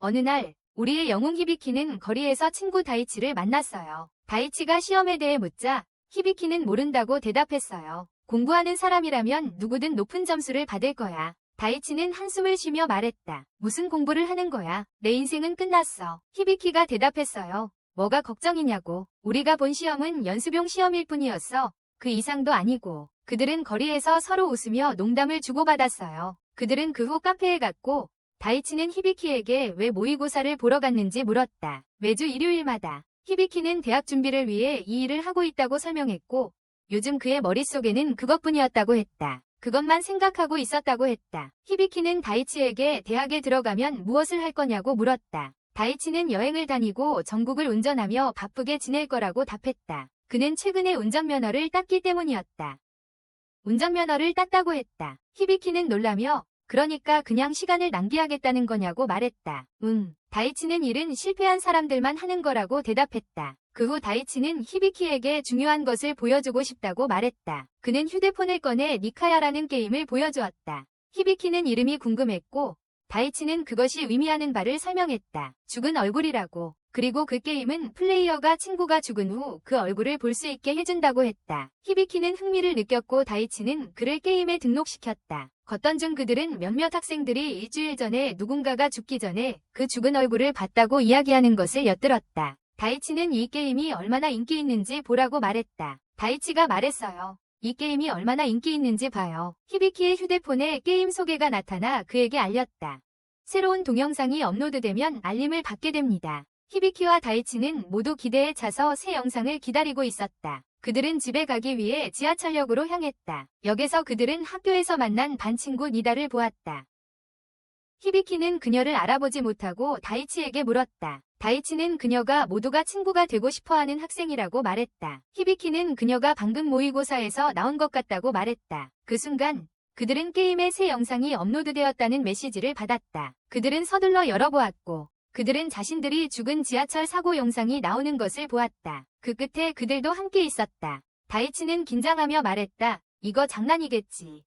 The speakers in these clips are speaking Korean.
어느 날 우리의 영웅 히비키는 거리에서 친구 다이치를 만났어요. 다이치가 시험에 대해 묻자 히비키는 모른다고 대답했어요. 공부하는 사람이라면 누구든 높은 점수를 받을 거야. 다이치는 한숨을 쉬며 말했다. 무슨 공부를 하는 거야? 내 인생은 끝났어. 히비키가 대답했어요. 뭐가 걱정이냐고. 우리가 본 시험은 연습용 시험일 뿐이었어. 그 이상도 아니고. 그들은 거리에서 서로 웃으며 농담을 주고받았어요. 그들은 그 후 카페에 갔고 다이치는 히비키에게 왜 모의고사를 보러 갔는지 물었다. 매주 일요일마다 히비키는 대학 준비를 위해 이 일을 하고 있다고 설명했고 요즘 그의 머릿속에는 그것뿐이었다고 했다. 그것만 생각하고 있었다고 했다. 히비키는 다이치에게 대학에 들어가면 무엇을 할 거냐고 물었다. 다이치는 여행을 다니고 전국을 운전하며 바쁘게 지낼 거라고 답했다. 그는 최근에 운전면허를 땄기 때문이었다. 운전면허를 땄다고 했다. 히비키는 놀라며 그러니까 그냥 시간을 낭비하겠다는 거냐고 말했다. 다이치는 일은 실패한 사람들만 하는 거라고 대답했다. 그 후 다이치는 히비키에게 중요한 것을 보여주고 싶다고 말했다. 그는 휴대폰을 꺼내 니카야라는 게임을 보여주었다. 히비키는 이름이 궁금했고 다이치는 그것이 의미하는 바를 설명했다. 죽은 얼굴이라고. 그리고 그 게임은 플레이어가 친구가 죽은 후 그 얼굴을 볼 수 있게 해준다고 했다. 히비키는 흥미를 느꼈고 다이치는 그를 게임에 등록시켰다. 걷던 중 그들은 몇몇 학생들이 일주일 전에 누군가가 죽기 전에 그 죽은 얼굴을 봤다고 이야기하는 것을 엿들었다. 다이치는 이 게임이 얼마나 인기 있는지 보라고 말했다. 다이치가 말했어요. 이 게임이 얼마나 인기 있는지 봐요. 히비키의 휴대폰에 게임 소개가 나타나 그에게 알렸다. 새로운 동영상이 업로드되면 알림을 받게 됩니다. 히비키와 다이치는 모두 기대에 차서 새 영상을 기다리고 있었다. 그들은 집에 가기 위해 지하철역으로 향했다. 역에서 그들은 학교에서 만난 반 친구 니다를 보았다. 히비키는 그녀를 알아보지 못하고 다이치에게 물었다. 다이치는 그녀가 모두가 친구가 되고 싶어하는 학생이라고 말했다. 히비키는 그녀가 방금 모의고사에서 나온 것 같다고 말했다. 그 순간 그들은 게임의 새 영상이 업로드되었다는 메시지를 받았다. 그들은 서둘러 열어보았고 그들은 자신들이 죽은 지하철 사고 영상이 나오는 것을 보았다. 그 끝에 그들도 함께 있었다. 다이치는 긴장하며 말했다. 이거 장난이겠지.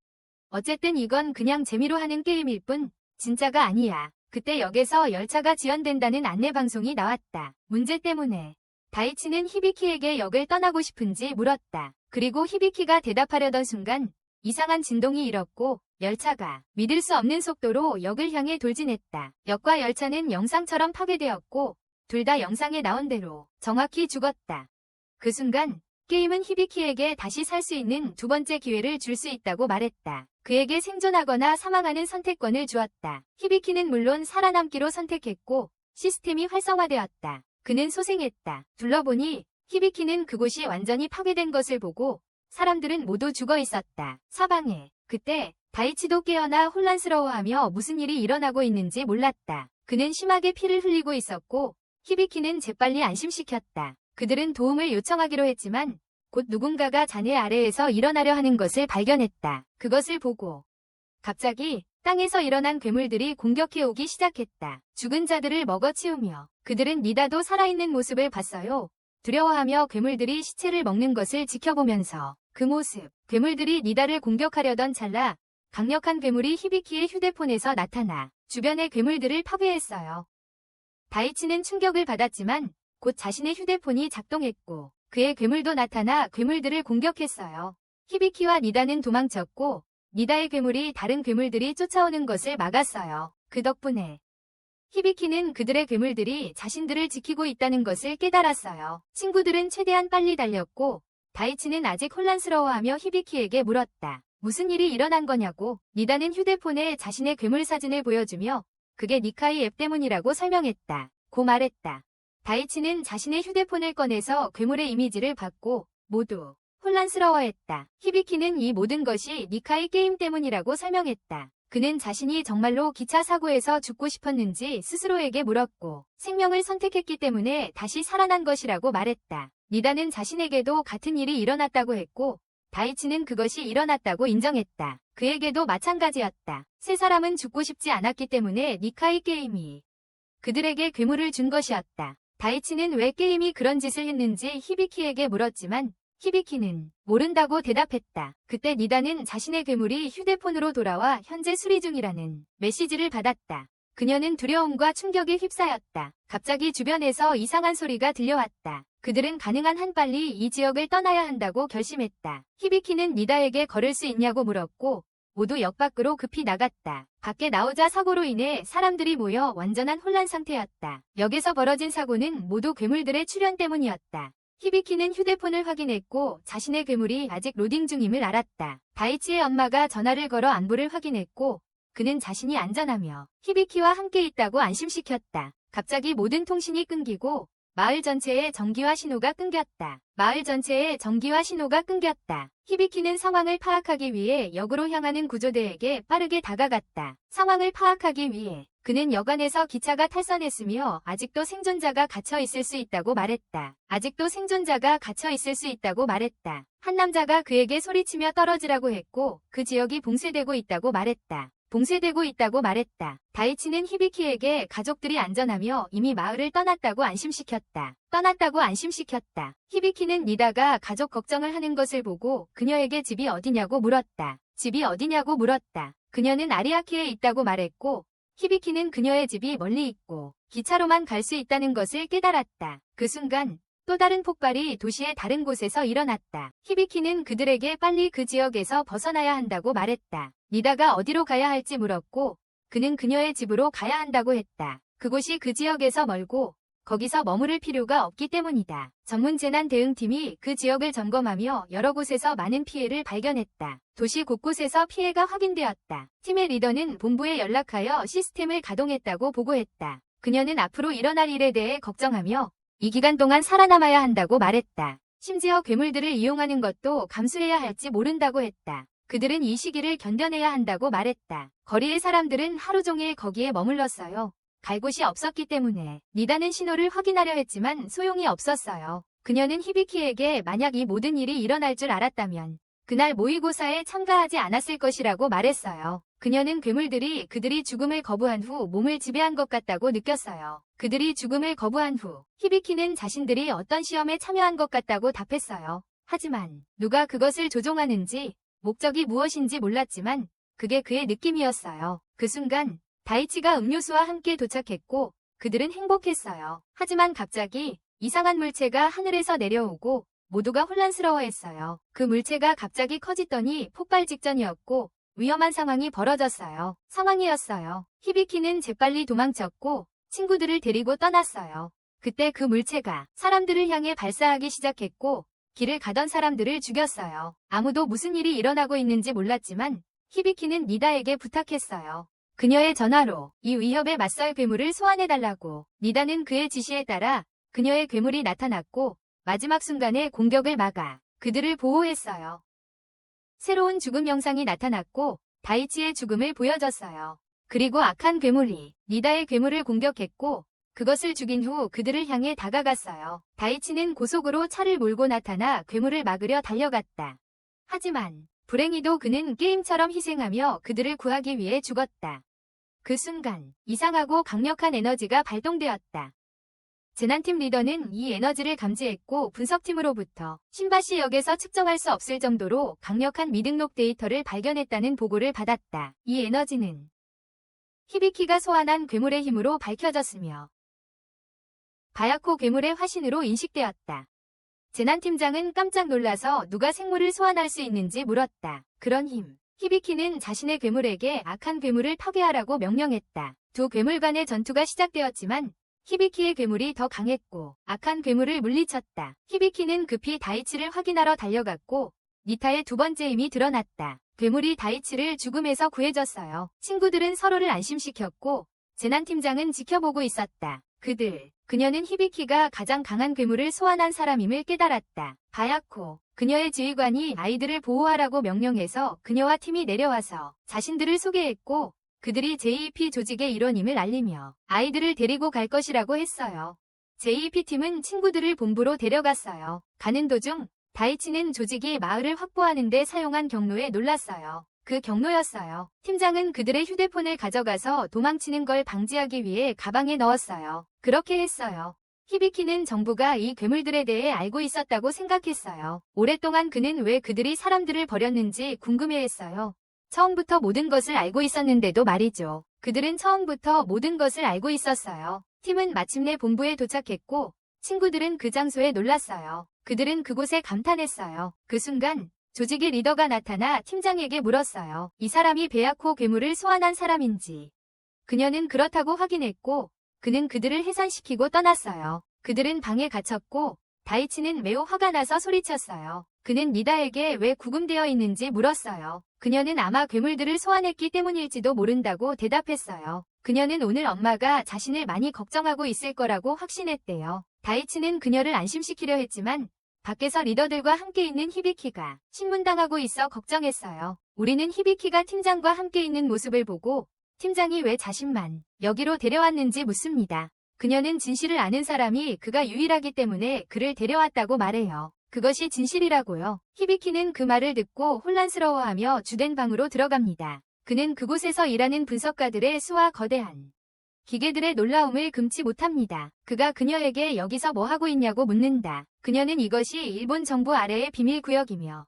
어쨌든 이건 그냥 재미로 하는 게임일 뿐 진짜가 아니야. 그때 역에서 열차가 지연된다는 안내방송이 나왔다. 문제 때문에 다이치는 히비키에게 역을 떠나고 싶은지 물었다. 그리고 히비키가 대답하려던 순간 이상한 진동이 일었고 열차가 믿을 수 없는 속도로 역을 향해 돌진했다. 역과 열차는 영상처럼 파괴되었고 둘 다 영상에 나온 대로 정확히 죽었다. 그 순간 게임은 히비키에게 다시 살 수 있는 두 번째 기회를 줄 수 있다고 말했다. 그에게 생존하거나 사망하는 선택권을 주었다. 히비키는 물론 살아남기로 선택했고 시스템이 활성화되었다. 그는 소생했다. 둘러보니 히비키는 그곳이 완전히 파괴된 것을 보고 사람들은 모두 죽어 있었다. 사방에. 그때 다이치도 깨어나 혼란스러워하며 무슨 일이 일어나고 있는지 몰랐다. 그는 심하게 피를 흘리고 있었고 히비키는 재빨리 안심시켰다. 그들은 도움을 요청하기로 했지만 곧 누군가가 잔해 아래에서 일어나려 하는 것을 발견했다. 그것을 보고 갑자기 땅에서 일어난 괴물들이 공격해오기 시작했다. 죽은 자들을 먹어치우며 그들은 니다도 살아있는 모습을 봤어요. 두려워하며 괴물들이 시체를 먹는 것을 지켜보면서 그 모습, 괴물들이 니다를 공격하려던 찰나 강력한 괴물이 히비키의 휴대폰에서 나타나 주변의 괴물들을 파괴했어요. 다이치는 충격을 받았지만 곧 자신의 휴대폰이 작동했고 그의 괴물도 나타나 괴물들을 공격했어요. 히비키와 니다는 도망쳤고 니다의 괴물이 다른 괴물들이 쫓아오는 것을 막았어요. 그 덕분에 히비키는 그들의 괴물들이 자신들을 지키고 있다는 것을 깨달았어요. 친구들은 최대한 빨리 달렸고 다이치는 아직 혼란스러워하며 히비키에게 물었다. 무슨 일이 일어난 거냐고. 니다는 휴대폰에 자신의 괴물 사진을 보여주며 그게 니카이 앱 때문이라고 설명했다. 고 말했다. 다이치는 자신의 휴대폰을 꺼내서 괴물의 이미지를 봤고 모두 혼란스러워했다. 히비키는 이 모든 것이 니카이 게임 때문이라고 설명했다. 그는 자신이 정말로 기차 사고에서 죽고 싶었는지 스스로에게 물었고 생명을 선택했기 때문에 다시 살아난 것이라고 말했다. 니다는 자신에게도 같은 일이 일어났다고 했고 다이치는 그것이 일어났다고 인정했다. 그에게도 마찬가지였다. 세 사람은 죽고 싶지 않았기 때문에 니카이 게임이 그들에게 괴물을 준 것이었다. 다이치는 왜 게임이 그런 짓을 했는지 히비키에게 물었지만 히비키는 모른다고 대답했다. 그때 니다는 자신의 괴물이 휴대폰으로 돌아와 현재 수리 중이라는 메시지를 받았다. 그녀는 두려움과 충격에 휩싸였다. 갑자기 주변에서 이상한 소리가 들려왔다. 그들은 가능한 한 빨리 이 지역을 떠나야 한다고 결심했다. 히비키는 니다에게 걸을 수 있냐고 물었고 모두 역 밖으로 급히 나갔다. 밖에 나오자 사고로 인해 사람들이 모여 완전한 혼란 상태였다. 역에서 벌어진 사고는 모두 괴물들의 출현 때문이었다. 히비키는 휴대폰을 확인했고 자신의 괴물이 아직 로딩 중임을 알았다. 다이치의 엄마가 전화를 걸어 안부를 확인했고 그는 자신이 안전하며 히비키와 함께 있다고 안심시켰다. 갑자기 모든 통신이 끊기고 마을 전체에 전기와 신호가 끊겼다. 히비키는 상황을 파악하기 위해 역으로 향하는 구조대에게 빠르게 다가갔다. 상황을 파악하기 위해 그는 역 안에서 기차가 탈선했으며 아직도 생존자가 갇혀 있을 수 있다고 말했다. 한 남자가 그에게 소리치며 떨어지라고 했고 그 지역이 봉쇄되고 있다고 말했다. 다이치는 히비키에게 가족들이 안전하며 이미 마을을 떠났다고 안심시켰다. 히비키는 니다가 가족 걱정을 하는 것을 보고 그녀에게 집이 어디냐고 물었다. 그녀는 아리아키에 있다고 말했고 히비키는 그녀의 집이 멀리 있고 기차로만 갈 수 있다는 것을 깨달았다. 그 순간 또 다른 폭발이 도시의 다른 곳에서 일어났다. 히비키는 그들에게 빨리 그 지역에서 벗어나야 한다고 말했다. 니다가 어디로 가야 할지 물었고 그는 그녀의 집으로 가야 한다고 했다. 그곳이 그 지역에서 멀고 거기서 머무를 필요가 없기 때문이다. 전문 재난 대응팀이 그 지역을 점검하며 여러 곳에서 많은 피해를 발견했다. 도시 곳곳에서 피해가 확인되었다. 팀의 리더는 본부에 연락하여 시스템을 가동했다고 보고했다. 그녀는 앞으로 일어날 일에 대해 걱정하며 이 기간 동안 살아남아야 한다고 말했다. 심지어 괴물들을 이용하는 것도 감수해야 할지 모른다고 했다. 그들은 이 시기를 견뎌내야 한다고 말했다. 거리의 사람들은 하루 종일 거기에 머물렀어요. 갈 곳이 없었기 때문에 니다는 신호를 확인하려 했지만 소용이 없었어요. 그녀는 히비키에게 만약 이 모든 일이 일어날 줄 알았다면 그날 모의고사에 참가하지 않았을 것이라고 말했어요. 그녀는 괴물들이 그들이 죽음을 거부한 후 몸을 지배한 것 같다고 느꼈어요. 히비키는 자신들이 어떤 시험에 참여한 것 같다고 답했어요. 하지만 누가 그것을 조종하는지 목적이 무엇인지 몰랐지만 그게 그의 느낌이었어요. 그 순간 다이치가 음료수와 함께 도착했고 그들은 행복했어요. 하지만 갑자기 이상한 물체가 하늘에서 내려오고 모두가 혼란스러워했어요. 그 물체가 갑자기 커지더니 폭발 직전이었고 위험한 상황이 벌어졌어요. 히비키는 재빨리 도망쳤고 친구들을 데리고 떠났어요. 그때 그 물체가 사람들을 향해 발사하기 시작했고 길을 가던 사람들을 죽였어요. 아무도 무슨 일이 일어나고 있는지 몰랐지만 히비키는 니다에게 부탁했어요. 그녀의 전화로 이 위협에 맞설 괴물을 소환해달라고. 니다는 그의 지시에 따라 그녀의 괴물이 나타났고 마지막 순간에 공격을 막아 그들을 보호했어요. 새로운 죽음 영상이 나타났고 다이치의 죽음을 보여줬어요. 그리고 악한 괴물이 니다의 괴물을 공격했고 그것을 죽인 후 그들을 향해 다가갔어요. 다이치는 고속으로 차를 몰고 나타나 괴물을 막으려 달려갔다. 하지만 불행히도 그는 게임처럼 희생하며 그들을 구하기 위해 죽었다. 그 순간 이상하고 강력한 에너지가 발동되었다. 재난팀 리더는 이 에너지를 감지했고 분석팀으로부터 신바시 역에서 측정할 수 없을 정도로 강력한 미등록 데이터를 발견했다는 보고를 받았다. 이 에너지는 히비키가 소환한 괴물의 힘으로 밝혀졌으며 바야코 괴물의 화신으로 인식되었다. 재난팀장은 깜짝 놀라서 누가 생물을 소환할 수 있는지 물었다. 그런 힘. 히비키는 자신의 괴물에게 악한 괴물을 파괴하라고 명령했다. 두 괴물 간의 전투가 시작되었지만 히비키의 괴물이 더 강했고 악한 괴물을 물리쳤다. 히비키는 급히 다이치를 확인하러 달려갔고 니타의 두 번째 힘이 드러났다. 괴물이 다이치를 죽음에서 구해줬어요. 친구들은 서로를 안심시켰고 재난팀장은 지켜보고 있었다. 그녀는 히비키가 가장 강한 괴물을 소환한 사람임을 깨달았다. 바야코. 그녀의 지휘관이 아이들을 보호하라고 명령해서 그녀와 팀이 내려와서 자신들을 소개했고 그들이 JEP 조직의 일원임을 알리며 아이들을 데리고 갈 것이라고 했어요. JEP팀은 친구들을 본부로 데려갔어요. 가는 도중 다이치는 조직이 마을을 확보하는 데 사용한 경로에 놀랐어요. 그 경로였어요. 팀장은 그들의 휴대폰을 가져가서 도망치는 걸 방지하기 위해 가방에 넣었어요. 그렇게 했어요. 히비키는 정부가 이 괴물들에 대해 알고 있었다고 생각했어요. 오랫동안 그는 왜 그들이 사람들을 버렸는지 궁금해했어요. 처음부터 모든 것을 알고 있었는데도 말이죠. 그들은 처음부터 모든 것을 알고 있었어요. 팀은 마침내 본부에 도착했고 친구들은 그 장소에 놀랐어요. 그들은 그곳에 감탄했어요. 그 순간 조직의 리더가 나타나 팀장에게 물었어요. 이 사람이 베아코 괴물을 소환한 사람인지. 그녀는 그렇다고 확인했고 그는 그들을 해산시키고 떠났어요. 그들은 방에 갇혔고 다이치는 매우 화가 나서 소리쳤어요. 그는 리다에게 왜 구금되어 있는지 물었어요. 그녀는 아마 괴물들을 소환했기 때문일지도 모른다고 대답했어요. 그녀는 오늘 엄마가 자신을 많이 걱정하고 있을 거라고 확신했대요. 다이치는 그녀를 안심시키려 했지만 밖에서 리더들과 함께 있는 히비키가 신문당하고 있어 걱정했어요. 우리는 히비키가 팀장과 함께 있는 모습을 보고 팀장이 왜 자신만 여기로 데려왔는지 묻습니다. 그녀는 진실을 아는 사람이 그가 유일하기 때문에 그를 데려왔다고 말해요. 그것이 진실이라고요. 히비키는 그 말을 듣고 혼란스러워하며 주된 방으로 들어갑니다. 그는 그곳에서 일하는 분석가들의 수와 거대한 기계들의 놀라움을 금치 못합니다. 그가 그녀에게 여기서 뭐 하고 있냐고 묻는다. 그녀는 이것이 일본 정부 아래의 비밀구역이며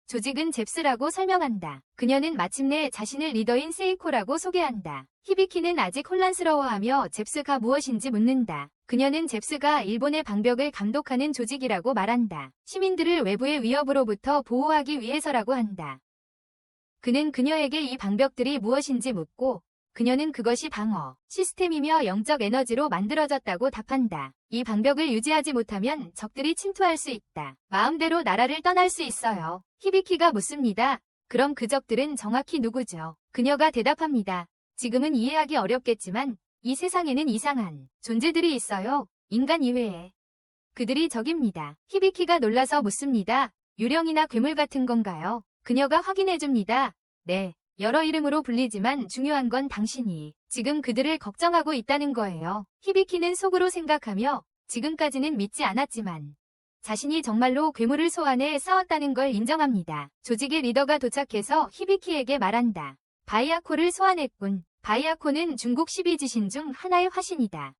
조직은 잽스라고 설명한다. 그녀는 마침내 자신을 리더인 세이코라고 소개한다. 히비키는 아직 혼란스러워하며 잽스가 무엇인지 묻는다. 그녀는 잽스가 일본의 방벽을 감독하는 조직이라고 말한다. 시민들을 외부의 위협으로부터 보호하기 위해서라고 한다. 그는 그녀에게 이 방벽들이 무엇인지 묻고 그녀는 그것이 방어 시스템이며 영적 에너지로 만들어졌다고 답한다. 이 방벽을 유지하지 못하면 적들이 침투할 수 있다. 마음대로 나라를 떠날 수 있어요. 히비키가 묻습니다. 그럼 그 적들은 정확히 누구죠? 그녀가 대답합니다. 지금은 이해하기 어렵겠지만 이 세상에는 이상한 존재들이 있어요. 인간 이외에. 그들이 적입니다. 히비키가 놀라서 묻습니다. 유령이나 괴물 같은 건가요? 그녀가 확인해줍니다. 네. 여러 이름으로 불리지만 중요한 건 당신이 지금 그들을 걱정하고 있다는 거예요. 히비키는 속으로 생각하며 지금까지는 믿지 않았지만 자신이 정말로 괴물을 소환해 싸웠다는 걸 인정합니다. 조직의 리더가 도착해서 히비키에게 말한다. 바이아코를 소환했군. 바이아코는 중국 12지신 중 하나의 화신이다.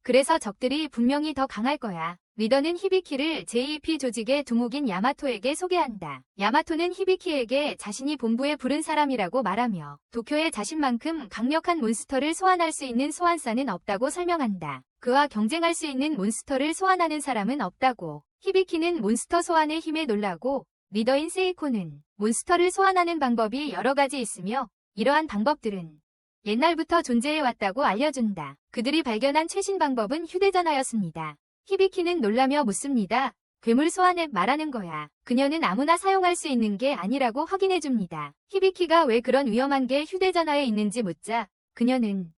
그래서 적들이 분명히 더 강할 거야. 리더는 히비키를 JEP 조직의 두목인 야마토에게 소개한다. 야마토는 히비키에게 자신이 본부에 부른 사람이라고 말하며 도쿄에 자신만큼 강력한 몬스터를 소환할 수 있는 소환사는 없다고 설명한다. 그와 경쟁할 수 있는 몬스터를 소환하는 사람은 없다고. 히비키는 몬스터 소환의 힘에 놀라고 리더인 세이코는 몬스터를 소환하는 방법이 여러 가지 있으며 이러한 방법들은 옛날부터 존재해왔다고 알려준다. 그들이 발견한 최신 방법은 휴대전화였습니다. 히비키는 놀라며 묻습니다. 괴물 소환 앱 말하는 거야. 그녀는 아무나 사용할 수 있는 게 아니라고 확인해줍니다. 히비키가 왜 그런 위험한 게 휴대전화에 있는지 묻자 그녀는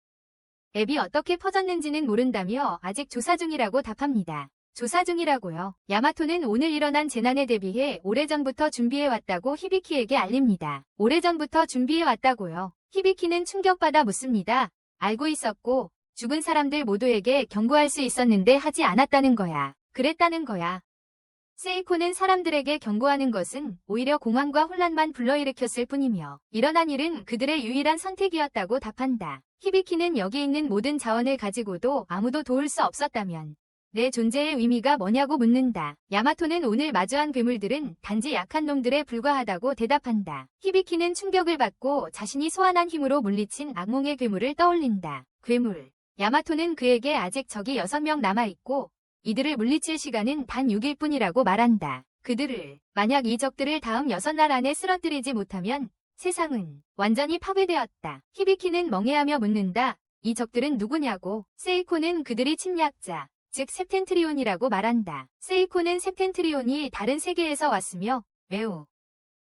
앱이 어떻게 퍼졌는지는 모른다며 아직 조사 중이라고 답합니다. 조사 중이라고요. 야마토는 오늘 일어난 재난에 대비해 오래전부터 준비해왔다고 히비키에게 알립니다. 오래전부터 준비해왔다고요. 히비키는 충격받아 묻습니다. 알고 있었고 죽은 사람들 모두에게 경고할 수 있었는데 하지 않았다는 거야. 그랬다는 거야. 세이코는 사람들에게 경고하는 것은 오히려 공황과 혼란만 불러일으켰을 뿐이며 일어난 일은 그들의 유일한 선택이었다고 답한다. 히비키는 여기 있는 모든 자원을 가지고도 아무도 도울 수 없었다면 내 존재의 의미가 뭐냐고 묻는다. 야마토는 오늘 마주한 괴물들은 단지 약한 놈들에 불과하다고 대답한다. 히비키는 충격을 받고 자신이 소환한 힘으로 물리친 악몽의 괴물을 떠올린다. 괴물. 야마토는 그에게 아직 적이 6명 남아있고 이들을 물리칠 시간은 단 6일 뿐이라고 말한다. 그들을 만약 이 적들을 다음 6날 안에 쓰러뜨리지 못하면 세상은 완전히 파괴되었다. 히비키는 멍해하며 묻는다. 이 적들은 누구냐고. 세이코는 그들이 침략자, 즉 septentrion이라고 말한다. 세이코는 septentrion이 다른 세계에서 왔으며 매우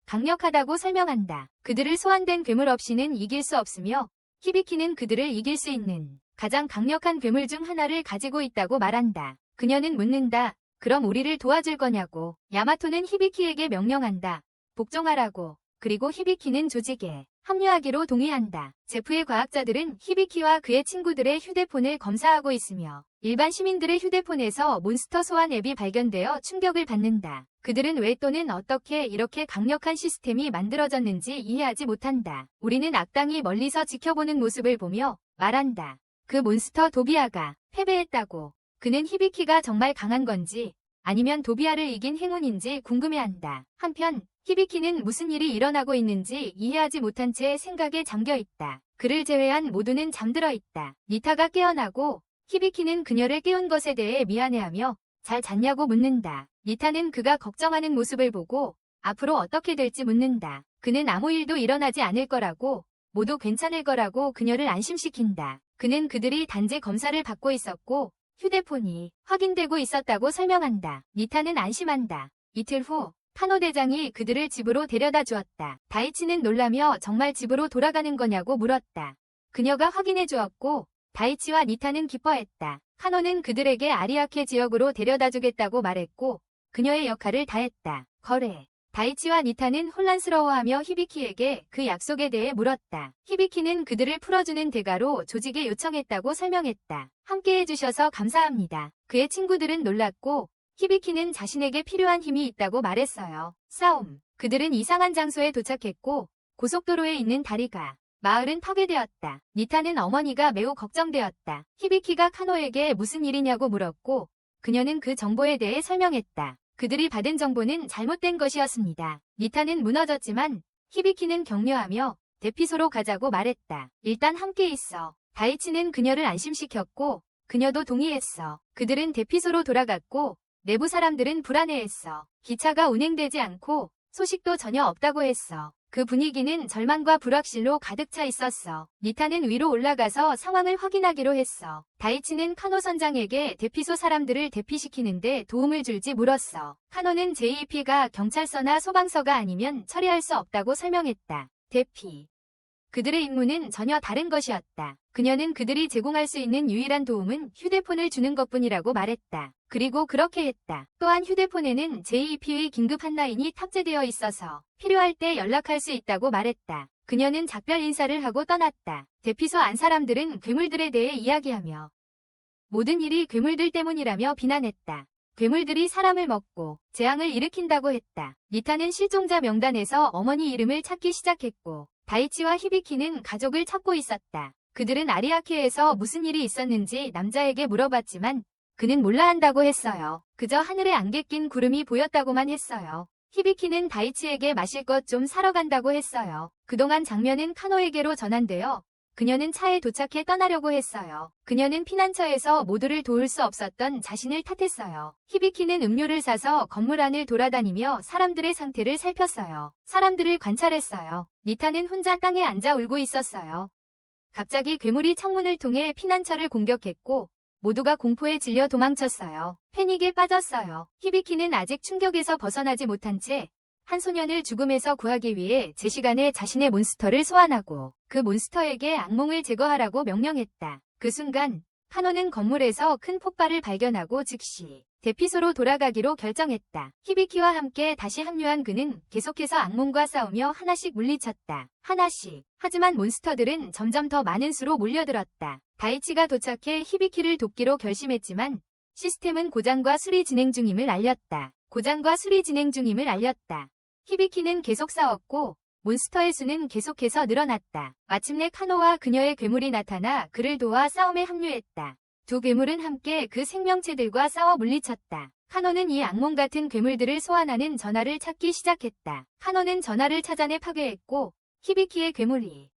강력하다고 설명한다. 그들을 소환된 괴물 없이는 이길 수 없으며 히비키는 그들을 이길 수 있는 가장 강력한 괴물 중 하나를 가지고 있다고 말한다. 그녀는 묻는다. 그럼 우리를 도와줄 거냐고. 야마토는 히비키에게 명령한다. 복종하라고. 그리고 히비키는 조직에 합류하기로 동의한다. 제프의 과학자들은 히비키와 그의 친구들의 휴대폰을 검사하고 있으며 일반 시민들의 휴대폰에서 몬스터 소환 앱이 발견되어 충격을 받는다. 그들은 왜 또는 어떻게 이렇게 강력한 시스템이 만들어졌는지 이해하지 못한다. 우리는 악당이 멀리서 지켜보는 모습을 보며 말한다. 그 몬스터 도비아가 패배했다고. 그는 히비키가 정말 강한 건지 아니면 도비아를 이긴 행운인지 궁금해한다. 한편 히비키는 무슨 일이 일어나고 있는지 이해하지 못한 채 생각에 잠겨 있다. 그를 제외한 모두는 잠들어 있다. 니타가 깨어나고 히비키는 그녀를 깨운 것에 대해 미안해하며 잘 잤냐고 묻는다. 니타는 그가 걱정하는 모습을 보고 앞으로 어떻게 될지 묻는다. 그는 아무 일도 일어나지 않을 거라고, 모두 괜찮을 거라고 그녀를 안심시킨다. 그는 그들이 단지 검사를 받고 있었고 휴대폰이 확인되고 있었다고 설명한다. 니타는 안심한다. 이틀 후 카노 대장이 그들을 집으로 데려다 주었다. 다이치는 놀라며 정말 집으로 돌아가는 거냐고 물었다. 그녀가 확인해 주었고 다이치와 니타는 기뻐했다. 카노는 그들에게 아리아케 지역으로 데려다 주겠다고 말했고 그녀의 역할을 다했다. 거래. 다이치와 니타는 혼란스러워하며 히비키에게 그 약속에 대해 물었다. 히비키는 그들을 풀어주는 대가로 조직에 요청했다고 설명했다. 함께 해주셔서 감사합니다. 그의 친구들은 놀랐고 히비키는 자신에게 필요한 힘이 있다고 말했어요. 싸움. 그들은 이상한 장소에 도착했고 고속도로에 있는 다리가 마을은 파괴되었다. 니타는 어머니가 매우 걱정되었다. 히비키가 카노에게 무슨 일이냐고 물었고 그녀는 그 정보에 대해 설명했다. 그들이 받은 정보는 잘못된 것이었습니다. 니타는 무너졌지만 히비키는 격려하며 대피소로 가자고 말했다. 일단 함께 있어. 다이치는 그녀를 안심시켰고 그녀도 동의했어. 그들은 대피소로 돌아갔고 내부 사람들은 불안해했어. 기차가 운행되지 않고 소식도 전혀 없다고 했어. 그 분위기는 절망과 불확실로 가득 차 있었어. 니타는 위로 올라가서 상황을 확인하기로 했어. 다이치는 카노 선장에게 대피소 사람들을 대피시키는데 도움을 줄지 물었어. 카노는 JEP가 경찰서나 소방서가 아니면 처리할 수 없다고 설명했다. 대피. 그들의 임무는 전혀 다른 것이었다. 그녀는 그들이 제공할 수 있는 유일한 도움은 휴대폰을 주는 것뿐이라고 말했다. 그리고 그렇게 했다. 또한 휴대폰에는 JEP의 긴급 핫라인이 탑재되어 있어서 필요할 때 연락할 수 있다고 말했다. 그녀는 작별 인사를 하고 떠났다. 대피소 안 사람들은 괴물들에 대해 이야기하며 모든 일이 괴물들 때문이라며 비난했다. 괴물들이 사람을 먹고 재앙을 일으킨다고 했다. 니타는 실종자 명단에서 어머니 이름을 찾기 시작했고 다이치와 히비키는 가족을 찾고 있었다. 그들은 아리아케에서 무슨 일이 있었는지 남자에게 물어봤지만 그는 몰라 한다고 했어요. 그저 하늘에 안개 낀 구름이 보였다고만 했어요. 히비키는 다이치에게 마실 것 좀 사러 간다고 했어요. 그동안 장면은 카노에게로 전환되어 그녀는 차에 도착해 떠나려고 했어요. 그녀는 피난처에서 모두를 도울 수 없었던 자신을 탓했어요. 히비키는 음료를 사서 건물 안을 돌아다니며 사람들의 상태를 살폈어요. 사람들을 관찰했어요. 니타는 혼자 땅에 앉아 울고 있었어요. 갑자기 괴물이 창문을 통해 피난처를 공격했고 모두가 공포에 질려 도망쳤어요. 패닉에 빠졌어요. 히비키는 아직 충격에서 벗어나지 못한 채 한 소년을 죽음에서 구하기 위해 제 시간에 자신의 몬스터를 소환하고 그 몬스터에게 악몽을 제거하라고 명령했다. 그 순간 카노는 건물에서 큰 폭발을 발견하고 즉시 대피소로 돌아가기로 결정했다. 히비키와 함께 다시 합류한 그는 계속해서 악몽과 싸우며 하나씩 물리쳤다. 하나씩. 하지만 몬스터들은 점점 더 많은 수로 몰려들었다. 다이치가 도착해 히비키를 돕기로 결심했지만 시스템은 고장과 수리 진행 중임을 알렸다. 고장과 수리 진행 중임을 알렸다. 히비키는 계속 싸웠고 몬스터의 수는 계속해서 늘어났다. 마침내 카노와 그녀의 괴물이 나타나 그를 도와 싸움에 합류했다. 두 괴물은 함께 그 생명체들과 싸워 물리쳤다. 카노는 이 악몽 같은 괴물들을 소환하는 전화를 찾기 시작했다. 카노는 전화를 찾아내 파괴했고 히비키의 괴물이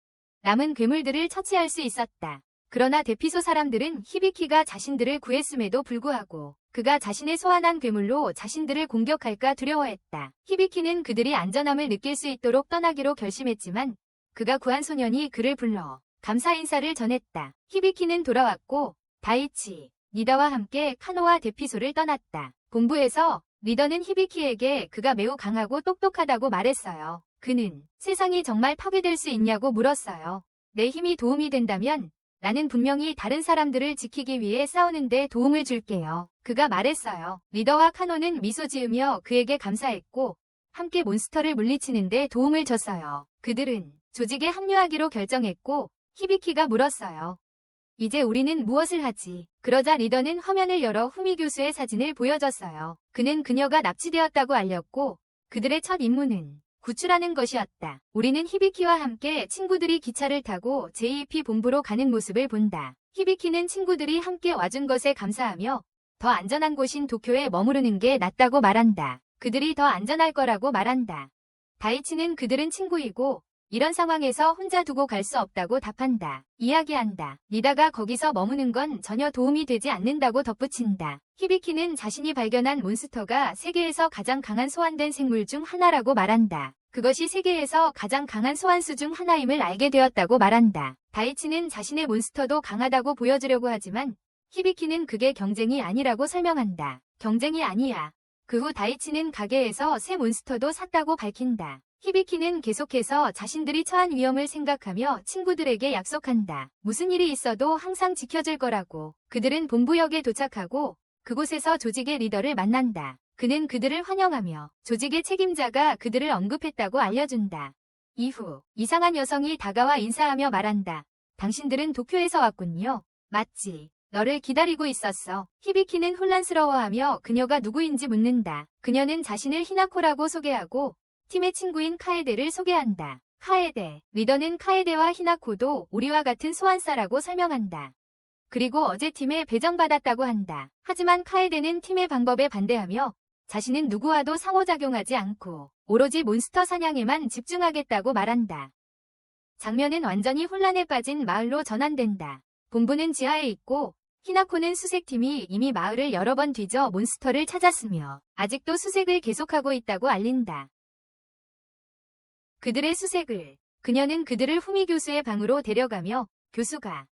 남은 괴물들을 처치할 수 있었다. 그러나 대피소 사람들은 히비키가 자신들을 구했음에도 불구하고 그가 자신의 소환한 괴물로 자신들을 공격할까 두려워했다. 히비키는 그들이 안전함을 느낄 수 있도록 떠나기로 결심했지만 그가 구한 소년이 그를 불러 감사 인사를 전했다. 히비키는 돌아왔고 다이치, 리더와 함께 카노와 대피소를 떠났다. 본부에서 리더는 히비키에게 그가 매우 강하고 똑똑하다고 말했어요. 그는 세상이 정말 파괴될 수 있냐고 물었어요. 내 힘이 도움이 된다면 나는 분명히 다른 사람들을 지키기 위해 싸우는데 도움을 줄게요. 그가 말했어요. 리더와 카노는 미소 지으며 그에게 감사했고 함께 몬스터를 물리치는데 도움을 줬어요. 그들은 조직에 합류하기로 결정했고 히비키가 물었어요. 이제 우리는 무엇을 하지? 그러자 리더는 화면을 열어 후미 교수의 사진을 보여줬어요. 그는 그녀가 납치되었다고 알렸고 그들의 첫 임무는 구출하는 것이었다. 우리는 히비키와 함께 친구들이 기차를 타고 JEP 본부로 가는 모습을 본다. 히비키는 친구들이 함께 와준 것에 감사하며 더 안전한 곳인 도쿄에 머무르는 게 낫다고 말한다. 그들이 더 안전할 거라고 말한다. 다이치는 그들은 친구이고 이런 상황에서 혼자 두고 갈 수 없다고 답한다. 이야기한다. 리다가 거기서 머무는 건 전혀 도움이 되지 않는다고 덧붙인다. 히비키는 자신이 발견한 몬스터가 세계에서 가장 강한 소환된 생물 중 하나라고 말한다. 그것이 세계에서 가장 강한 소환수 중 하나임을 알게 되었다고 말한다. 다이치는 자신의 몬스터도 강하다고 보여주려고 하지만 히비키는 그게 경쟁이 아니라고 설명한다. 경쟁이 아니야. 그 후 다이치는 가게에서 새 몬스터도 샀다고 밝힌다. 히비키는 계속해서 자신들이 처한 위험을 생각하며 친구들에게 약속한다. 무슨 일이 있어도 항상 지켜줄 거라고. 그들은 본부역에 도착하고 그곳에서 조직의 리더를 만난다. 그는 그들을 환영하며 조직의 책임자가 그들을 언급했다고 알려준다. 이후 이상한 여성이 다가와 인사하며 말한다. 당신들은 도쿄에서 왔군요. 맞지. 너를 기다리고 있었어. 히비키는 혼란스러워하며 그녀가 누구인지 묻는다. 그녀는 자신을 히나코라고 소개하고 팀의 친구인 카에데를 소개한다. 카에데, 리더는 카에데와 히나코도 우리와 같은 소환사라고 설명한다. 그리고 어제 팀에 배정받았다고 한다. 하지만 카에데는 팀의 방법에 반대하며 자신은 누구와도 상호작용하지 않고 오로지 몬스터 사냥에만 집중하겠다고 말한다. 장면은 완전히 혼란에 빠진 마을로 전환된다. 본부는 지하에 있고 히나코는 수색팀이 이미 마을을 여러 번 뒤져 몬스터를 찾았으며 아직도 수색을 계속하고 있다고 알린다. 그들의 수색을 그녀는 그들을 후미 교수의 방으로 데려가며 교수가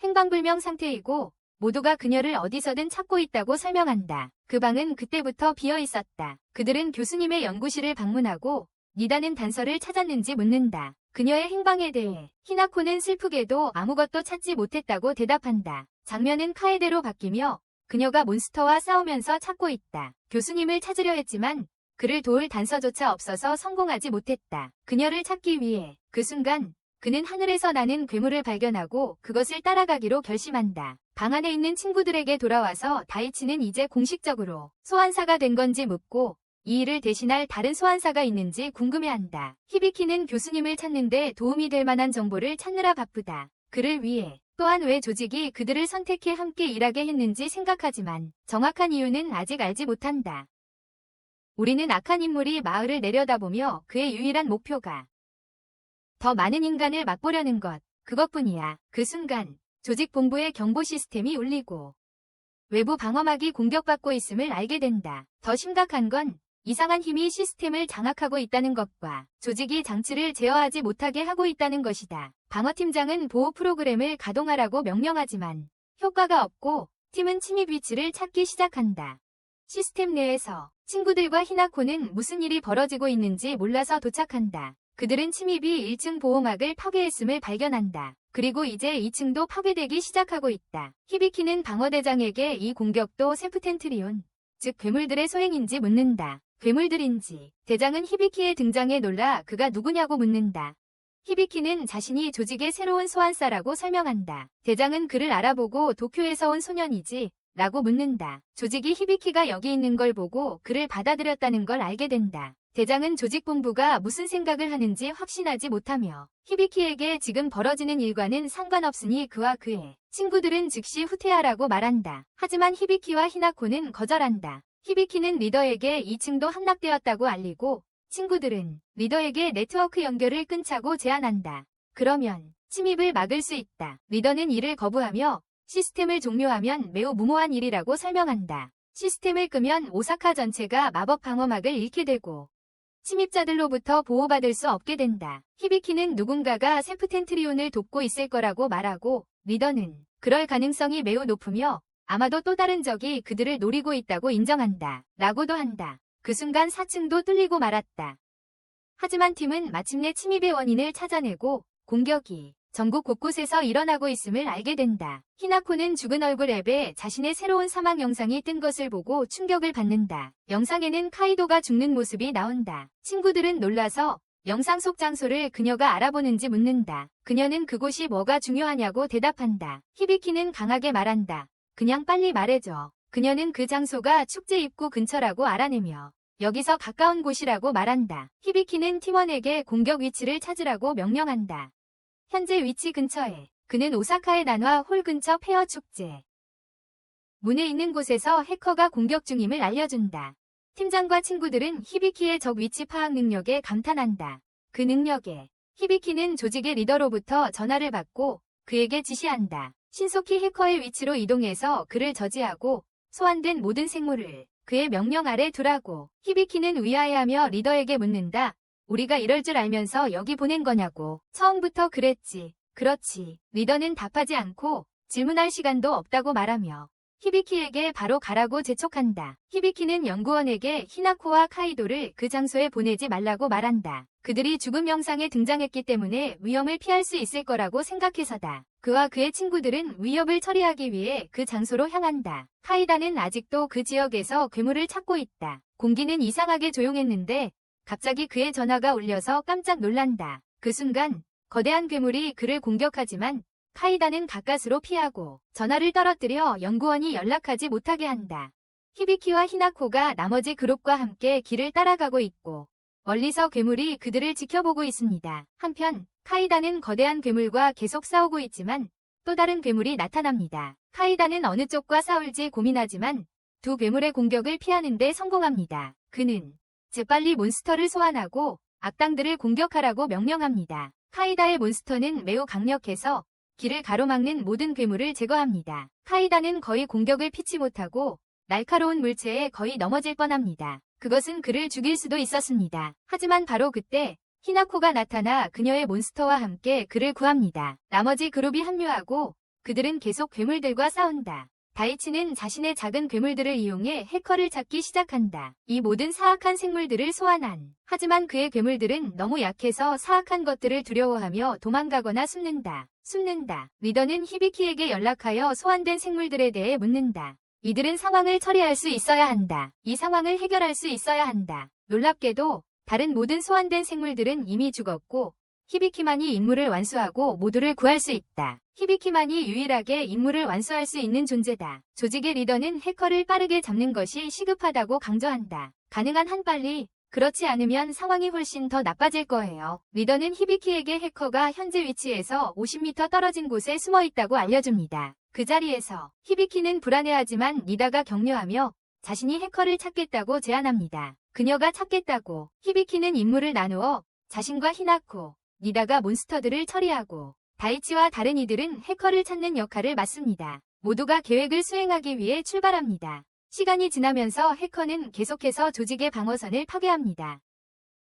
행방불명 상태이고 모두가 그녀를 어디서든 찾고 있다고 설명한다. 그 방은 그때부터 비어 있었다. 그들은 교수님의 연구실을 방문하고 니다는 단서를 찾았는지 묻는다. 그녀의 행방에 대해 히나코는 슬프게도 아무것도 찾지 못했다고 대답한다. 장면은 카에데로 바뀌며 그녀가 몬스터와 싸우면서 찾고 있다. 교수님을 찾으려 했지만 그를 도울 단서조차 없어서 성공하지 못했다. 그녀를 찾기 위해 그 순간 그는 하늘에서 나는 괴물을 발견하고 그것을 따라가기로 결심한다. 방 안에 있는 친구들에게 돌아와서 다이치는 이제 공식적으로 소환사가 된 건지 묻고 이 일을 대신할 다른 소환사가 있는지 궁금해한다. 히비키는 교수님을 찾는데 도움이 될 만한 정보를 찾느라 바쁘다. 그를 위해 또한 왜 조직이 그들을 선택해 함께 일하게 했는지 생각하지만 정확한 이유는 아직 알지 못한다. 우리는 악한 인물이 마을을 내려다보며 그의 유일한 목표가 더 많은 인간을 맛보려는 것, 그것뿐이야. 그 순간 조직 본부의 경보 시스템이 울리고 외부 방어막이 공격받고 있음을 알게 된다. 더 심각한 건 이상한 힘이 시스템을 장악하고 있다는 것과 조직이 장치를 제어하지 못하게 하고 있다는 것이다. 방어팀장은 보호 프로그램을 가동하라고 명령하지만 효과가 없고 팀은 침입 위치를 찾기 시작한다. 시스템 내에서 친구들과 히나코는 무슨 일이 벌어지고 있는지 몰라서 도착한다. 그들은 침입이 1층 보호막을 파괴했음을 발견한다. 그리고 이제 2층도 파괴되기 시작하고 있다. 히비키는 방어대장에게 이 공격도 세프텐트리온, 즉 괴물들의 소행인지 묻는다. 괴물들인지. 대장은 히비키의 등장에 놀라 그가 누구냐고 묻는다. 히비키는 자신이 조직의 새로운 소환사라고 설명한다. 대장은 그를 알아보고 도쿄에서 온 소년이지? 라고 묻는다. 조직이 히비키가 여기 있는 걸 보고 그를 받아들였다는 걸 알게 된다. 대장은 조직 본부가 무슨 생각을 하는지 확신하지 못하며 히비키에게 지금 벌어지는 일과는 상관없으니 그와 그의 친구들은 즉시 후퇴하라고 말한다. 하지만 히비키와 히나코는 거절한다. 히비키는 리더에게 2층도 함락되었다고 알리고 친구들은 리더에게 네트워크 연결을 끊자고 제안한다. 그러면 침입을 막을 수 있다. 리더는 이를 거부하며 시스템을 종료하면 매우 무모한 일이라고 설명한다. 시스템을 끄면 오사카 전체가 마법 방어막을 잃게 되고 침입자들로부터 보호받을 수 없게 된다. 히비키는 누군가가 세프텐트리온을 돕고 있을 거라고 말하고 리더는 그럴 가능성이 매우 높으며 아마도 또 다른 적이 그들을 노리고 있다고 인정한다. 라고도 한다. 그 순간 4층도 뚫리고 말았다. 하지만 팀은 마침내 침입의 원인을 찾아내고 공격이 전국 곳곳에서 일어나고 있음을 알게 된다. 히나코는 죽은 얼굴 앱에 자신의 새로운 사망 영상이 뜬 것을 보고 충격을 받는다. 영상에는 카이도가 죽는 모습이 나온다. 친구들은 놀라서 영상 속 장소를 그녀가 알아보는지 묻는다. 그녀는 그곳이 뭐가 중요하냐고 대답한다. 히비키는 강하게 말한다. 그냥 빨리 말해줘. 그녀는 그 장소가 축제 입구 근처라고 알아내며 여기서 가까운 곳이라고 말한다. 히비키는 팀원에게 공격 위치를 찾으라고 명령한다. 현재 위치 근처에 그는 오사카의 난화 홀 근처 페어 축제 문에 있는 곳에서 해커가 공격 중임을 알려준다. 팀장과 친구들은 히비키의 적 위치 파악 능력에 감탄한다. 그 능력에 히비키는 조직의 리더로부터 전화를 받고 그에게 지시한다. 신속히 해커의 위치로 이동해서 그를 저지하고 소환된 모든 생물을 그의 명령 아래 두라고. 히비키는 의아해하며 리더에게 묻는다. 우리가 이럴 줄 알면서 여기 보낸 거냐고. 처음부터 그랬지. 그렇지. 리더는 답하지 않고 질문할 시간도 없다고 말하며 히비키에게 바로 가라고 재촉한다. 히비키는 연구원에게 히나코와 카이도를 그 장소에 보내지 말라고 말한다. 그들이 죽음 영상에 등장했기 때문에 위험을 피할 수 있을 거라고 생각해서다. 그와 그의 친구들은 위협을 처리하기 위해 그 장소로 향한다. 카이다는 아직도 그 지역에서 괴물을 찾고 있다. 공기는 이상하게 조용했는데 갑자기 그의 전화가 울려서 깜짝 놀란다. 그 순간 거대한 괴물이 그를 공격하지만 카이다는 가까스로 피하고 전화를 떨어뜨려 연구원이 연락하지 못하게 한다. 히비키와 히나코가 나머지 그룹과 함께 길을 따라가고 있고 멀리서 괴물이 그들을 지켜보고 있습니다. 한편 카이다는 거대한 괴물과 계속 싸우고 있지만 또 다른 괴물이 나타납니다. 카이다는 어느 쪽과 싸울지 고민하지만 두 괴물의 공격을 피하는 데 성공합니다. 그는 재빨리 몬스터를 소환하고 악당들을 공격하라고 명령합니다. 카이다의 몬스터는 매우 강력해서 길을 가로막는 모든 괴물을 제거합니다. 카이다는 거의 공격을 피치 못하고 날카로운 물체에 거의 넘어질 뻔합니다. 그것은 그를 죽일 수도 있었습니다. 하지만 바로 그때 히나코가 나타나 그녀의 몬스터와 함께 그를 구합니다. 나머지 그룹이 합류하고 그들은 계속 괴물들과 싸운다. 다이치는 자신의 작은 괴물들을 이용해 해커를 찾기 시작한다. 이 모든 사악한 생물들을 소환한. 하지만 그의 괴물들은 너무 약해서 사악한 것들을 두려워하며 도망가거나 숨는다. 리더는 히비키에게 연락하여 소환된 생물들에 대해 묻는다. 이들은 상황을 처리할 수 있어야 한다. 이 상황을 해결할 수 있어야 한다. 놀랍게도 다른 모든 소환된 생물들은 이미 죽었고 히비키만이 임무를 완수하고 모두를 구할 수 있다. 히비키만이 유일하게 임무를 완수할 수 있는 존재다. 조직의 리더는 해커를 빠르게 잡는 것이 시급하다고 강조한다. 가능한 한 빨리, 그렇지 않으면 상황이 훨씬 더 나빠질 거예요. 리더는 히비키에게 해커가 현재 위치에서 50m 떨어진 곳에 숨어 있다고 알려줍니다. 그 자리에서 히비키는 불안해하지만 리다가 격려하며 자신이 해커를 찾겠다고 제안합니다. 그녀가 찾겠다고. 히비키는 임무를 나누어 자신과 히나코, 리다가 몬스터들을 처리하고 다이치와 다른 이들은 해커를 찾는 역할을 맡습니다. 모두가 계획을 수행하기 위해 출발합니다. 시간이 지나면서 해커는 계속해서 조직의 방어선을 파괴합니다.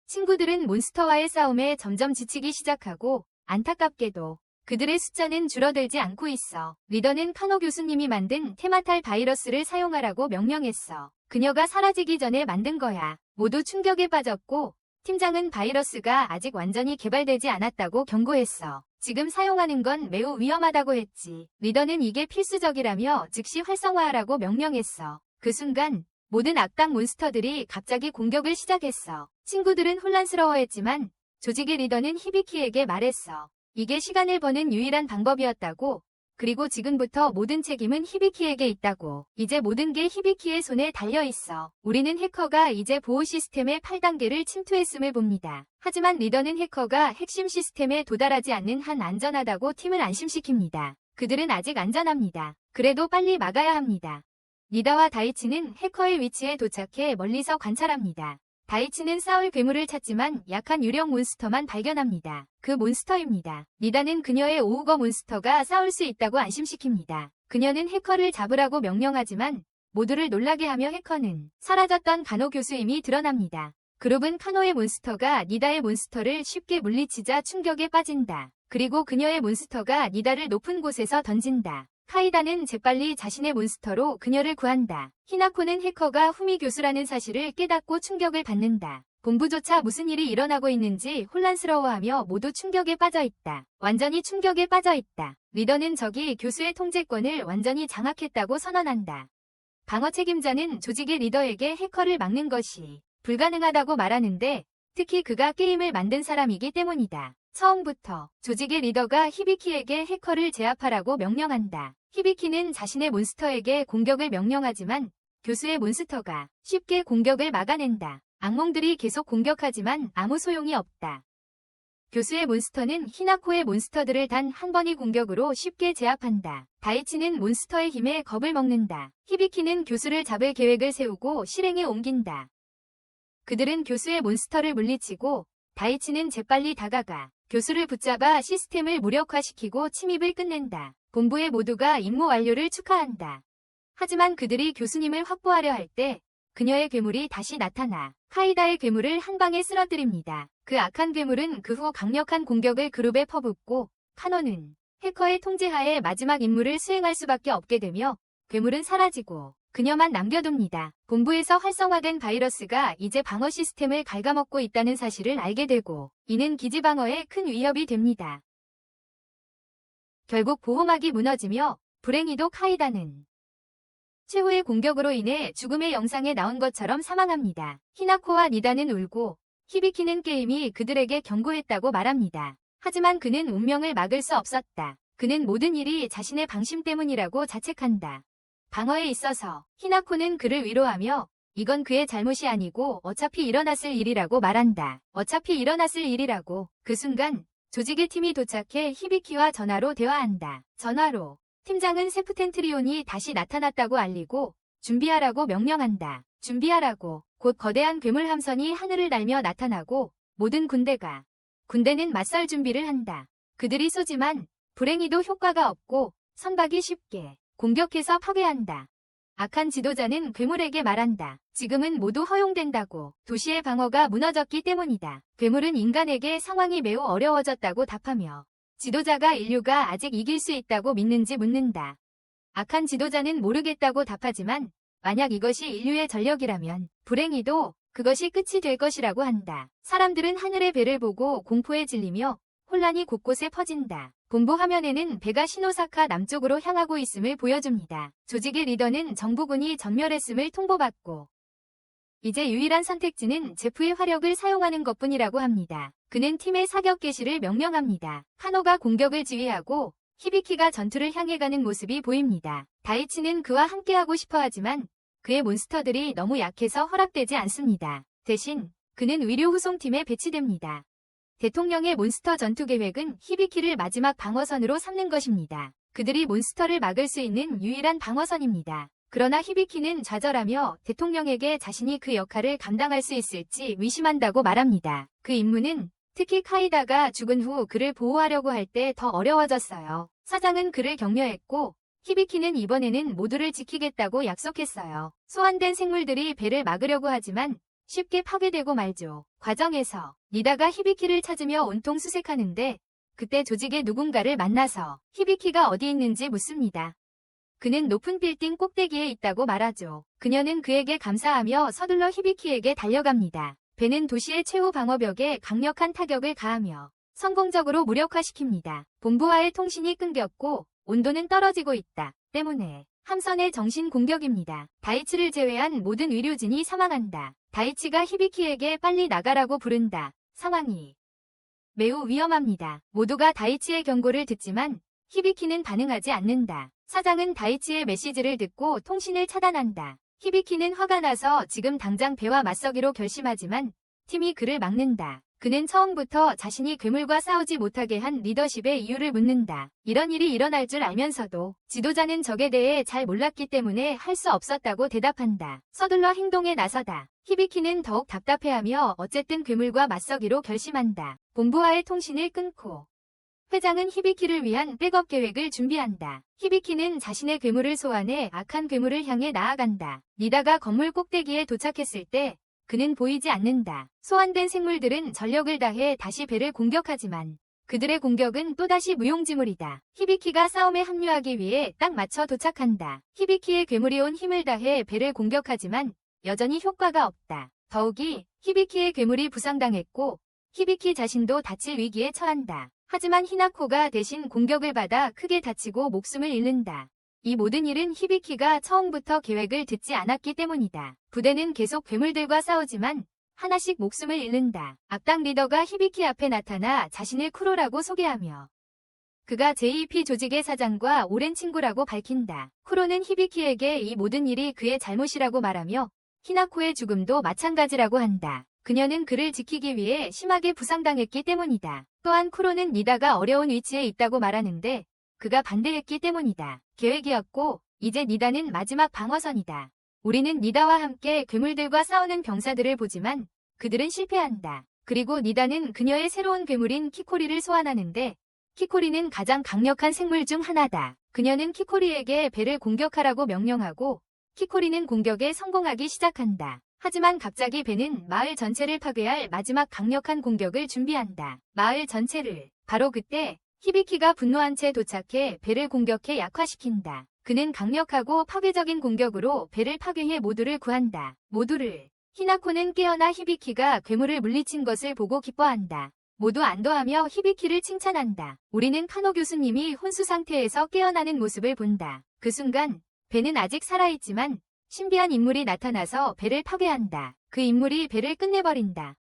친구들은 몬스터와의 싸움에 점점 지치기 시작하고 안타깝게도 그들의 숫자는 줄어들지 않고 있어. 리더는 카노 교수님이 만든 테마탈 바이러스를 사용하라고 명령했어. 그녀가 사라지기 전에 만든 거야. 모두 충격에 빠졌고 팀장은 바이러스가 아직 완전히 개발되지 않았다고 경고했어. 지금 사용하는 건 매우 위험하다고 했지. 리더는 이게 필수적이라며 즉시 활성화하라고 명령했어. 그 순간 모든 악당 몬스터들이 갑자기 공격을 시작했어. 친구들은 혼란스러워했지만 조직의 리더는 히비키에게 말했어. 이게 시간을 버는 유일한 방법이었다고. 그리고 지금부터 모든 책임은 히비키에게 있다고. 이제 모든 게 히비키의 손에 달려있어. 우리는 해커가 이제 보호 시스템의 8단계를 침투했음을 봅니다. 하지만 리더는 해커가 핵심 시스템에 도달하지 않는 한 안전하다고 팀을 안심시킵니다. 그들은 아직 안전합니다. 그래도 빨리 막아야 합니다. 리다와 다이치는 해커의 위치에 도착해 멀리서 관찰합니다. 다이치는 싸울 괴물을 찾지만 약한 유령 몬스터만 발견합니다. 그 몬스터입니다. 리다는 그녀의 오우거 몬스터가 싸울 수 있다고 안심시킵니다. 그녀는 해커를 잡으라고 명령하지만 모두를 놀라게 하며 해커는 사라졌던 가노 교수임이 드러납니다. 그룹은 카노의 몬스터가 리다의 몬스터를 쉽게 물리치자 충격에 빠진다. 그리고 그녀의 몬스터가 리다를 높은 곳에서 던진다. 카이다는 재빨리 자신의 몬스터로 그녀를 구한다. 히나코는 해커가 후미 교수라는 사실을 깨닫고 충격을 받는다. 본부조차 무슨 일이 일어나고 있는지 혼란스러워하며 모두 충격에 빠져있다. 완전히 충격에 빠져있다. 리더는 적이 교수의 통제권을 완전히 장악했다고 선언한다. 방어 책임자는 조직의 리더에게 해커를 막는 것이 불가능하다고 말하는데 특히 그가 게임을 만든 사람이기 때문이다. 처음부터 조직의 리더가 히비키에게 해커를 제압하라고 명령한다. 히비키는 자신의 몬스터에게 공격을 명령하지만 교수의 몬스터가 쉽게 공격을 막아낸다. 악몽들이 계속 공격하지만 아무 소용이 없다. 교수의 몬스터는 히나코의 몬스터들을 단 한 번의 공격으로 쉽게 제압한다. 다이치는 몬스터의 힘에 겁을 먹는다. 히비키는 교수를 잡을 계획을 세우고 실행에 옮긴다. 그들은 교수의 몬스터를 물리치고 다이치는 재빨리 다가가 교수를 붙잡아 시스템을 무력화시키고 침입을 끝낸다. 본부의 모두가 임무 완료를 축하한다. 하지만 그들이 교수님을 확보하려 할 때 그녀의 괴물이 다시 나타나 카이다의 괴물을 한 방에 쓰러뜨립니다. 그 악한 괴물은 그 후 강력한 공격을 그룹에 퍼붓고 카노는 해커의 통제하에 마지막 임무를 수행할 수밖에 없게 되며 괴물은 사라지고 그녀만 남겨둡니다. 본부에서 활성화된 바이러스가 이제 방어 시스템을 갉아먹고 있다는 사실을 알게 되고 이는 기지 방어에 큰 위협이 됩니다. 결국 보호막이 무너지며 불행히도 카이다는 최후의 공격으로 인해 죽음의 영상에 나온 것처럼 사망합니다. 히나코와 니다는 울고 히비키는 게임이 그들에게 경고했다고 말합니다. 하지만 그는 운명을 막을 수 없었다. 그는 모든 일이 자신의 방심 때문이라고 자책한다. 방어에 있어서 히나코는 그를 위로하며 이건 그의 잘못이 아니고 어차피 일어났을 일이라고 말한다. 어차피 일어났을 일이라고. 그 순간 조직의 팀이 도착해 히비키와 전화로 대화한다. 전화로 팀장은 세프텐트리온이 다시 나타났다고 알리고 준비하라고 명령한다. 준비하라고. 곧 거대한 괴물 함선이 하늘을 날며 나타나고 모든 군대는 맞설 준비를 한다. 그들이 쏘지만 불행히도 효과가 없고 선박이 쉽게 공격해서 파괴한다. 악한 지도자는 괴물에게 말한다. 지금은 모두 허용된다고. 도시의 방어가 무너졌기 때문이다. 괴물은 인간에게 상황이 매우 어려워졌다고 답하며 지도자가 인류가 아직 이길 수 있다고 믿는지 묻는다. 악한 지도자는 모르겠다고 답하지만 만약 이것이 인류의 전력이라면 불행히도 그것이 끝이 될 것이라고 한다. 사람들은 하늘의 배를 보고 공포에 질리며 혼란이 곳곳에 퍼진다. 본부 화면에는 배가 시노사카 남쪽으로 향하고 있음을 보여줍니다. 조직의 리더는 정부군이 전멸했음을 통보받고 이제 유일한 선택지는 제프의 화력을 사용하는 것뿐이라고 합니다. 그는 팀의 사격 개시를 명령합니다. 카노가 공격을 지휘하고 히비키가 전투를 향해 가는 모습이 보입니다. 다이치는 그와 함께하고 싶어 하지만 그의 몬스터들이 너무 약해서 허락되지 않습니다. 대신 그는 의료 후송팀에 배치됩니다. 대통령의 몬스터 전투 계획은 히비키를 마지막 방어선으로 삼는 것입니다. 그들이 몬스터를 막을 수 있는 유일한 방어선입니다. 그러나 히비키는 좌절하며 대통령에게 자신이 그 역할을 감당할 수 있을지 의심한다고 말합니다. 그 임무는 특히 카이다가 죽은 후 그를 보호하려고 할 때 더 어려워졌어요. 사장은 그를 격려했고 히비키는 이번에는 모두를 지키겠다고 약속했어요. 소환된 생물들이 배를 막으려고 하지만 쉽게 파괴되고 말죠. 과정에서 니다가 히비키를 찾으며 온통 수색하는데 그때 조직의 누군가를 만나서 히비키가 어디 있는지 묻습니다. 그는 높은 빌딩 꼭대기에 있다고 말하죠. 그녀는 그에게 감사하며 서둘러 히비키에게 달려갑니다. 배는 도시의 최후 방어벽에 강력한 타격을 가하며 성공적으로 무력화시킵니다. 본부와의 통신이 끊겼고 온도는 떨어지고 있다. 때문에 함선의 정신 공격입니다. 다이치를 제외한 모든 의료진이 사망한다. 다이치가 히비키에게 빨리 나가라고 부른다. 상황이 매우 위험합니다. 모두가 다이치의 경고를 듣지만 히비키는 반응하지 않는다. 사장은 다이치의 메시지를 듣고 통신을 차단한다. 히비키는 화가 나서 지금 당장 배와 맞서기로 결심하지만 팀이 그를 막는다. 그는 처음부터 자신이 괴물과 싸우지 못하게 한 리더십의 이유를 묻는다. 이런 일이 일어날 줄 알면서도 지도자는 적에 대해 잘 몰랐기 때문에 할 수 없었다고 대답한다. 서둘러 행동에 나서다. 히비키는 더욱 답답해하며 어쨌든 괴물과 맞서기로 결심한다. 본부와의 통신을 끊고 회장은 히비키를 위한 백업 계획을 준비한다. 히비키는 자신의 괴물을 소환해 악한 괴물을 향해 나아간다. 니다가 건물 꼭대기에 도착했을 때 그는 보이지 않는다. 소환된 생물들은 전력을 다해 다시 배를 공격하지만 그들의 공격은 또다시 무용지물이다. 히비키가 싸움에 합류하기 위해 딱 맞춰 도착한다. 히비키의 괴물이 온 힘을 다해 배를 공격하지만 여전히 효과가 없다. 더욱이 히비키의 괴물이 부상당했고 히비키 자신도 다칠 위기에 처한다. 하지만 히나코가 대신 공격을 받아 크게 다치고 목숨을 잃는다. 이 모든 일은 히비키가 처음부터 계획을 듣지 않았기 때문이다. 부대는 계속 괴물들과 싸우지만 하나씩 목숨을 잃는다. 악당 리더가 히비키 앞에 나타나 자신을 쿠로라고 소개하며 그가 JEP 조직의 사장과 오랜 친구라고 밝힌다. 쿠로는 히비키에게 이 모든 일이 그의 잘못이라고 말하며 히나코의 죽음도 마찬가지라고 한다. 그녀는 그를 지키기 위해 심하게 부상당했기 때문이다. 또한 쿠로는 니다가 어려운 위치에 있다고 말하는데 그가 반대했기 때문이다. 계획이었고 이제 니다는 마지막 방어선이다. 우리는 니다와 함께 괴물들과 싸우는 병사들을 보지만 그들은 실패한다. 그리고 니다는 그녀의 새로운 괴물인 키코리를 소환하는데 키코리는 가장 강력한 생물 중 하나다. 그녀는 키코리에게 배를 공격하라고 명령하고 키코리는 공격에 성공하기 시작한다. 하지만 갑자기 배는 마을 전체를 파괴할 마지막 강력한 공격을 준비한다. 마을 전체를. 바로 그때 히비키가 분노한 채 도착해 배를 공격해 약화시킨다. 그는 강력하고 파괴적인 공격으로 배를 파괴해 모두를 구한다. 모두를. 히나코는 깨어나 히비키가 괴물을 물리친 것을 보고 기뻐한다. 모두 안도하며 히비키를 칭찬한다. 우리는 카노 교수님이 혼수 상태에서 깨어나는 모습을 본다. 그 순간 배는 아직 살아있지만 신비한 인물이 나타나서 배를 파괴한다. 그 인물이 배를 끝내버린다.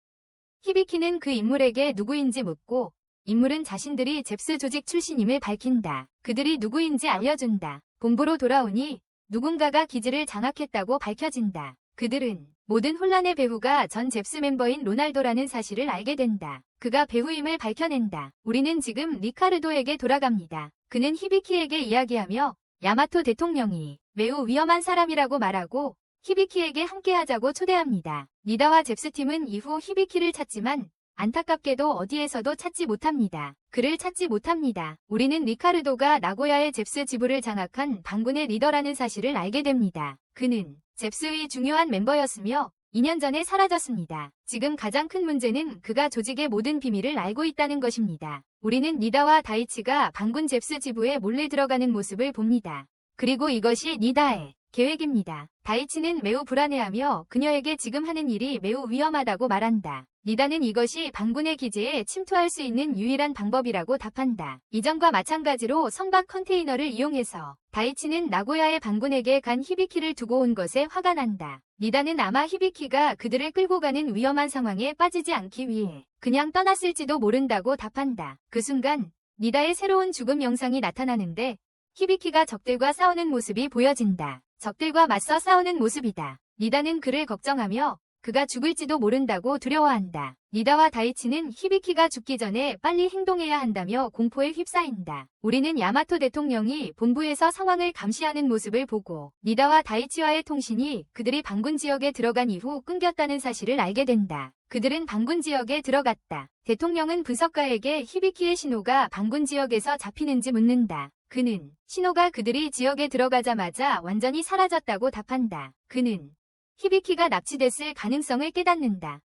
히비키는 그 인물에게 누구인지 묻고 인물은 자신들이 잽스 조직 출신임을 밝힌다. 그들이 누구인지 알려준다. 본부로 돌아오니 누군가가 기지를 장악했다고 밝혀진다. 그들은 모든 혼란의 배후가 전 잽스 멤버인 로날도라는 사실을 알게 된다. 그가 배후임을 밝혀낸다. 우리는 지금 리카르도에게 돌아갑니다. 그는 히비키에게 이야기하며 야마토 대통령이 매우 위험한 사람이라고 말하고 히비키에게 함께하자고 초대합니다. 니다와 잽스팀은 이후 히비키를 찾지만 안타깝게도 어디에서도 찾지 못합니다. 그를 찾지 못합니다. 우리는 리카르도가 나고야의 잽스 지부를 장악한 반군의 리더라는 사실을 알게 됩니다. 그는 잽스의 중요한 멤버였으며 2년 전에 사라졌습니다. 지금 가장 큰 문제는 그가 조직의 모든 비밀을 알고 있다는 것입니다. 우리는 니다와 다이치가 반군 잽스 지부에 몰래 들어가는 모습을 봅니다. 그리고 이것이 니다의 계획입니다. 다이치는 매우 불안해하며 그녀에게 지금 하는 일이 매우 위험하다고 말한다. 니다는 이것이 반군의 기지에 침투할 수 있는 유일한 방법이라고 답한다. 이전과 마찬가지로 선박 컨테이너를 이용해서 다이치는 나고야의 반군에게 간 히비키를 두고 온 것에 화가 난다. 니다는 아마 히비키가 그들을 끌고 가는 위험한 상황에 빠지지 않기 위해 그냥 떠났을지도 모른다고 답한다. 그 순간 니다의 새로운 죽음 영상이 나타나는데 히비키가 적들과 싸우는 모습이 보여진다. 적들과 맞서 싸우는 모습이다. 니다는 그를 걱정하며 그가 죽을지도 모른다고 두려워한다. 니다와 다이치는 히비키가 죽기 전에 빨리 행동해야 한다며 공포에 휩싸인다. 우리는 야마토 대통령이 본부에서 상황을 감시하는 모습을 보고 니다와 다이치와의 통신이 그들이 반군 지역에 들어간 이후 끊겼다는 사실을 알게 된다. 그들은 반군 지역에 들어갔다. 대통령은 분석가에게 히비키의 신호가 반군 지역에서 잡히는지 묻는다. 그는 신호가 그들이 지역에 들어가자마자 완전히 사라졌다고 답한다. 그는 히비키가 납치됐을 가능성을 깨닫는다.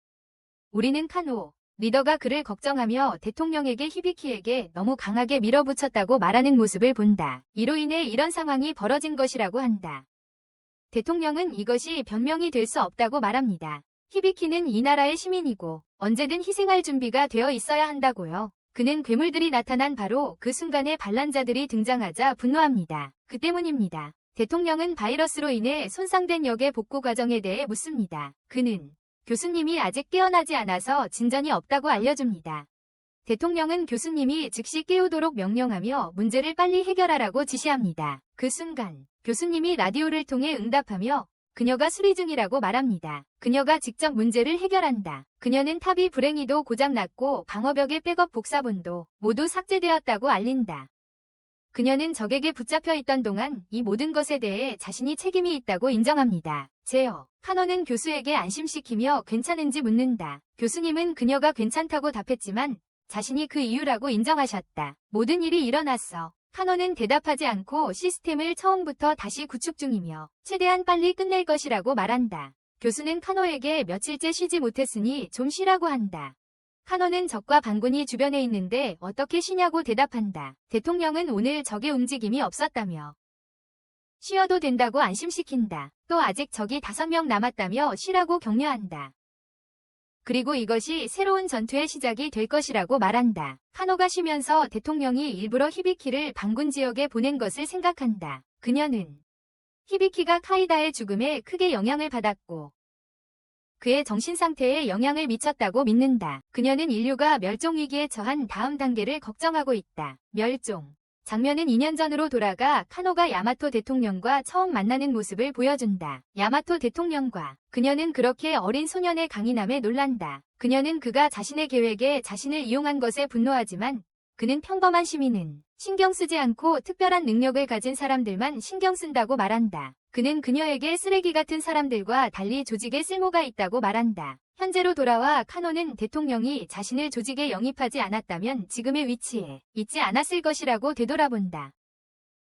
우리는 카노, 리더가 그를 걱정하며 대통령에게 히비키에게 너무 강하게 밀어붙였다고 말하는 모습을 본다. 이로 인해 이런 상황이 벌어진 것이라고 한다. 대통령은 이것이 변명이 될 수 없다고 말합니다. 히비키는 이 나라의 시민이고 언제든 희생할 준비가 되어 있어야 한다고요. 그는 괴물들이 나타난 바로 그 순간에 반란자들이 등장하자 분노합니다. 그 때문입니다. 대통령은 바이러스로 인해 손상된 역의 복구 과정에 대해 묻습니다. 그는 교수님이 아직 깨어나지 않아서 진전이 없다고 알려줍니다. 대통령은 교수님이 즉시 깨우도록 명령하며 문제를 빨리 해결하라고 지시합니다. 그 순간 교수님이 라디오를 통해 응답하며 그녀가 수리 중이라고 말합니다. 그녀가 직접 문제를 해결한다. 그녀는 탑이 불행히도 고장났고 방어벽의 백업 복사본도 모두 삭제되었다고 알린다. 그녀는 적에게 붙잡혀 있던 동안 이 모든 것에 대해 자신이 책임이 있다고 인정합니다. 제어, 카노는 교수에게 안심시키며 괜찮은지 묻는다. 교수님은 그녀가 괜찮다고 답했지만 자신이 그 이유라고 인정하셨다. 모든 일이 일어났어. 카노는 대답하지 않고 시스템을 처음부터 다시 구축 중이며 최대한 빨리 끝낼 것이라고 말한다. 교수는 카노에게 며칠째 쉬지 못했으니 좀 쉬라고 한다. 카노는 적과 반군이 주변에 있는데 어떻게 쉬냐고 대답한다. 대통령은 오늘 적의 움직임이 없었다며 쉬어도 된다고 안심시킨다. 또 아직 적이 5명 남았다며 쉬라고 격려한다. 그리고 이것이 새로운 전투의 시작이 될 것이라고 말한다. 카노가 쉬면서 대통령이 일부러 히비키를 반군 지역에 보낸 것을 생각한다. 그녀는 히비키가 카이다의 죽음에 크게 영향을 받았고 그의 정신 상태에 영향을 미쳤다고 믿는다. 그녀는 인류가 멸종 위기에 처한 다음 단계를 걱정하고 있다. 멸종. 장면은 2년 전으로 돌아가 카노가 야마토 대통령과 처음 만나는 모습을 보여준다. 야마토 대통령과 그녀는 그렇게 어린 소년의 강인함에 놀란다. 그녀는 그가 자신의 계획에 자신을 이용한 것에 분노하지만 그는 평범한 시민은 신경 쓰지 않고 특별한 능력을 가진 사람들만 신경 쓴다고 말한다. 그는 그녀에게 쓰레기 같은 사람들과 달리 조직에 쓸모가 있다고 말한다. 현재로 돌아와 카노는 대통령이 자신을 조직에 영입하지 않았다면 지금의 위치에 있지 않았을 것이라고 되돌아본다.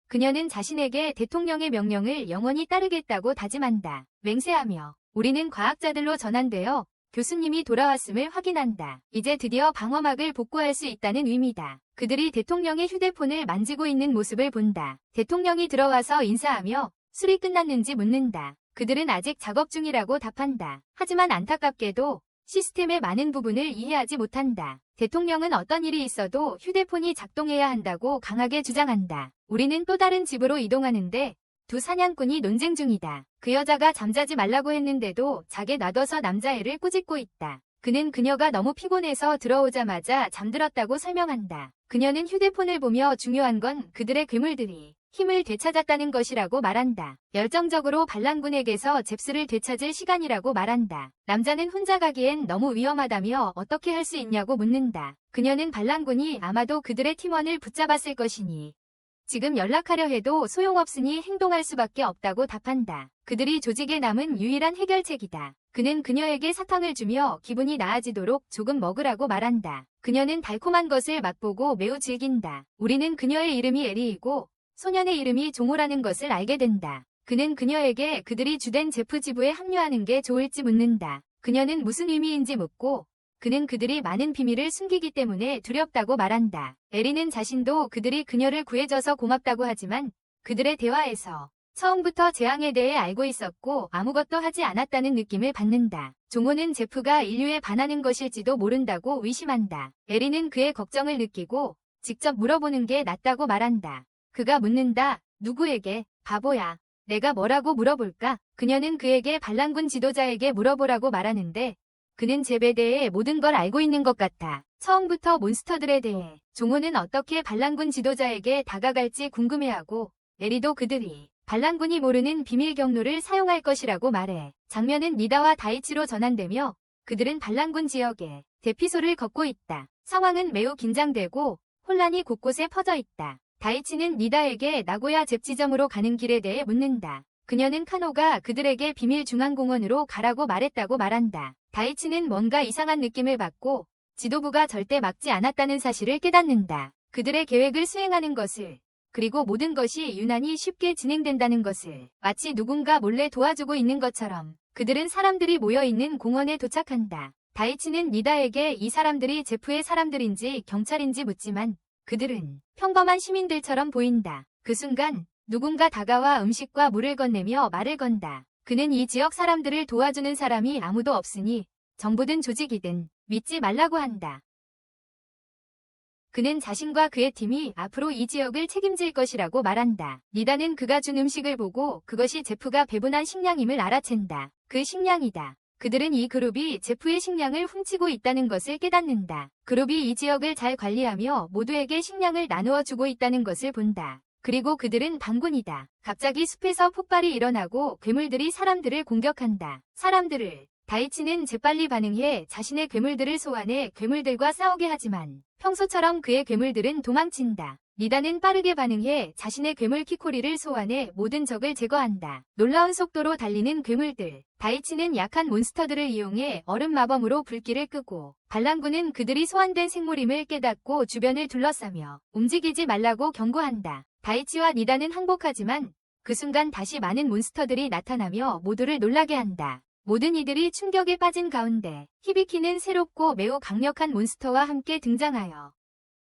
그녀는 자신에게 대통령의 명령을 영원히 따르겠다고 다짐한다. 맹세하며 우리는 과학자들로 전환되어 교수님이 돌아왔음을 확인한다. 이제 드디어 방어막을 복구할 수 있다는 의미다. 그들이 대통령의 휴대폰을 만지고 있는 모습을 본다. 대통령이 들어와서 인사하며 술이 끝났는지 묻는다. 그들은 아직 작업 중이라고 답한다. 하지만 안타깝게도 시스템의 많은 부분을 이해하지 못한다. 대통령은 어떤 일이 있어도 휴대폰이 작동해야 한다고 강하게 주장한다. 우리는 또 다른 집으로 이동하는데 두 사냥꾼이 논쟁 중이다. 그 여자가 잠자지 말라고 했는데도 자게 놔둬서 남자애를 꾸짖고 있다. 그는 그녀가 너무 피곤해서 들어오자마자 잠들었다고 설명한다. 그녀는 휴대폰을 보며 중요한 건 그들의 괴물들이 힘을 되찾았다는 것이라고 말한다. 열정적으로 반란군에게서 잽스를 되찾을 시간이라고 말한다. 남자는 혼자 가기엔 너무 위험하다며 어떻게 할 수 있냐고 묻는다. 그녀는 반란군이 아마도 그들의 팀원을 붙잡았을 것이니 지금 연락하려 해도 소용없으니 행동할 수밖에 없다고 답한다. 그들이 조직에 남은 유일한 해결책이다. 그는 그녀에게 사탕을 주며 기분이 나아지도록 조금 먹으라고 말한다. 그녀는 달콤한 것을 맛보고 매우 즐긴다. 우리는 그녀의 이름이 에리이고 소년의 이름이 종호라는 것을 알게 된다. 그는 그녀에게 그들이 주된 제프 지부에 합류하는 게 좋을지 묻는다. 그녀는 무슨 의미인지 묻고 그는 그들이 많은 비밀을 숨기기 때문에 두렵다고 말한다. 에리는 자신도 그들이 그녀를 구해줘서 고맙다고 하지만 그들의 대화에서 처음부터 재앙에 대해 알고 있었고 아무것도 하지 않았다는 느낌을 받는다. 종호는 제프가 인류에 반하는 것일지도 모른다고 의심한다. 에리는 그의 걱정을 느끼고 직접 물어보는 게 낫다고 말한다. 그가 묻는다. 누구에게? 바보야. 내가 뭐라고 물어볼까? 그녀는 그에게 반란군 지도자에게 물어보라고 말하는데 그는 잽에 대해 모든 걸 알고 있는 것 같아. 처음부터 몬스터들에 대해 종호는 어떻게 반란군 지도자에게 다가갈지 궁금해하고 에리도 그들이 반란군이 모르는 비밀 경로를 사용할 것이라고 말해. 장면은 니다와 다이치로 전환되며 그들은 반란군 지역에 대피소를 걷고 있다. 상황은 매우 긴장되고 혼란이 곳곳에 퍼져 있다. 다이치는 니다에게 나고야 잽 지점으로 가는 길에 대해 묻는다. 그녀는 카노가 그들에게 비밀 중앙공원으로 가라고 말했다고 말한다. 다이치는 뭔가 이상한 느낌을 받고 지도부가 절대 막지 않았다는 사실을 깨닫는다. 그들의 계획을 수행하는 것을 그리고 모든 것이 유난히 쉽게 진행된다는 것을 마치 누군가 몰래 도와주고 있는 것처럼 그들은 사람들이 모여있는 공원에 도착한다. 다이치는 니다에게 이 사람들이 제프의 사람들인지 경찰인지 묻지만 그들은 평범한 시민들처럼 보인다. 그 순간 누군가 다가와 음식과 물을 건네며 말을 건다. 그는 이 지역 사람들을 도와주는 사람이 아무도 없으니 정부든 조직이든 믿지 말라고 한다. 그는 자신과 그의 팀이 앞으로 이 지역을 책임질 것이라고 말한다. 니다는 그가 준 음식을 보고 그것이 제프가 배분한 식량임을 알아챈다. 그 식량이다. 그들은 이 그룹이 제프의 식량을 훔치고 있다는 것을 깨닫는다. 그룹이 이 지역을 잘 관리하며 모두에게 식량을 나누어 주고 있다는 것을 본다. 그리고 그들은 반군이다. 갑자기 숲에서 폭발이 일어나고 괴물들이 사람들을 공격한다. 다이치는 재빨리 반응해 자신의 괴물들을 소환해 괴물들과 싸우게 하지만 평소처럼 그의 괴물들은 도망친다. 니다는 빠르게 반응해 자신의 괴물 키코리를 소환해 모든 적을 제거한다. 놀라운 속도로 달리는 괴물들. 다이치는 약한 몬스터들을 이용해 얼음 마범으로 불길을 끄고 반란군은 그들이 소환된 생물임을 깨닫고 주변을 둘러싸며 움직이지 말라고 경고한다. 다이치와 니다는 항복하지만 그 순간 다시 많은 몬스터들이 나타나며 모두를 놀라게 한다. 모든 이들이 충격에 빠진 가운데 히비키는 새롭고 매우 강력한 몬스터와 함께 등장하여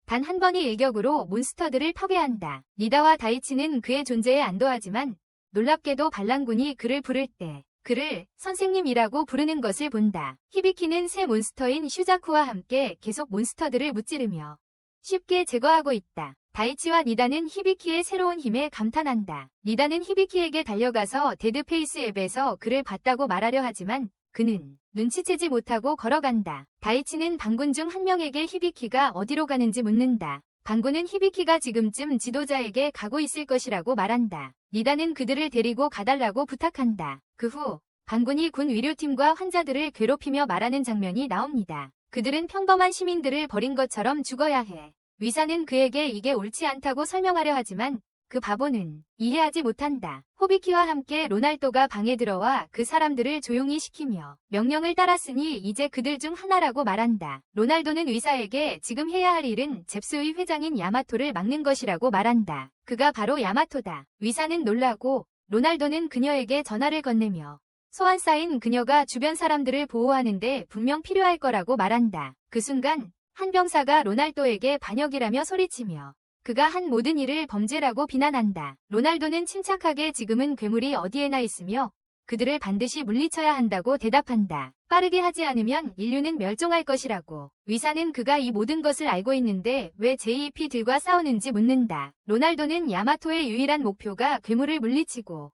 단 한 번의 일격으로 몬스터들을 파괴한다. 니다와 다이치는 그의 존재에 안도하지만 놀랍게도 반란군이 그를 부를 때 그를 선생님이라고 부르는 것을 본다. 히비키는 새 몬스터인 슈자쿠와 함께 계속 몬스터들을 무찌르며 쉽게 제거하고 있다. 다이치와 니다는 히비키의 새로운 힘에 감탄한다. 니다는 히비키에게 달려가서 데드페이스 앱에서 그를 봤다고 말하려 하지만 그는 눈치채지 못하고 걸어간다. 다이치는 반군 중 한 명에게 히비키가 어디로 가는지 묻는다. 반군은 히비키가 지금쯤 지도자에게 가고 있을 것이라고 말한다. 니다는 그들을 데리고 가달라고 부탁한다. 그 후 반군이 군 의료팀과 환자들을 괴롭히며 말하는 장면이 나옵니다. 그들은 평범한 시민들을 버린 것처럼 죽어야 해. 위사는 그에게 이게 옳지 않다고 설명하려 하지만 그 바보는 이해하지 못한다. 히비키와 함께 로날도가 방에 들어와 그 사람들을 조용히 시키며 명령을 따랐으니 이제 그들 중 하나라고 말한다. 로날도는 의사에게 지금 해야 할 일은 잽스의 회장인 야마토를 막는 것이라고 말한다. 그가 바로 야마토다. 의사는 놀라고 로날도는 그녀에게 전화를 건네며 소환사인 그녀가 주변 사람들을 보호하는데 분명 필요할 거라고 말한다. 그 순간 한 병사가 로날도에게 반역이라며 소리치며 그가 한 모든 일을 범죄라고 비난한다. 로날도는 침착하게 지금은 괴물이 어디에나 있으며 그들을 반드시 물리쳐야 한다고 대답한다. 빠르게 하지 않으면 인류는 멸종할 것이라고. 의사는 그가 이 모든 것을 알고 있는데 왜 JEP들과 싸우는지 묻는다. 로날도는 야마토의 유일한 목표가 괴물을 물리치고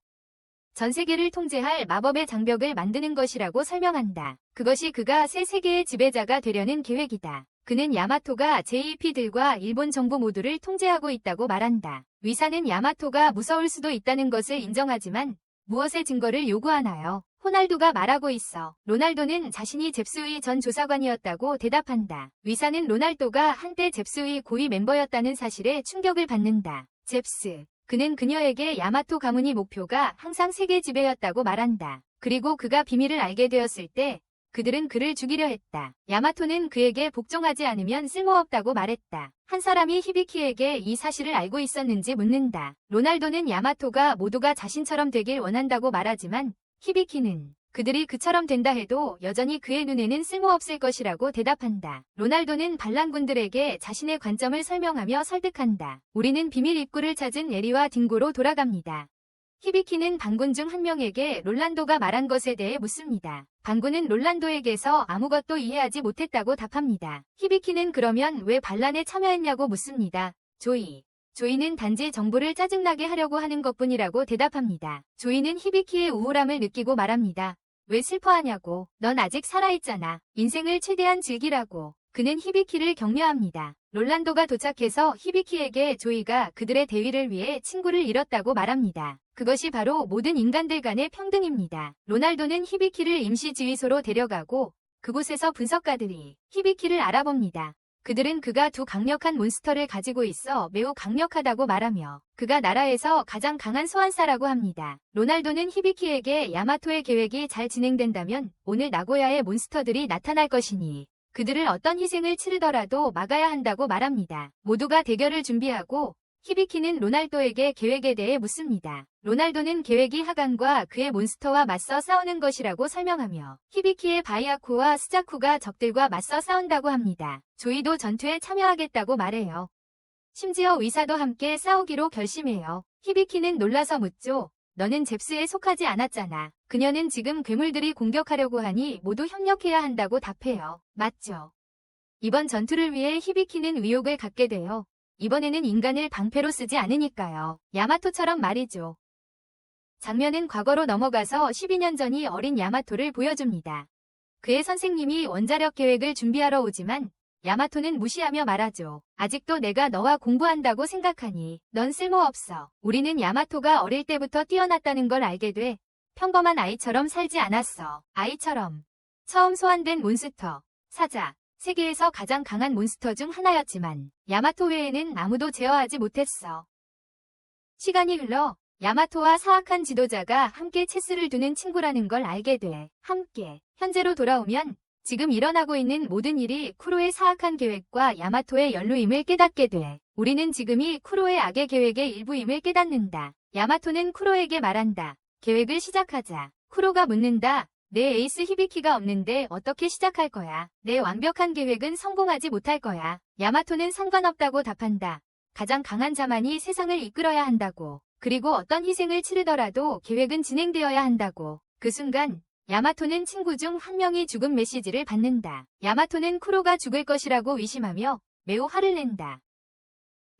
전 세계를 통제할 마법의 장벽을 만드는 것이라고 설명한다. 그것이 그가 새 세계의 지배자가 되려는 계획이다. 그는 야마토가 JEP들과 일본 정부 모두를 통제하고 있다고 말한다. 의사는 야마토가 무서울 수도 있다는 것을 인정하지만 무엇의 증거를 요구하나요? 호날두가 말하고 있어. 로날도는 자신이 잽스의 전 조사관이었다고 대답한다. 의사는 로날도가 한때 잽스의 고위 멤버였다는 사실에 충격을 받는다. 잽스. 그는 그녀에게 야마토 가문이 목표가 항상 세계 지배였다고 말한다. 그리고 그가 비밀을 알게 되었을 때 그들은 그를 죽이려 했다. 야마토는 그에게 복종하지 않으면 쓸모없다고 말했다. 한 사람이 히비키에게 이 사실을 알고 있었는지 묻는다. 로날도는 야마토가 모두가 자신처럼 되길 원한다고 말하지만 히비키는 그들이 그처럼 된다 해도 여전히 그의 눈에는 쓸모없을 것이라고 대답한다. 로날도는 반란군들에게 자신의 관점을 설명하며 설득한다. 우리는 비밀 입구를 찾은 에리와 딩고로 돌아갑니다. 히비키는 반군 중 한 명에게 롤란도가 말한 것에 대해 묻습니다. 반군은 롤란도에게서 아무것도 이해하지 못했다고 답합니다. 히비키는 그러면 왜 반란에 참여했냐고 묻습니다. 조이는 단지 정부를 짜증나게 하려고 하는 것뿐이라고 대답합니다. 조이는 히비키의 우울함을 느끼고 말합니다. 왜 슬퍼하냐고. 넌 아직 살아있잖아. 인생을 최대한 즐기라고. 그는 히비키를 격려합니다. 롤란도가 도착해서 히비키에게 조이가 그들의 대위를 위해 친구를 잃었다고 말합니다. 그것이 바로 모든 인간들 간의 평등입니다. 로날도는 히비키를 임시지휘소로 데려가고 그곳에서 분석가들이 히비키를 알아봅니다. 그들은 그가 두 강력한 몬스터를 가지고 있어 매우 강력하다고 말하며 그가 나라에서 가장 강한 소환사라고 합니다. 로날도는 히비키에게 야마토의 계획이 잘 진행된다면 오늘 나고야의 몬스터들이 나타날 것이니 그들을 어떤 희생을 치르더라도 막아야 한다고 말합니다. 모두가 대결을 준비하고 히비키는 로날도에게 계획에 대해 묻습니다. 로날도는 계획이 하간과 그의 몬스터와 맞서 싸우는 것이라고 설명하며 히비키의 바이아쿠와 스자쿠가 적들과 맞서 싸운다고 합니다. 조이도 전투에 참여하겠다고 말해요. 심지어 의사도 함께 싸우기로 결심해요. 히비키는 놀라서 묻죠. 너는 잽스에 속하지 않았잖아. 그녀는 지금 괴물들이 공격하려고 하니 모두 협력해야 한다고 답해요. 맞죠. 이번 전투를 위해 히비키는 의욕을 갖게 돼요. 이번에는 인간을 방패로 쓰지 않으니까요. 야마토처럼 말이죠. 장면은 과거로 넘어가서 12년 전이 어린 야마토를 보여줍니다. 그의 선생님이 원자력 계획을 준비하러 오지만 야마토는 무시하며 말하죠. 아직도 내가 너와 공부한다고 생각하니 넌 쓸모없어. 우리는 야마토가 어릴 때부터 뛰어났다는 걸 알게 돼 평범한 아이처럼 살지 않았어. 아이처럼. 처음 소환된 몬스터. 사자. 세계에서 가장 강한 몬스터 중 하나였지만 야마토 외에는 아무도 제어하지 못했어. 시간이 흘러 야마토와 사악한 지도자가 함께 체스를 두는 친구라는 걸 알게 돼. 함께. 현재로 돌아오면 지금 일어나고 있는 모든 일이 쿠로의 사악한 계획과 야마토의 연루임을 깨닫게 돼. 우리는 지금이 쿠로의 악의 계획의 일부임을 깨닫는다. 야마토는 쿠로에게 말한다. 계획을 시작하자. 쿠로가 묻는다. 내 에이스 히비키가 없는데 어떻게 시작할 거야? 내 완벽한 계획은 성공하지 못할 거야. 야마토는 상관없다고 답한다. 가장 강한 자만이 세상을 이끌어야 한다고. 그리고 어떤 희생을 치르더라도 계획은 진행되어야 한다고. 그 순간 야마토는 친구 중 한 명이 죽음 메시지를 받는다. 야마토는 쿠로가 죽을 것이라고 의심하며 매우 화를 낸다.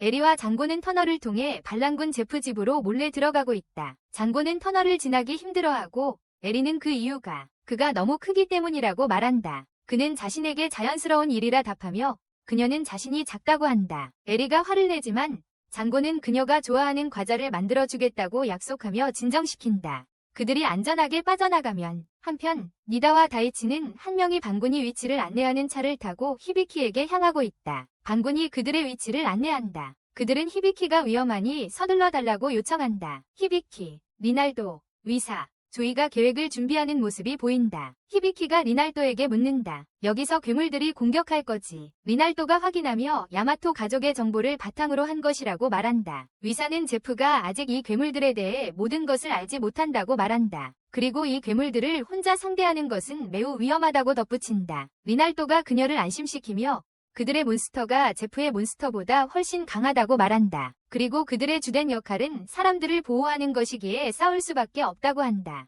에리와 장고는 터널을 통해 반란군 제프 집으로 몰래 들어가고 있다. 장고는 터널을 지나기 힘들어하고 에리는 그 이유가 그가 너무 크기 때문이라고 말한다. 그는 자신에게 자연스러운 일이라 답하며 그녀는 자신이 작다고 한다. 에리가 화를 내지만 장고는 그녀가 좋아하는 과자를 만들어주겠다고 약속하며 진정시킨다. 그들이 안전하게 빠져나가면 한편 니다와 다이치는 한 명이 반군이 위치를 안내하는 차를 타고 히비키에게 향하고 있다. 반군이 그들의 위치를 안내한다. 그들은 히비키가 위험하니 서둘러 달라고 요청한다. 히비키, 리날도, 위사, 조이가 계획을 준비하는 모습이 보인다. 히비키가 리날도에게 묻는다. 여기서 괴물들이 공격할 거지. 리날도가 확인하며 야마토 가족의 정보를 바탕으로 한 것이라고 말한다. 위사는 제프가 아직 이 괴물들에 대해 모든 것을 알지 못한다고 말한다. 그리고 이 괴물들을 혼자 상대하는 것은 매우 위험하다고 덧붙인다. 리날도가 그녀를 안심시키며 그들의 몬스터가 제프의 몬스터보다 훨씬 강하다고 말한다. 그리고 그들의 주된 역할은 사람들을 보호하는 것이기에 싸울 수밖에 없다고 한다.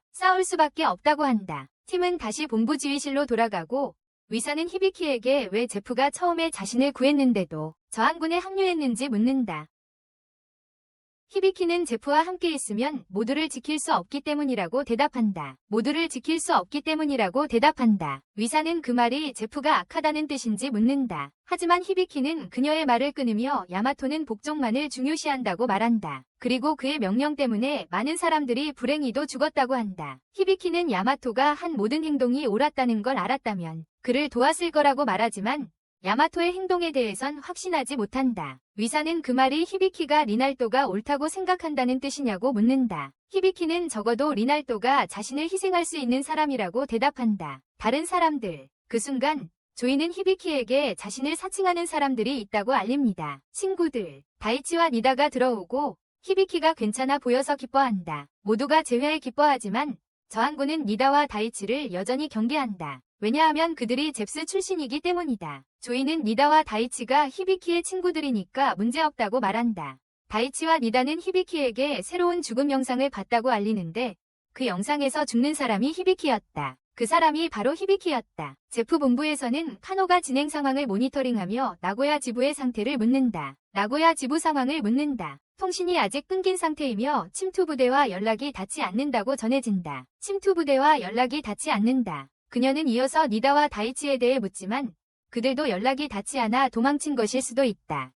팀은 다시 본부 지휘실로 돌아가고 위사는 히비키에게 왜 제프가 처음에 자신을 구했는데도 저항군에 합류했는지 묻는다. 히비키는 제프와 함께 있으면 모두를 지킬 수 없기 때문이라고 대답한다. 위사는 그 말이 제프가 악하다는 뜻인지 묻는다. 하지만 히비키는 그녀의 말을 끊으며 야마토는 복종만을 중요시한다고 말한다. 그리고 그의 명령 때문에 많은 사람들이 불행히도 죽었다고 한다. 히비키는 야마토가 한 모든 행동이 옳았다는 걸 알았다면 그를 도왔을 거라고 말하지만 야마토의 행동에 대해선 확신하지 못한다. 위사는 그 말이 히비키가 리날도가 옳다고 생각한다는 뜻이냐고 묻는다. 히비키는 적어도 리날도가 자신을 희생할 수 있는 사람이라고 대답한다. 다른 사람들. 그 순간 조이는 히비키에게 자신을 사칭하는 사람들이 있다고 알립니다. 친구들. 다이치와 니다가 들어오고 히비키가 괜찮아 보여서 기뻐한다. 모두가 재회에 기뻐하지만 저항군은 니다와 다이치를 여전히 경계한다. 왜냐하면 그들이 잽스 출신이기 때문이다. 조이는 니다와 다이치가 히비키의 친구들이니까 문제없다고 말한다. 다이치와 니다는 히비키에게 새로운 죽음 영상을 봤다고 알리는데 그 영상에서 죽는 사람이 히비키였다. 그 사람이 바로 히비키였다. 제프 본부에서는 카노가 진행 상황을 모니터링하며 나고야 지부의 상태를 묻는다. 통신이 아직 끊긴 상태이며 침투 부대와 연락이 닿지 않는다고 전해진다. 그녀는 이어서 니다와 다이치에 대해 묻지만 그들도 연락이 닿지 않아 도망친 것일 수도 있다.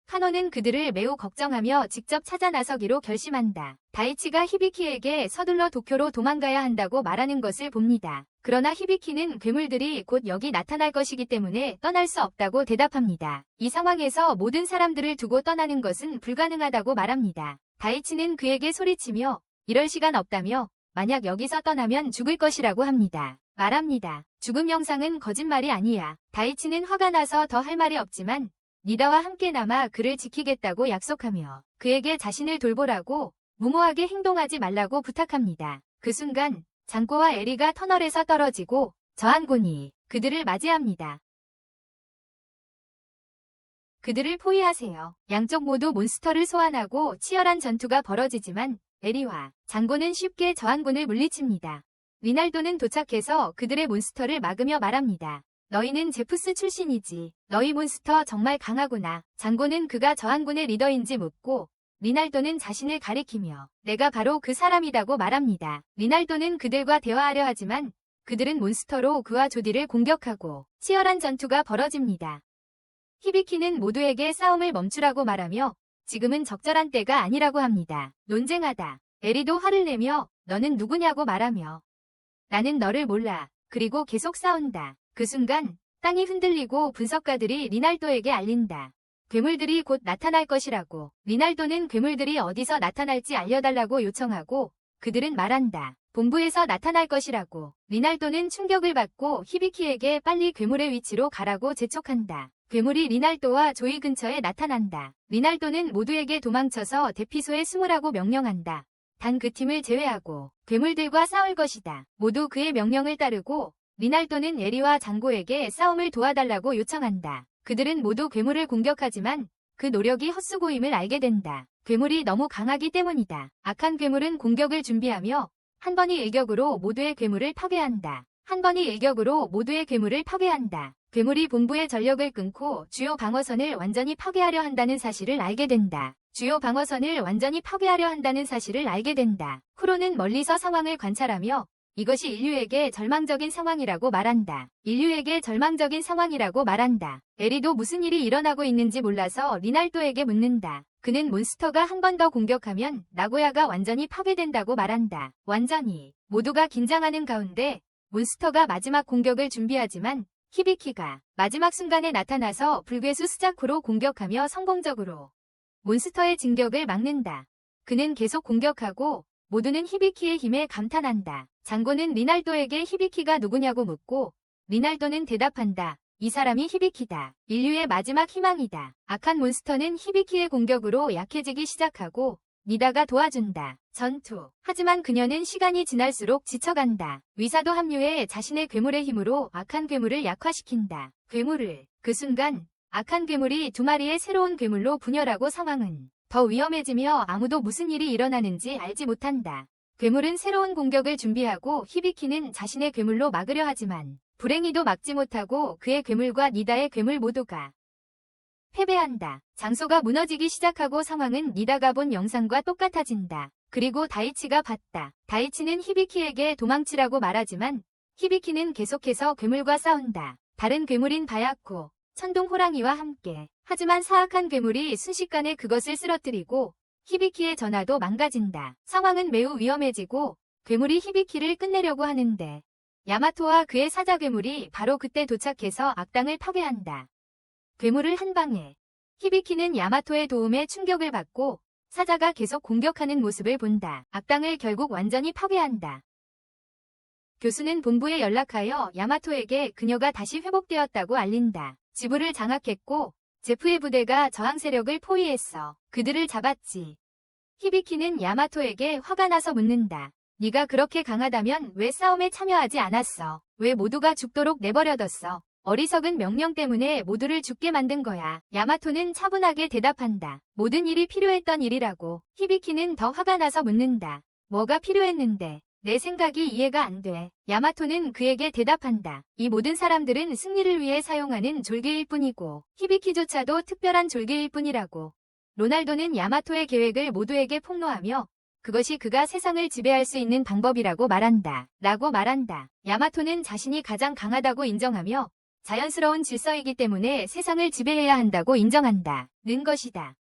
카노는 그들을 매우 걱정하며 직접 찾아 나서기로 결심한다. 다이치가 히비키에게 서둘러 도쿄로 도망가야 한다고 말하는 것을 봅니다. 그러나 히비키는 괴물들이 곧 여기 나타날 것이기 때문에 떠날 수 없다고 대답합니다. 이 상황에서 모든 사람들을 두고 떠나는 것은 불가능하다고 말합니다. 다이치는 그에게 소리치며 이럴 시간 없다며 만약 여기서 떠나면 죽을 것이라고 말합니다. 죽음 영상은 거짓말이 아니야. 다이치는 화가 나서 더 할 말이 없지만 니다와 함께 남아 그를 지키겠다고 약속하며 그에게 자신을 돌보라고 무모하게 행동하지 말라고 부탁합니다. 그 순간 장꼬와 에리가 터널에서 떨어지고 저항군이 그들을 맞이합니다. 그들을 포위하세요. 양쪽 모두 몬스터를 소환하고 치열한 전투가 벌어지지만 에리와 장고는 쉽게 저항군을 물리칩니다. 리날도는 도착해서 그들의 몬스터를 막으며 말합니다. 너희는 제프스 출신이지. 너희 몬스터 정말 강하구나. 장고는 그가 저항군의 리더인지 묻고 리날도는 자신을 가리키며 내가 바로 그 사람이라고 말합니다. 리날도는 그들과 대화하려 하지만 그들은 몬스터로 그와 조디를 공격하고 치열한 전투가 벌어집니다. 히비키는 모두에게 싸움을 멈추라고 말하며 지금은 적절한 때가 아니라고 합니다. 논쟁하다. 에리도 화를 내며 너는 누구냐고 말하며 나는 너를 몰라. 그리고 계속 싸운다. 그 순간 땅이 흔들리고 분석가들이 리날도에게 알린다. 괴물들이 곧 나타날 것이라고. 리날도는 괴물들이 어디서 나타날지 알려달라고 요청하고 그들은 말한다. 본부에서 나타날 것이라고. 리날도는 충격을 받고 히비키에게 빨리 괴물의 위치로 가라고 재촉한다. 괴물이 리날도와 조이 근처에 나타난다. 리날도는 모두에게 도망쳐서 대피소에 숨으라고 명령한다. 단 그 팀을 제외하고 괴물들과 싸울 것이다. 모두 그의 명령을 따르고 리날도는 에리와 장고에게 싸움을 도와달라고 요청한다. 그들은 모두 괴물을 공격하지만 그 노력이 헛수고임을 알게 된다. 괴물이 너무 강하기 때문이다. 악한 괴물은 공격을 준비하며 한 번의 일격으로 모두의 괴물을 파괴한다. 괴물이 본부의 전력을 끊고 주요 방어선을 완전히 파괴하려 한다는 사실을 알게 된다. 쿠로는 멀리서 상황을 관찰하며 이것이 인류에게 절망적인 상황이라고 말한다. 에리도 무슨 일이 일어나고 있는지 몰라서 리날도에게 묻는다. 그는 몬스터가 한 번 더 공격하면 나고야가 완전히 파괴된다고 말한다. 모두가 긴장하는 가운데 몬스터가 마지막 공격을 준비하지만 히비키가 마지막 순간에 나타나서 불괴수 스자코로 공격하며 성공적으로 몬스터의 진격을 막는다. 그는 계속 공격하고 모두는 히비키의 힘에 감탄한다. 장고는 리날도에게 히비키가 누구냐고 묻고 리날도는 대답한다. 이 사람이 히비키다. 인류의 마지막 희망이다. 악한 몬스터는 히비키의 공격으로 약해지기 시작하고 니다가 도와준다. 전투. 하지만 그녀는 시간이 지날수록 지쳐간다. 위사도 합류해 자신의 괴물의 힘으로 악한 괴물을 약화시킨다. 괴물을. 그 순간 악한 괴물이 두 마리의 새로운 괴물로 분열하고 상황은 더 위험해지며 아무도 무슨 일이 일어나는지 알지 못한다. 괴물은 새로운 공격을 준비하고 히비키는 자신의 괴물로 막으려 하지만 불행히도 막지 못하고 그의 괴물과 니다의 괴물 모두가 패배한다. 장소가 무너지기 시작하고 상황은 니다가 본 영상과 똑같아진다. 그리고 다이치가 봤다. 다이치는 히비키에게 도망치라고 말하지만 히비키는 계속해서 괴물과 싸운다. 다른 괴물인 바야코, 천둥 호랑이와 함께. 하지만 사악한 괴물이 순식간에 그것을 쓰러뜨리고 히비키의 전화도 망가진다. 상황은 매우 위험해지고 괴물이 히비키를 끝내려고 하는데 야마토와 그의 사자 괴물이 바로 그때 도착해서 악당을 파괴한다. 괴물을 한 방에. 히비키는 야마토의 도움에 충격을 받고 사자가 계속 공격하는 모습을 본다. 악당을 결국 완전히 파괴한다. 교수는 본부에 연락하여 야마토에게 그녀가 다시 회복되었다고 알린다. 지부를 장악했고 제프의 부대가 저항 세력을 포위했어. 그들을 잡았지. 히비키는 야마토에게 화가 나서 묻는다. 네가 그렇게 강하다면 왜 싸움에 참여하지 않았어? 왜 모두가 죽도록 내버려뒀어? 어리석은 명령 때문에 모두를 죽게 만든 거야. 야마토는 차분하게 대답한다. 모든 일이 필요했던 일이라고. 히비키는 더 화가 나서 묻는다. 뭐가 필요했는데? 내 생각이 이해가 안 돼. 야마토는 그에게 대답한다. 이 모든 사람들은 승리를 위해 사용하는 졸개일 뿐이고 히비키조차도 특별한 졸개일 뿐이라고. 로날도는 야마토의 계획을 모두에게 폭로하며 그것이 그가 세상을 지배할 수 있는 방법이라고 말한다. 라고 말한다. 야마토는 자신이 가장 강하다고 인정하며 자연스러운 질서이기 때문에 세상을 지배해야 한다고 인정한다. 는 것이다.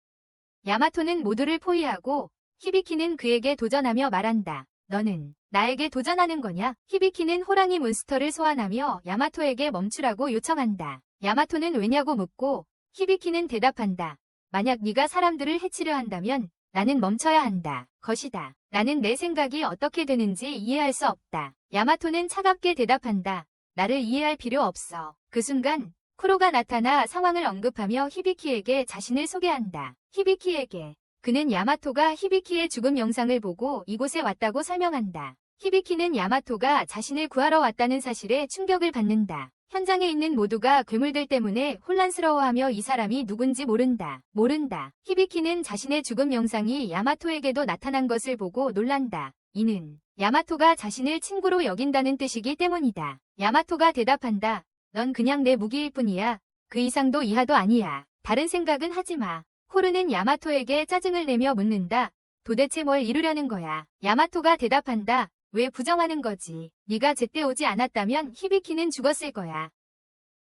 야마토는 모두를 포위하고 히비키는 그에게 도전하며 말한다. 너는 나에게 도전하는 거냐? 히비키는 호랑이 몬스터를 소환하며 야마토에게 멈추라고 요청한다. 야마토는 왜냐고 묻고 히비키는 대답한다. 만약 네가 사람들을 해치려 한다면 나는 멈춰야 한다. 것이다. 나는 내 생각이 어떻게 되는지 이해할 수 없다. 야마토는 차갑게 대답한다. 나를 이해할 필요 없어. 그 순간 쿠로가 나타나 상황을 언급하며 히비키에게 자신을 소개한다. 히비키에게. 그는 야마토가 히비키의 죽음 영상을 보고 이곳에 왔다고 설명한다. 히비키는 야마토가 자신을 구하러 왔다는 사실에 충격을 받는다. 현장에 있는 모두가 괴물들 때문에 혼란스러워하며 이 사람이 누군지 모른다. 히비키는 자신의 죽음 영상이 야마토에게도 나타난 것을 보고 놀란다. 이는 야마토가 자신을 친구로 여긴다는 뜻이기 때문이다. 야마토가 대답한다. 넌 그냥 내 무기일 뿐이야. 그 이상도 이하도 아니야. 다른 생각은 하지 마. 코르는 야마토에게 짜증을 내며 묻는다. 도대체 뭘 이루려는 거야? 야마토가 대답한다. 왜 부정하는 거지? 네가 제때 오지 않았다면 히비키는 죽었을 거야.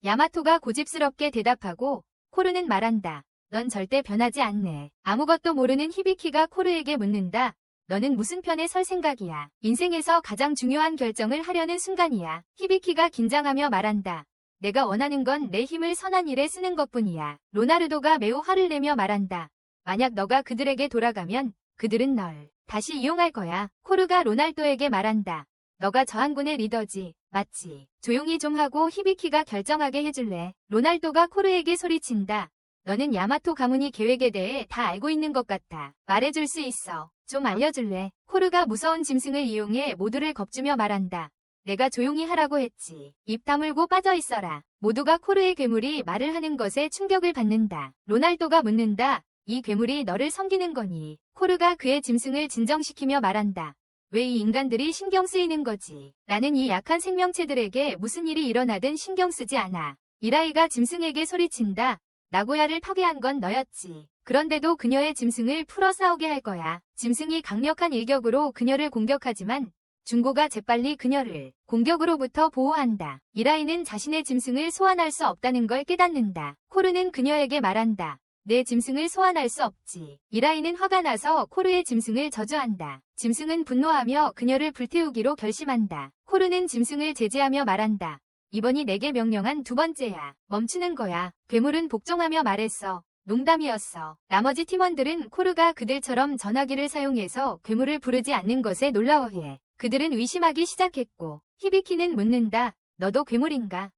야마토가 고집스럽게 대답하고 코르는 말한다. 넌 절대 변하지 않네. 아무것도 모르는 히비키가 코르에게 묻는다. 너는 무슨 편에 설 생각이야? 인생에서 가장 중요한 결정을 하려는 순간이야. 히비키가 긴장하며 말한다. 내가 원하는 건 내 힘을 선한 일에 쓰는 것뿐이야. 로나르도가 매우 화를 내며 말한다. 만약 너가 그들에게 돌아가면 그들은 널 다시 이용할 거야. 코르가 로날도에게 말한다. 너가 저항군의 리더지. 맞지? 조용히 좀 하고 히비키가 결정하게 해줄래? 로날도가 코르에게 소리친다. 너는 야마토 가문이 계획에 대해 다 알고 있는 것 같아. 말해줄 수 있어. 좀 알려줄래? 코르가 무서운 짐승을 이용해 모두를 겁주며 말한다. 내가 조용히 하라고 했지. 입 다물고 빠져 있어라. 모두가 코르의 괴물이 말을 하는 것에 충격을 받는다. 로날도가 묻는다. 이 괴물이 너를 섬기는 거니? 코르가 그의 짐승을 진정시키며 말한다. 왜 이 인간들이 신경 쓰이는 거지? 나는 이 약한 생명체들에게 무슨 일이 일어나든 신경 쓰지 않아. 이라이가 짐승에게 소리친다. 나고야를 파괴한 건 너였지. 그런데도 그녀의 짐승을 풀어 싸우게 할 거야. 짐승이 강력한 일격으로 그녀를 공격하지만 중고가 재빨리 그녀를 공격으로부터 보호한다. 이라이는 자신의 짐승을 소환할 수 없다는 걸 깨닫는다. 코르는 그녀에게 말한다. 내 짐승을 소환할 수 없지. 이라이는 화가 나서 코르의 짐승을 저주한다. 짐승은 분노하며 그녀를 불태우기로 결심한다. 코르는 짐승을 제지하며 말한다. 이번이 내게 명령한 두 번째야. 멈추는 거야. 괴물은 복종하며 말했어. 농담이었어. 나머지 팀원들은 코르가 그들처럼 전화기를 사용해서 괴물을 부르지 않는 것에 놀라워해. 그들은 의심하기 시작했고 히비키는 묻는다. 너도 괴물인가?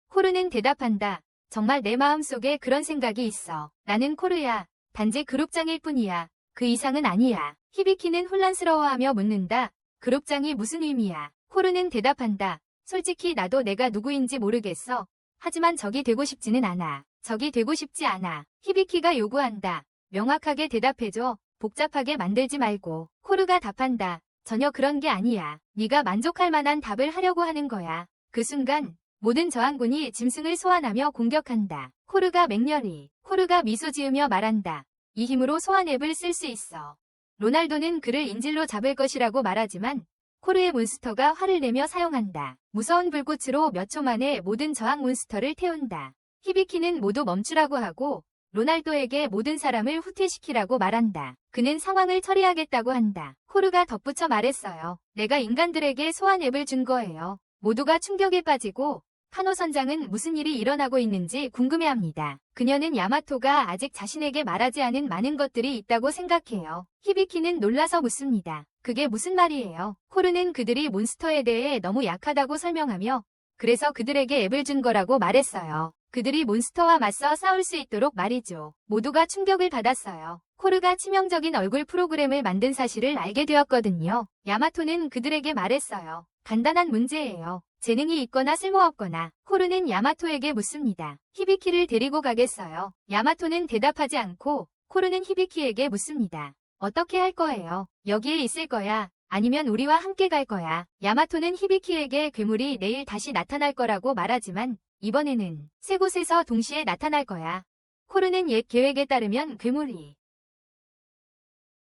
코르는 대답한다. 정말 내 마음속에 그런 생각이 있어. 나는 코르야. 단지 그룹장일 뿐이야. 그 이상은 아니야. 히비키는 혼란스러워하며 묻는다. 그룹장이 무슨 의미야? 코르는 대답한다. 솔직히 나도 내가 누구인지 모르겠어. 하지만 적이 되고 싶지는 않아. 적이 되고 싶지 않아. 히비키가 요구한다. 명확하게 대답해줘. 복잡하게 만들지 말고. 코르가 답한다. 전혀 그런 게 아니야. 네가 만족할 만한 답을 하려고 하는 거야. 그 순간 모든 저항군이 짐승을 소환하며 공격한다. 코르가 맹렬히. 코르가 미소 지으며 말한다. 이 힘으로 소환 앱을 쓸 수 있어. 로날도는 그를 인질로 잡을 것이라고 말하지만 코르의 몬스터가 화를 내며 사용한다. 무서운 불꽃으로 몇 초 만에 모든 저항 몬스터를 태운다. 히비키는 모두 멈추라고 하고 로날도에게 모든 사람을 후퇴시키라고 말한다. 그는 상황을 처리하겠다고 한다. 코르가 덧붙여 말했어요. 내가 인간들에게 소환 앱을 준 거예요. 모두가 충격에 빠지고 카노 선장은 무슨 일이 일어나고 있는지 궁금해합니다. 그녀는 야마토가 아직 자신에게 말하지 않은 많은 것들이 있다고 생각해요. 히비키는 놀라서 묻습니다. 그게 무슨 말이에요? 코르는 그들이 몬스터에 대해 너무 약하다고 설명하며 그래서 그들에게 앱을 준 거라고 말했어요. 그들이 몬스터와 맞서 싸울 수 있도록 말이죠. 모두가 충격을 받았어요. 코르가 치명적인 얼굴 프로그램을 만든 사실을 알게 되었거든요. 야마토는 그들에게 말했어요. 간단한 문제예요. 재능이 있거나 쓸모없거나. 코르는 야마토에게 묻습니다. 히비키를 데리고 가겠어요. 야마토는 대답하지 않고 코르는 히비키에게 묻습니다. 어떻게 할 거예요? 여기에 있을 거야? 아니면 우리와 함께 갈 거야? 야마토는 히비키에게 괴물이 내일 다시 나타날 거라고 말하지만 이번에는 세 곳에서 동시에 나타날 거야. 코르는 옛 계획에 따르면 괴물이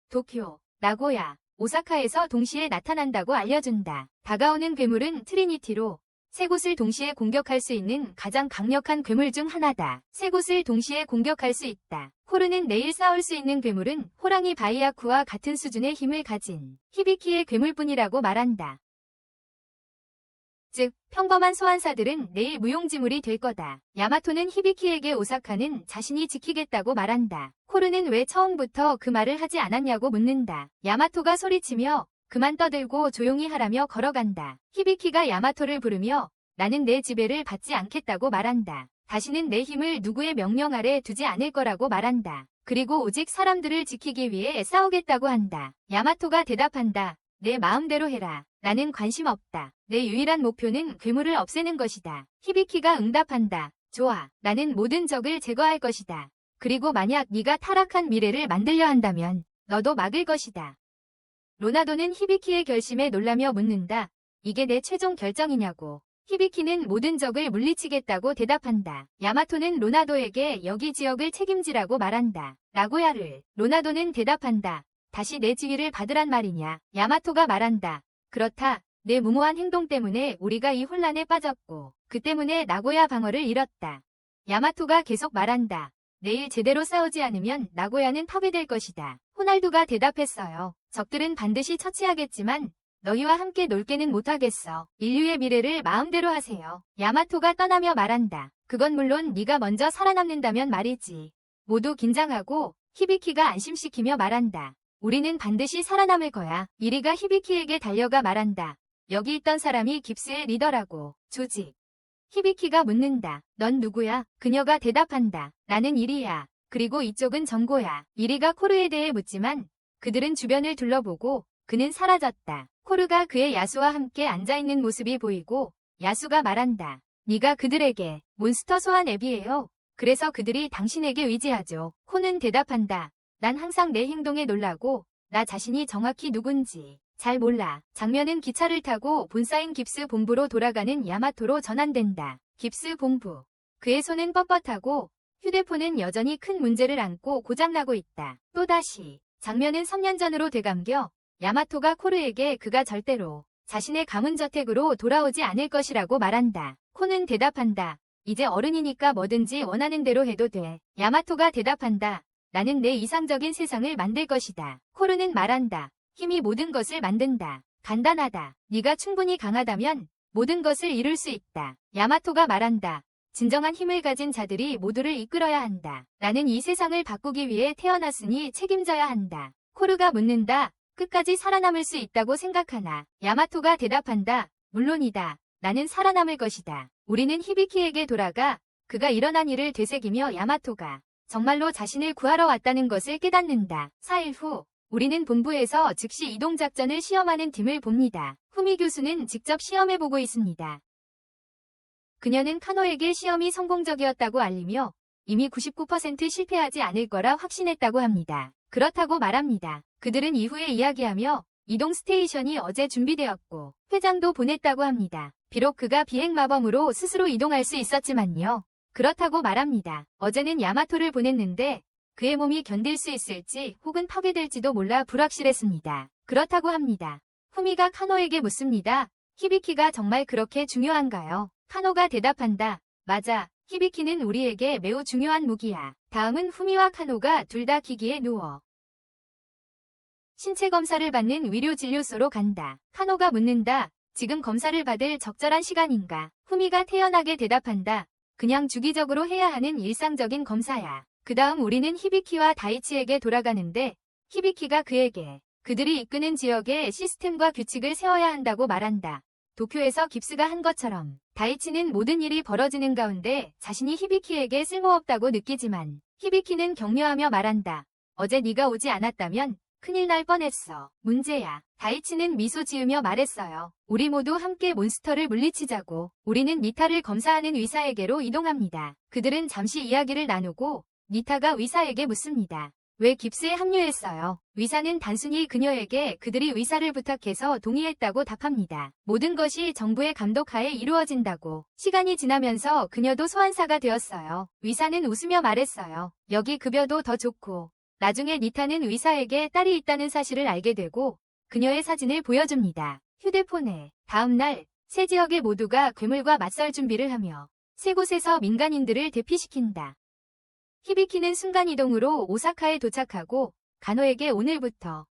도쿄, 나고야, 오사카에서 동시에 나타난다고 알려준다. 다가오는 괴물은 트리니티로 세 곳을 동시에 공격할 수 있는 가장 강력한 괴물 중 하나다. 세 곳을 동시에 공격할 수 있다. 코르는 내일 싸울 수 있는 괴물은 호랑이 바이아쿠와 같은 수준의 힘을 가진 히비키의 괴물뿐이라고 말한다. 즉, 평범한 소환사들은 내일 무용지물이 될 거다. 야마토는 히비키에게 오사카는 자신이 지키겠다고 말한다. 코르는 왜 처음부터 그 말을 하지 않았냐고 묻는다. 야마토가 소리치며 그만 떠들고 조용히 하라며 걸어간다. 히비키가 야마토를 부르며 나는 내 지배를 받지 않겠다고 말한다. 다시는 내 힘을 누구의 명령 아래 두지 않을 거라고 말한다. 그리고 오직 사람들을 지키기 위해 싸우겠다고 한다. 야마토가 대답한다. 내 마음대로 해라. 나는 관심 없다. 내 유일한 목표는 괴물을 없애는 것이다. 히비키가 응답한다. 좋아. 나는 모든 적을 제거할 것이다. 그리고 만약 네가 타락한 미래를 만들려 한다면 너도 막을 것이다. 로나도는 히비키의 결심에 놀라며 묻는다. 이게 내 최종 결정이냐고. 히비키는 모든 적을 물리치겠다고 대답한다. 야마토는 로나도에게 여기 지역을 책임지라고 말한다. 나고야를. 로나도는 대답한다. 다시 내 지위를 받으란 말이냐. 야마토가 말한다. 그렇다. 내 무모한 행동 때문에 우리가 이 혼란에 빠졌고 그 때문에 나고야 방어를 잃었다. 야마토가 계속 말한다. 내일 제대로 싸우지 않으면 나고야는 파괴될 것이다. 호날두가 대답했어요. 적들은 반드시 처치하겠지만 너희와 함께 놀게는 못하겠어. 인류의 미래를 마음대로 하세요. 야마토가 떠나며 말한다. 그건 물론 네가 먼저 살아남는다면 말이지. 모두 긴장하고 히비키가 안심시키며 말한다. 우리는 반드시 살아남을 거야. 이리가 히비키에게 달려가 말한다. 여기 있던 사람이 깁스의 리더라고. 조직. 히비키가 묻는다. 넌 누구야? 그녀가 대답한다. 나는 이리야. 그리고 이쪽은 정고야. 이리가 코르에 대해 묻지만 그들은 주변을 둘러보고 그는 사라졌다. 코르가 그의 야수와 함께 앉아있는 모습이 보이고 야수가 말한다. 네가 그들에게 몬스터 소환 앱이에요. 그래서 그들이 당신에게 의지하죠. 코는 대답한다. 난 항상 내 행동에 놀라고 나 자신이 정확히 누군지 잘 몰라. 장면은 기차를 타고 본사인 깁스 본부로 돌아가는 야마토로 전환된다. 깁스 본부. 그의 손은 뻣뻣하고 휴대폰은 여전히 큰 문제를 안고 고장나고 있다. 또다시 장면은 3년 전으로 되감겨 야마토가 코르에게 그가 절대로 자신의 가문 저택으로 돌아오지 않을 것이라고 말한다. 코는 대답한다. 이제 어른이니까 뭐든지 원하는 대로 해도 돼. 야마토가 대답한다. 나는 내 이상적인 세상을 만들 것이다. 코르는 말한다. 힘이 모든 것을 만든다. 간단하다. 네가 충분히 강하다면 모든 것을 이룰 수 있다. 야마토가 말한다. 진정한 힘을 가진 자들이 모두를 이끌어야 한다. 나는 이 세상을 바꾸기 위해 태어났으니 책임져야 한다. 코르가 묻는다. 끝까지 살아남을 수 있다고 생각하나? 야마토가 대답한다. 물론이다. 나는 살아남을 것이다. 우리는 히비키에게 돌아가 그가 일어난 일을 되새기며 야마토가 정말로 자신을 구하러 왔다는 것을 깨닫는다. 4일 후 우리는 본부에서 즉시 이동작전을 시험하는 팀을 봅니다. 후미 교수는 직접 시험해보고 있습니다. 그녀는 카노에게 시험이 성공적이었다고 알리며 이미 99% 실패하지 않을 거라 확신했다고 합니다. 그렇다고 말합니다. 그들은 이후에 이야기하며 이동 스테이션이 어제 준비되었고 회장도 보냈다고 합니다. 비록 그가 비행 마범으로 스스로 이동할 수 있었지만요. 그렇다고 말합니다. 어제는 야마토를 보냈는데 그의 몸이 견딜 수 있을지 혹은 파괴될지도 몰라 불확실했습니다. 그렇다고 합니다. 후미가 카노에게 묻습니다. 히비키가 정말 그렇게 중요한가요? 카노가 대답한다. 맞아. 히비키는 우리에게 매우 중요한 무기야. 다음은 후미와 카노가 둘 다 기기에 누워 신체 검사를 받는 의료진료소로 간다. 카노가 묻는다. 지금 검사를 받을 적절한 시간인가? 후미가 태연하게 대답한다. 그냥 주기적으로 해야 하는 일상적인 검사야. 그 다음 우리는 히비키와 다이치에게 돌아가는데 히비키가 그에게 그들이 이끄는 지역에 시스템과 규칙을 세워야 한다고 말한다. 도쿄에서 깁스가 한 것처럼 다이치는 모든 일이 벌어지는 가운데 자신이 히비키에게 쓸모없다고 느끼지만 히비키는 격려하며 말한다. 어제 네가 오지 않았다면 큰일 날 뻔했어. 문제야. 다이치는 미소 지으며 말했어요. 우리 모두 함께 몬스터를 물리치자고. 우리는 니타를 검사하는 의사에게로 이동합니다. 그들은 잠시 이야기를 나누고 니타가 의사에게 묻습니다. 왜 깁스에 합류했어요? 의사는 단순히 그녀에게 그들이 의사를 부탁해서 동의했다고 답합니다. 모든 것이 정부의 감독하에 이루어진다고. 시간이 지나면서 그녀도 소환사가 되었어요. 의사는 웃으며 말했어요. 여기 급여도 더 좋고. 나중에 니타는 의사에게 딸이 있다는 사실을 알게 되고 그녀의 사진을 보여줍니다. 휴대폰에. 다음날 세 지역의 모두가 괴물과 맞설 준비를 하며 세 곳에서 민간인들을 대피시킨다. 히비키는 순간이동으로 오사카에 도착하고 가노에게 오늘부터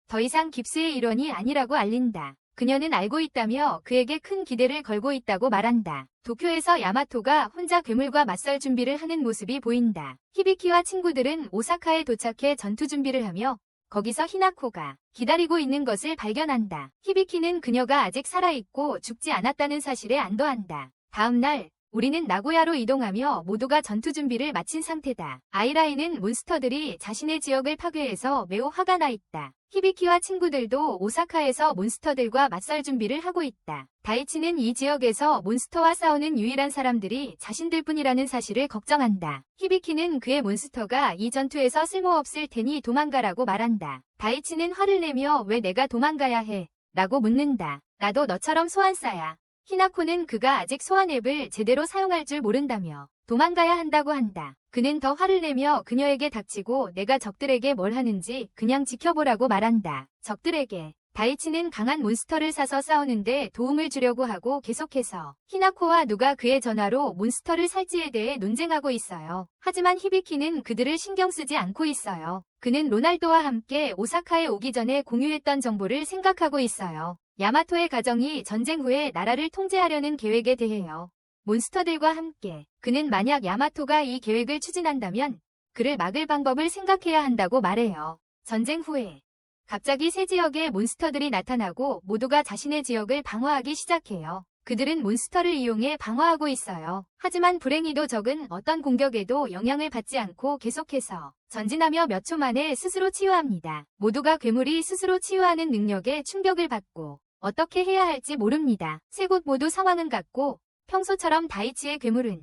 더 이상 깁스의 일원이 아니라고 알린다. 그녀는 알고 있다며 그에게 큰 기대를 걸고 있다고 말한다. 도쿄에서 야마토가 혼자 괴물과 맞설 준비를 하는 모습이 보인다. 히비키와 친구들은 오사카에 도착해 전투 준비를 하며 거기서 히나코가 기다리고 있는 것을 발견한다. 히비키는 그녀가 아직 살아있고 죽지 않았다는 사실에 안도한다. 다음 날 우리는 나고야로 이동하며 모두가 전투 준비를 마친 상태다. 아이라이는 몬스터들이 자신의 지역을 파괴해서 매우 화가 나 있다. 히비키와 친구들도 오사카에서 몬스터들과 맞설 준비를 하고 있다. 다이치는 이 지역에서 몬스터와 싸우는 유일한 사람들이 자신들뿐이라는 사실을 걱정한다. 히비키는 그의 몬스터가 이 전투에서 쓸모없을 테니 도망가라고 말한다. 다이치는 화를 내며 왜 내가 도망가야 해? 라고 묻는다. 나도 너처럼 소환사야. 히나코는 그가 아직 소환 앱을 제대로 사용할 줄 모른다며 도망가야 한다고 한다. 그는 더 화를 내며 그녀에게 닥치고 내가 적들에게 뭘 하는지 그냥 지켜보라고 말한다. 적들에게 다이치는 강한 몬스터를 사서 싸우는데 도움을 주려고 하고 계속해서 히나코와 누가 그의 전화로 몬스터를 살지에 대해 논쟁하고 있어요. 하지만 히비키는 그들을 신경 쓰지 않고 있어요. 그는 로날도와 함께 오사카에 오기 전에 공유했던 정보를 생각하고 있어요. 야마토의 가정이 전쟁 후에 나라를 통제하려는 계획에 대해요. 몬스터들과 함께 그는 만약 야마토가 이 계획을 추진한다면 그를 막을 방법을 생각해야 한다고 말해요. 전쟁 후에 갑자기 새 지역에 몬스터들이 나타나고 모두가 자신의 지역을 방어하기 시작해요. 그들은 몬스터를 이용해 방어하고 있어요. 하지만 불행히도 적은 어떤 공격에도 영향을 받지 않고 계속해서 전진하며 몇 초 만에 스스로 치유합니다. 모두가 괴물이 스스로 치유하는 능력에 충격을 받고 어떻게 해야 할지 모릅니다. 세 곳 모두 상황은 같고 평소처럼 다이치의 괴물은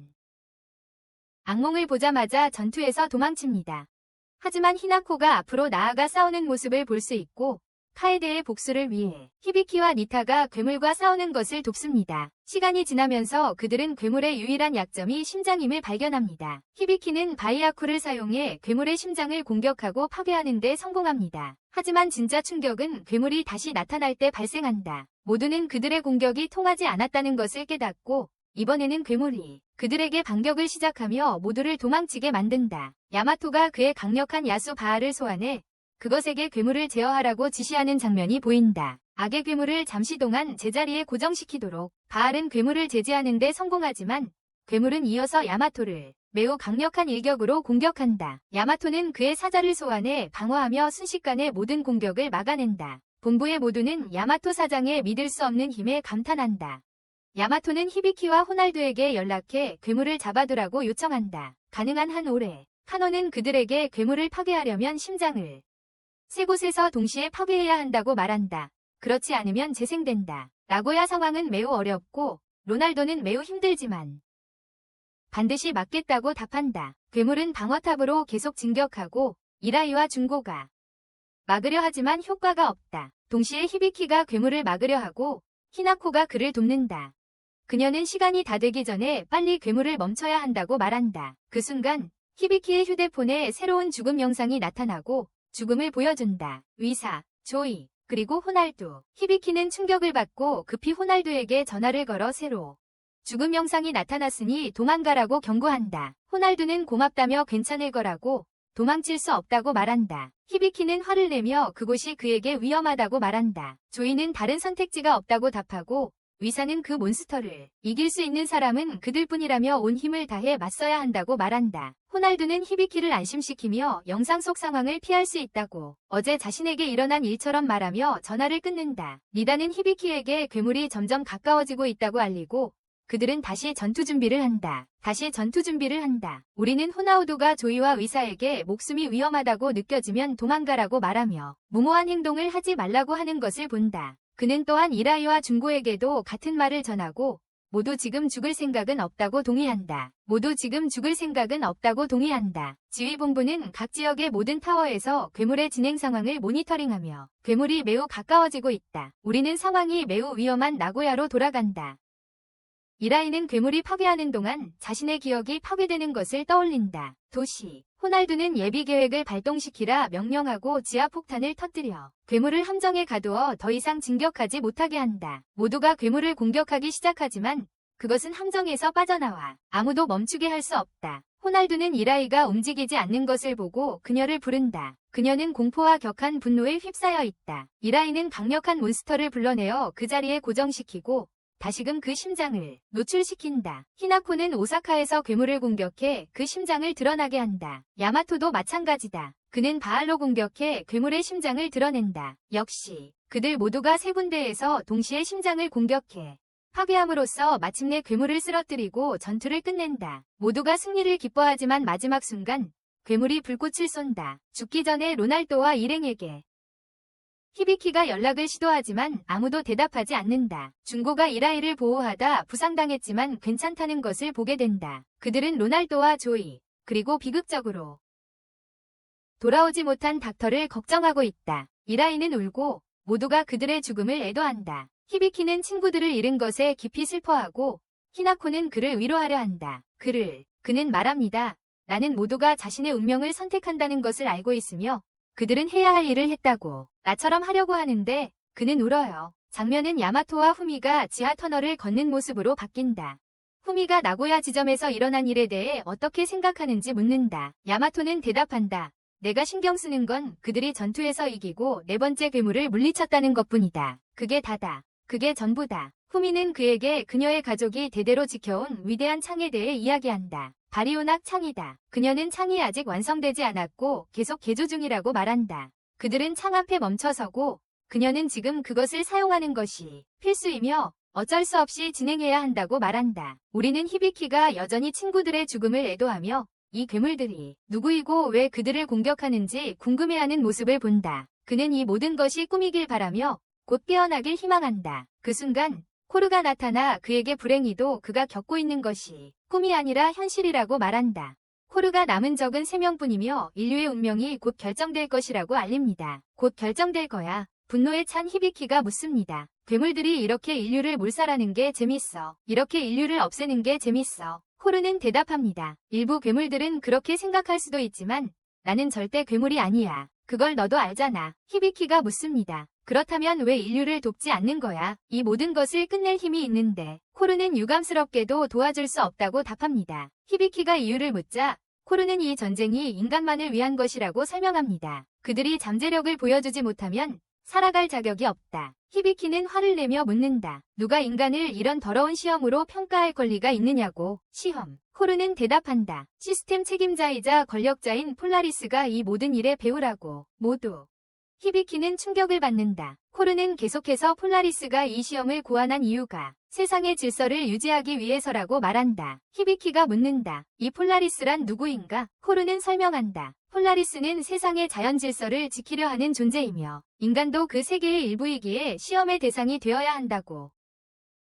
악몽을 보자마자 전투에서 도망칩니다. 하지만 히나코가 앞으로 나아가 싸우는 모습을 볼 수 있고 카에데의 복수를 위해 히비키와 니타가 괴물과 싸우는 것을 돕습니다. 시간이 지나면서 그들은 괴물의 유일한 약점이 심장임을 발견합니다. 히비키는 바이아쿠를 사용해 괴물의 심장을 공격하고 파괴하는 데 성공합니다. 하지만 진짜 충격은 괴물이 다시 나타날 때 발생한다. 모두는 그들의 공격이 통하지 않았다는 것을 깨닫고 이번에는 괴물이 그들에게 반격을 시작하며 모두를 도망치게 만든다. 야마토가 그의 강력한 야수 바알을 소환해 그것에게 괴물을 제어하라고 지시하는 장면이 보인다. 악의 괴물을 잠시 동안 제자리에 고정시키도록. 바알은 괴물을 제지하는 데 성공하지만 괴물은 이어서 야마토를 매우 강력한 일격으로 공격한다. 야마토는 그의 사자를 소환해 방어하며 순식간에 모든 공격을 막아낸다. 본부의 모두는 야마토 사장의 믿을 수 없는 힘에 감탄한다. 야마토는 히비키와 호날두에게 연락해 괴물을 잡아두라고 요청한다. 가능한 한 올해 카노는 그들에게 괴물을 파괴하려면 심장을 세 곳에서 동시에 파괴해야 한다고 말한다. 그렇지 않으면 재생된다. 나고야 상황은 매우 어렵고 로날도는 매우 힘들지만 반드시 막겠다고 답한다. 괴물은 방어탑으로 계속 진격하고 이라이와 준고가 막으려 하지만 효과가 없다. 동시에 히비키가 괴물을 막으려 하고 히나코가 그를 돕는다. 그녀는 시간이 다 되기 전에 빨리 괴물을 멈춰야 한다고 말한다. 그 순간 히비키의 휴대폰에 새로운 죽음 영상이 나타나고 죽음을 보여준다. 위사, 조이, 그리고 호날두. 히비키는 충격을 받고 급히 호날두에게 전화를 걸어 새로 죽음 영상이 나타났으니 도망가라고 경고한다. 호날두는 고맙다며 괜찮을 거라고 도망칠 수 없다고 말한다. 히비키는 화를 내며 그곳이 그에게 위험하다고 말한다. 조이는 다른 선택지가 없다고 답하고 위사는 그 몬스터를 이길 수 있는 사람은 그들뿐이라며 온 힘을 다해 맞서야 한다고 말한다. 호날두는 히비키를 안심시키며 영상 속 상황을 피할 수 있다고 어제 자신에게 일어난 일처럼 말하며 전화를 끊는다. 니다는 히비키에게 괴물이 점점 가까워지고 있다고 알리고 그들은 다시 전투 준비를 한다. 우리는 호나우두가 조이와 위사에게 목숨이 위험하다고 느껴지면 도망가라고 말하며 무모한 행동을 하지 말라고 하는 것을 본다. 그는 또한 이라이와 준고에게도 같은 말을 전하고 모두 지금 죽을 생각은 없다고 동의한다. 지휘본부는 각 지역의 모든 타워에서 괴물의 진행 상황을 모니터링하며 괴물이 매우 가까워지고 있다. 우리는 상황이 매우 위험한 나고야로 돌아간다. 이라이는 괴물이 파괴하는 동안 자신의 기억이 파괴되는 것을 떠올린다. 도시. 호날두는 예비 계획을 발동시키라 명령하고 지하폭탄을 터뜨려 괴물을 함정에 가두어 더 이상 진격하지 못하게 한다. 모두가 괴물을 공격하기 시작하지만 그것은 함정에서 빠져나와 아무도 멈추게 할 수 없다. 호날두는 이라이가 움직이지 않는 것을 보고 그녀를 부른다. 그녀는 공포와 격한 분노에 휩싸여 있다. 이라이는 강력한 몬스터를 불러내어 그 자리에 고정시키고 다시금 그 심장을 노출시킨다. 히나코는 오사카에서 괴물을 공격해 그 심장을 드러나게 한다. 야마토도 마찬가지다. 그는 바알로 공격해 괴물의 심장을 드러낸다. 역시 그들 모두가 세 군데에서 동시에 심장을 공격해 파괴함으로써 마침내 괴물을 쓰러뜨리고 전투를 끝낸다. 모두가 승리를 기뻐하지만 마지막 순간 괴물이 불꽃을 쏜다. 죽기 전에 로날도와 일행에게 히비키가 연락을 시도하지만 아무도 대답하지 않는다. 준고가 이라이를 보호하다 부상당했지만 괜찮다는 것을 보게 된다. 그들은 로날도와 조이, 그리고 비극적으로 돌아오지 못한 닥터를 걱정하고 있다. 이라이는 울고 모두가 그들의 죽음을 애도한다. 히비키는 친구들을 잃은 것에 깊이 슬퍼하고 히나코는 그를 위로하려 한다. 그는 말합니다. 나는 모두가 자신의 운명을 선택한다는 것을 알고 있으며 그들은 해야 할 일을 했다고 나처럼 하려고 하는데 그는 울어요. 장면은 야마토와 후미가 지하 터널을 걷는 모습으로 바뀐다. 후미가 나고야 지점에서 일어난 일에 대해 어떻게 생각하는지 묻는다. 야마토는 대답한다. 내가 신경 쓰는 건 그들이 전투에서 이기고 네 번째 괴물을 물리쳤다는 것뿐이다. 그게 다다. 그게 전부다. 후미는 그에게 그녀의 가족이 대대로 지켜온 위대한 창에 대해 이야기한다. 바리오낙 창이다. 그녀는 창이 아직 완성되지 않았고 계속 개조 중이라고 말한다. 그들은 창 앞에 멈춰서고 그녀는 지금 그것을 사용하는 것이 필수이며 어쩔 수 없이 진행해야 한다고 말한다. 우리는 히비키가 여전히 친구들의 죽음을 애도하며 이 괴물들이 누구이고 왜 그들을 공격하는지 궁금해하는 모습을 본다. 그는 이 모든 것이 꿈이길 바라며 곧 깨어나길 희망한다. 그 순간 코르가 나타나 그에게 불행히도 그가 겪고 있는 것이 꿈이 아니라 현실이라고 말한다. 코르가 남은 적은 3명뿐이며 인류의 운명이 곧 결정될 것이라고 알립니다. 곧 결정될 거야. 분노에 찬 히비키가 묻습니다. 괴물들이 이렇게 인류를 몰살하는 게 재밌어. 이렇게 인류를 없애는 게 재밌어. 코르는 대답합니다. 일부 괴물들은 그렇게 생각할 수도 있지만 나는 절대 괴물이 아니야. 그걸 너도 알잖아. 히비키가 묻습니다. 그렇다면 왜 인류를 돕지 않는 거야? 이 모든 것을 끝낼 힘이 있는데. 코르는 유감스럽게도 도와줄 수 없다고 답합니다. 히비키가 이유를 묻자 코르는 이 전쟁이 인간만을 위한 것이라고 설명합니다. 그들이 잠재력을 보여주지 못하면 살아갈 자격이 없다. 히비키는 화를 내며 묻는다. 누가 인간을 이런 더러운 시험으로 평가할 권리가 있느냐고. 시험. 코르는 대답한다. 시스템 책임자이자 권력자인 폴라리스가 이 모든 일의 배우라고. 모두. 히비키는 충격을 받는다. 코르는 계속해서 폴라리스가 이 시험을 고안한 이유가 세상의 질서를 유지하기 위해서라고 말한다. 히비키가 묻는다. 이 폴라리스란 누구인가? 코르는 설명한다. 폴라리스는 세상의 자연 질서를 지키려 하는 존재이며 인간도 그 세계의 일부이기에 시험의 대상이 되어야 한다고.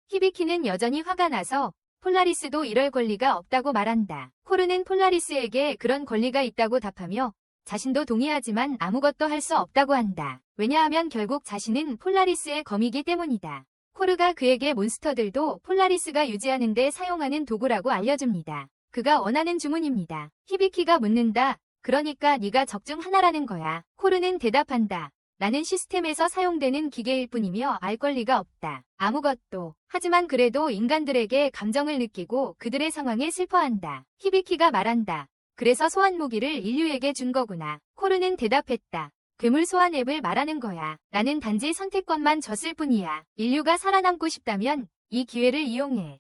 히비키는 여전히 화가 나서 폴라리스도 이럴 권리가 없다고 말한다. 코르는 폴라리스에게 그런 권리가 있다고 답하며 자신도 동의하지만 아무것도 할 수 없다고 한다. 왜냐하면 결국 자신은 폴라리스의 검이기 때문이다. 코르가 그에게 몬스터들도 폴라리스가 유지하는 데 사용하는 도구라고 알려줍니다. 그가 원하는 주문입니다. 히비키가 묻는다. 그러니까 네가 적 중 하나라는 거야. 코르는 대답한다. 나는 시스템에서 사용되는 기계일 뿐이며 알 권리가 없다. 아무것도. 하지만 그래도 인간들에게 감정을 느끼고 그들의 상황에 슬퍼한다. 히비키가 말한다. 그래서 소환 무기를 인류에게 준 거구나. 코르는 대답했다. 괴물 소환 앱을 말하는 거야. 나는 단지 선택권만 줬을 뿐이야. 인류가 살아남고 싶다면 이 기회를 이용해.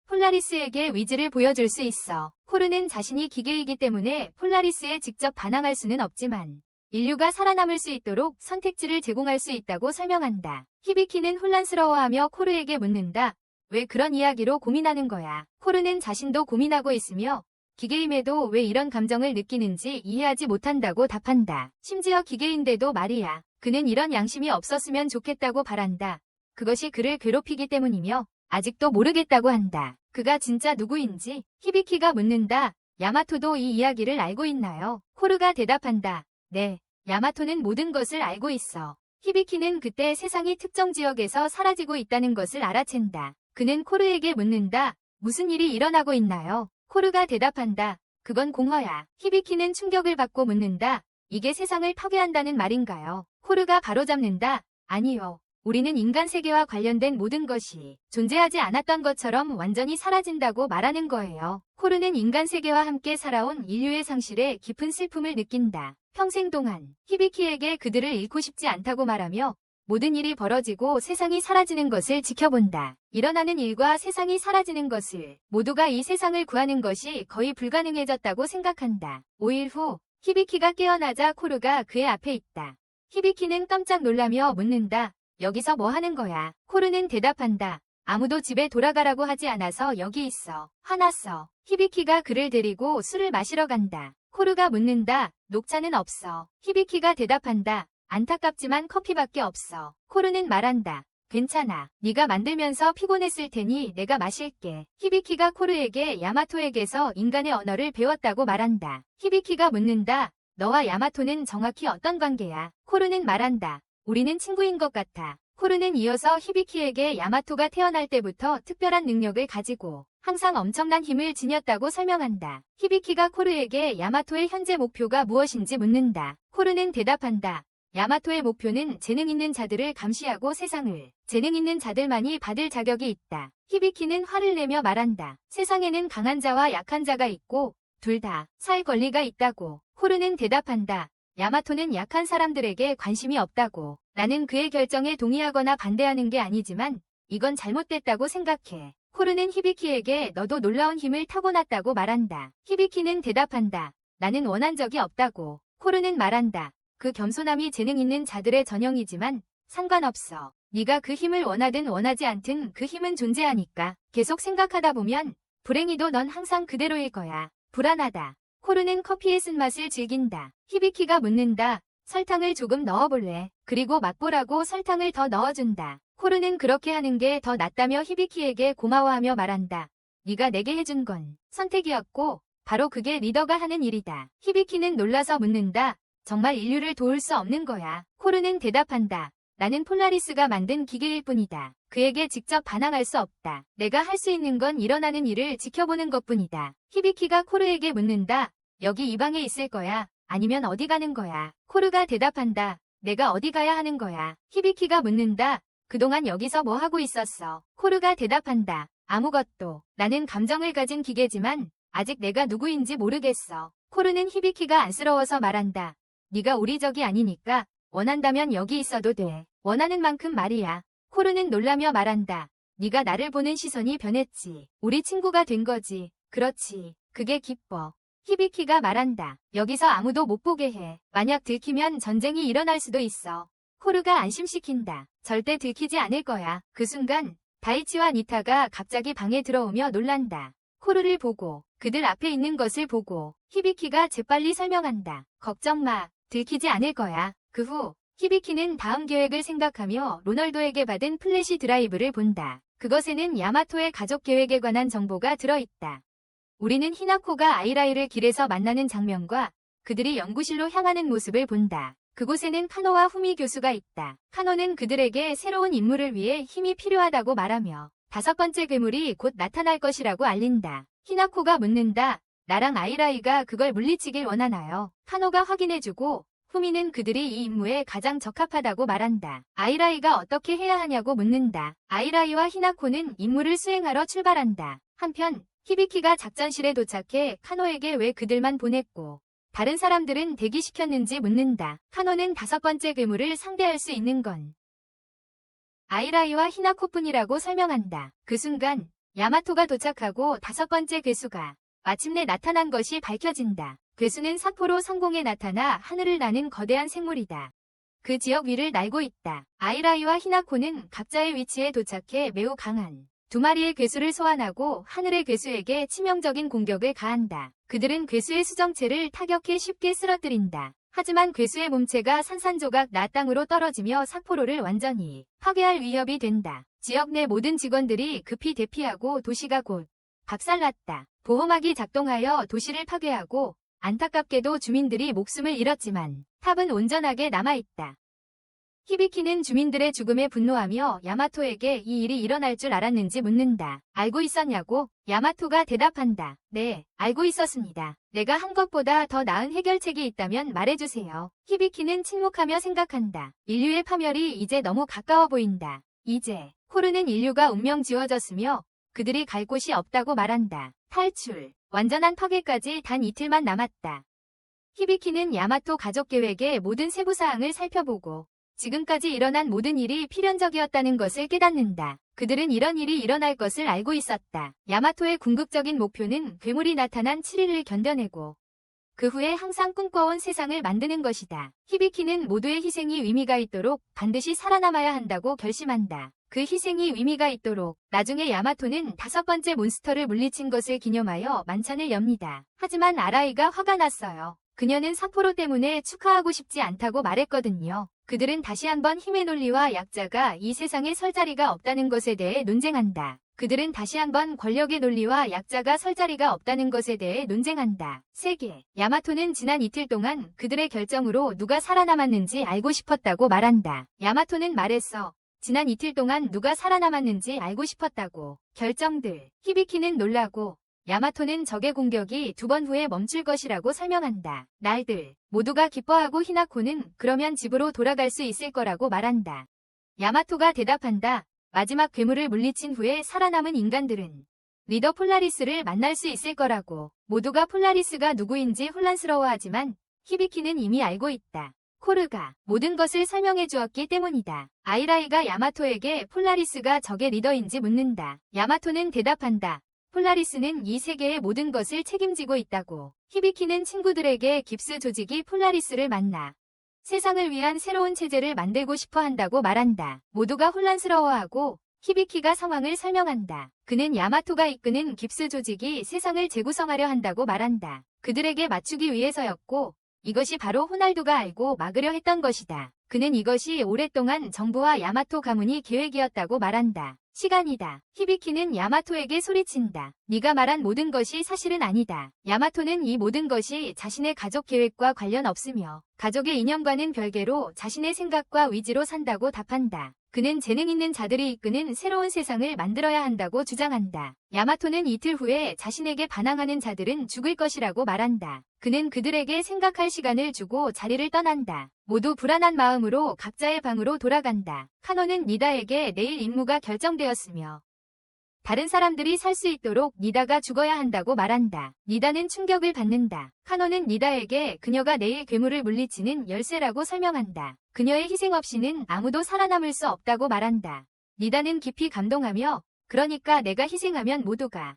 폴라리스에게 의지를 보여줄 수 있어. 코르는 자신이 기계이기 때문에 폴라리스에 직접 반항할 수는 없지만 인류가 살아남을 수 있도록 선택지를 제공할 수 있다고 설명한다. 히비키는 혼란스러워하며 코르에게 묻는다. 왜 그런 이야기로 고민하는 거야? 코르는 자신도 고민하고 있으며 기계임에도 왜 이런 감정을 느끼는지 이해하지 못한다고 답한다. 심지어 기계인데도 말이야. 그는 이런 양심이 없었으면 좋겠다고 바란다. 그것이 그를 괴롭히기 때문이며 아직도 모르겠다고 한다. 그가 진짜 누구인지 히비키가 묻는다. 야마토도 이 이야기를 알고 있나요? 코르가 대답한다. 네, 야마토는 모든 것을 알고 있어. 히비키는 그때 세상이 특정 지역에서 사라지고 있다는 것을 알아챈다. 그는 코르에게 묻는다. 무슨 일이 일어나고 있나요? 코르가 대답한다. 그건 공허야. 히비키는 충격을 받고 묻는다. 이게 세상을 파괴한다는 말인가요? 코르가 바로잡는다. 아니요. 우리는 인간 세계와 관련된 모든 것이 존재하지 않았던 것처럼 완전히 사라진다고 말하는 거예요. 코르는 인간 세계와 함께 살아온 인류의 상실에 깊은 슬픔을 느낀다. 평생 동안 히비키에게 그들을 잃고 싶지 않다고 말하며 모든 일이 벌어지고 세상이 사라지는 것을 지켜본다. 일어나는 일과 세상이 사라지는 것을 모두가 이 세상을 구하는 것이 거의 불가능해졌다고 생각한다. 5일 후 히비키가 깨어나자 코르가 그의 앞에 있다. 히비키는 깜짝 놀라며 묻는다. 여기서 뭐 하는 거야? 코르는 대답한다. 아무도 집에 돌아가라고 하지 않아서 여기 있어. 화났어. 히비키가 그를 데리고 술을 마시러 간다. 코르가 묻는다. 녹차는 없어. 히비키가 대답한다. 안타깝지만 커피밖에 없어. 코르는 말한다. 괜찮아. 네가 만들면서 피곤했을 테니 내가 마실게. 히비키가 코르에게 야마토에게서 인간의 언어를 배웠다고 말한다. 히비키가 묻는다. 너와 야마토는 정확히 어떤 관계야? 코르는 말한다. 우리는 친구인 것 같아. 코르는 이어서 히비키에게 야마토가 태어날 때부터 특별한 능력을 가지고 항상 엄청난 힘을 지녔다고 설명한다. 히비키가 코르에게 야마토의 현재 목표가 무엇인지 묻는다. 코르는 대답한다. 야마토의 목표는 재능 있는 자들을 감시하고 세상을 재능 있는 자들만이 받을 자격이 있다. 히비키는 화를 내며 말한다. 세상에는 강한 자와 약한 자가 있고 둘 다 살 권리가 있다고. 코르는 대답한다. 야마토는 약한 사람들에게 관심이 없다고. 나는 그의 결정에 동의하거나 반대하는 게 아니지만 이건 잘못됐다고 생각해. 코르는 히비키에게 너도 놀라운 힘을 타고났다고 말한다. 히비키는 대답한다. 나는 원한 적이 없다고. 코르는 말한다. 그 겸손함이 재능 있는 자들의 전형이지만 상관없어. 네가 그 힘을 원하든 원하지 않든 그 힘은 존재하니까. 계속 생각하다 보면 불행히도 넌 항상 그대로일 거야. 불안하다. 코르는 커피의 쓴맛을 즐긴다. 히비키가 묻는다. 설탕을 조금 넣어볼래? 그리고 맛보라고 설탕을 더 넣어준다. 코르는 그렇게 하는 게 더 낫다며 히비키에게 고마워하며 말한다. 네가 내게 해준 건 선택이었고 바로 그게 리더가 하는 일이다. 히비키는 놀라서 묻는다. 정말 인류를 도울 수 없는 거야. 코르는 대답한다. 나는 폴라리스가 만든 기계일 뿐이다. 그에게 직접 반항할 수 없다. 내가 할 수 있는 건 일어나는 일을 지켜보는 것뿐이다. 히비키가 코르에게 묻는다. 여기 이 방에 있을 거야? 아니면 어디 가는 거야? 코르가 대답한다. 내가 어디 가야 하는 거야? 히비키가 묻는다. 그동안 여기서 뭐 하고 있었어? 코르가 대답한다. 아무것도. 나는 감정을 가진 기계지만 아직 내가 누구인지 모르겠어. 코르는 히비키가 안쓰러워서 말한다. 네가 우리 적이 아니니까 원한다면 여기 있어도 돼. 원하는 만큼 말이야. 코르는 놀라며 말한다. 네가 나를 보는 시선이 변했지. 우리 친구가 된 거지. 그렇지. 그게 기뻐. 히비키가 말한다. 여기서 아무도 못 보게 해. 만약 들키면 전쟁이 일어날 수도 있어. 코르가 안심시킨다. 절대 들키지 않을 거야. 그 순간 다이치와 니타가 갑자기 방에 들어오며 놀란다. 코르를 보고 그들 앞에 있는 것을 보고 히비키가 재빨리 설명한다. 걱정 마. 들키지 않을 거야. 그 후 히비키는 다음 계획을 생각하며 로널도에게 받은 플래시 드라이브를 본다. 그것에는 야마토의 가족 계획에 관한 정보가 들어있다. 우리는 히나코가 아이라이를 길에서 만나는 장면과 그들이 연구실로 향하는 모습을 본다. 그곳에는 카노와 후미 교수가 있다. 카노는 그들에게 새로운 임무를 위해 힘이 필요하다고 말하며 5번째 괴물이 곧 나타날 것이라고 알린다. 히나코가 묻는다. 나랑 아이라이가 그걸 물리치길 원하나요? 카노가 확인해주고 후미는 그들이 이 임무에 가장 적합하다고 말한다. 아이라이가 어떻게 해야 하냐고 묻는다. 아이라이와 히나코는 임무를 수행하러 출발한다. 한편 히비키가 작전실에 도착해 카노에게 왜 그들만 보냈고 다른 사람들은 대기시켰는지 묻는다. 카노는 5번째 괴물을 상대할 수 있는 건 아이라이와 히나코뿐이라고 설명한다. 그 순간 야마토가 도착하고 5번째 괴수가 마침내 나타난 것이 밝혀진다. 괴수는 사포로 성공에 나타나 하늘을 나는 거대한 생물이다. 그 지역 위를 날고 있다. 아이라이와 히나코는 각자의 위치에 도착해 매우 강한 2마리의 괴수를 소환하고 하늘의 괴수에게 치명적인 공격을 가한다. 그들은 괴수의 수정체를 타격해 쉽게 쓰러뜨린다. 하지만 괴수의 몸체가 산산조각 나 땅으로 떨어지며 사포로를 완전히 파괴할 위협이 된다. 지역 내 모든 직원들이 급히 대피하고 도시가 곧 박살났다. 보호막이 작동하여 도시를 파괴하고 안타깝게도 주민들이 목숨을 잃었지만 탑은 온전하게 남아있다. 히비키는 주민들의 죽음에 분노하며 야마토에게 이 일이 일어날 줄 알았는지 묻는다. 알고 있었냐고? 야마토가 대답한다. 네, 알고 있었습니다. 내가 한 것보다 더 나은 해결책이 있다면 말해주세요. 히비키는 침묵하며 생각한다. 인류의 파멸이 이제 너무 가까워 보인다. 이제 코르는 인류가 운명 지워졌으며 그들이 갈 곳이 없다고 말한다. 탈출. 완전한 파괴까지 단 이틀만 남았다. 히비키는 야마토 가족 계획의 모든 세부사항을 살펴보고 지금까지 일어난 모든 일이 필연적이었다는 것을 깨닫는다. 그들은 이런 일이 일어날 것을 알고 있었다. 야마토의 궁극적인 목표는 괴물이 나타난 7일을 견뎌내고 그 후에 항상 꿈꿔온 세상을 만드는 것이다. 히비키는 모두의 희생이 의미가 있도록 반드시 살아남아야 한다고 결심한다. 그 희생이 의미가 있도록 나중에 야마토는 5번째 몬스터를 물리친 것을 기념하여 만찬을 엽니다. 하지만 아라이가 화가 났어요. 그녀는 사포로 때문에 축하하고 싶지 않다고 말했거든요. 그들은 다시 한번 힘의 논리와 약자가 이 세상에 설 자리가 없다는 것에 대해 논쟁한다. 그들은 다시 한번 권력의 논리와 약자가 설 자리가 없다는 것에 대해 논쟁한다. 세계. 야마토는 지난 이틀 동안 그들의 결정으로 누가 살아남았는지 알고 싶었다고 말한다. 야마토는 말했어. 지난 이틀 동안 누가 살아남았는지 알고 싶었다고. 결정들. 히비키는 놀라고 야마토는 적의 공격이 2번 후에 멈출 것이라고 설명한다. 날들. 모두가 기뻐하고 히나코는 그러면 집으로 돌아갈 수 있을 거라고 말한다. 야마토가 대답한다. 마지막 괴물을 물리친 후에 살아남은 인간들은 리더 폴라리스를 만날 수 있을 거라고. 모두가 폴라리스가 누구인지 혼란스러워하지만 히비키는 이미 알고 있다. 코르가 모든 것을 설명해 주었기 때문이다. 아이라이가 야마토에게 폴라리스가 적의 리더인지 묻는다. 야마토는 대답한다. 폴라리스는 이 세계의 모든 것을 책임지고 있다고. 히비키는 친구들에게 깁스 조직이 폴라리스를 만나 세상을 위한 새로운 체제를 만들고 싶어 한다고 말한다. 모두가 혼란스러워하고 히비키가 상황을 설명한다. 그는 야마토가 이끄는 깁스 조직이 세상을 재구성하려 한다고 말한다. 그들에게 맞추기 위해서였고 이것이 바로 호날두가 알고 막으려 했던 것이다. 그는 이것이 오랫동안 정부와 야마토 가문이 계획이었다고 말한다. 시간이다. 히비키는 야마토에게 소리친다. 네가 말한 모든 것이 사실은 아니다. 야마토는 이 모든 것이 자신의 가족 계획과 관련 없으며 가족의 이념과는 별개로 자신의 생각과 의지로 산다고 답한다. 그는 재능 있는 자들이 이끄는 새로운 세상을 만들어야 한다고 주장한다. 야마토는 이틀 후에 자신에게 반항하는 자들은 죽을 것이라고 말한다. 그는 그들에게 생각할 시간을 주고 자리를 떠난다. 모두 불안한 마음으로 각자의 방으로 돌아간다. 카노는 니다에게 내일 임무가 결정되었으며 다른 사람들이 살 수 있도록 니다가 죽어야 한다고 말한다. 니다는 충격을 받는다. 카노는 니다에게 그녀가 내일 괴물을 물리치는 열쇠라고 설명한다. 그녀의 희생 없이는 아무도 살아남을 수 없다고 말한다. 니다는 깊이 감동하며 그러니까 내가 희생하면 모두가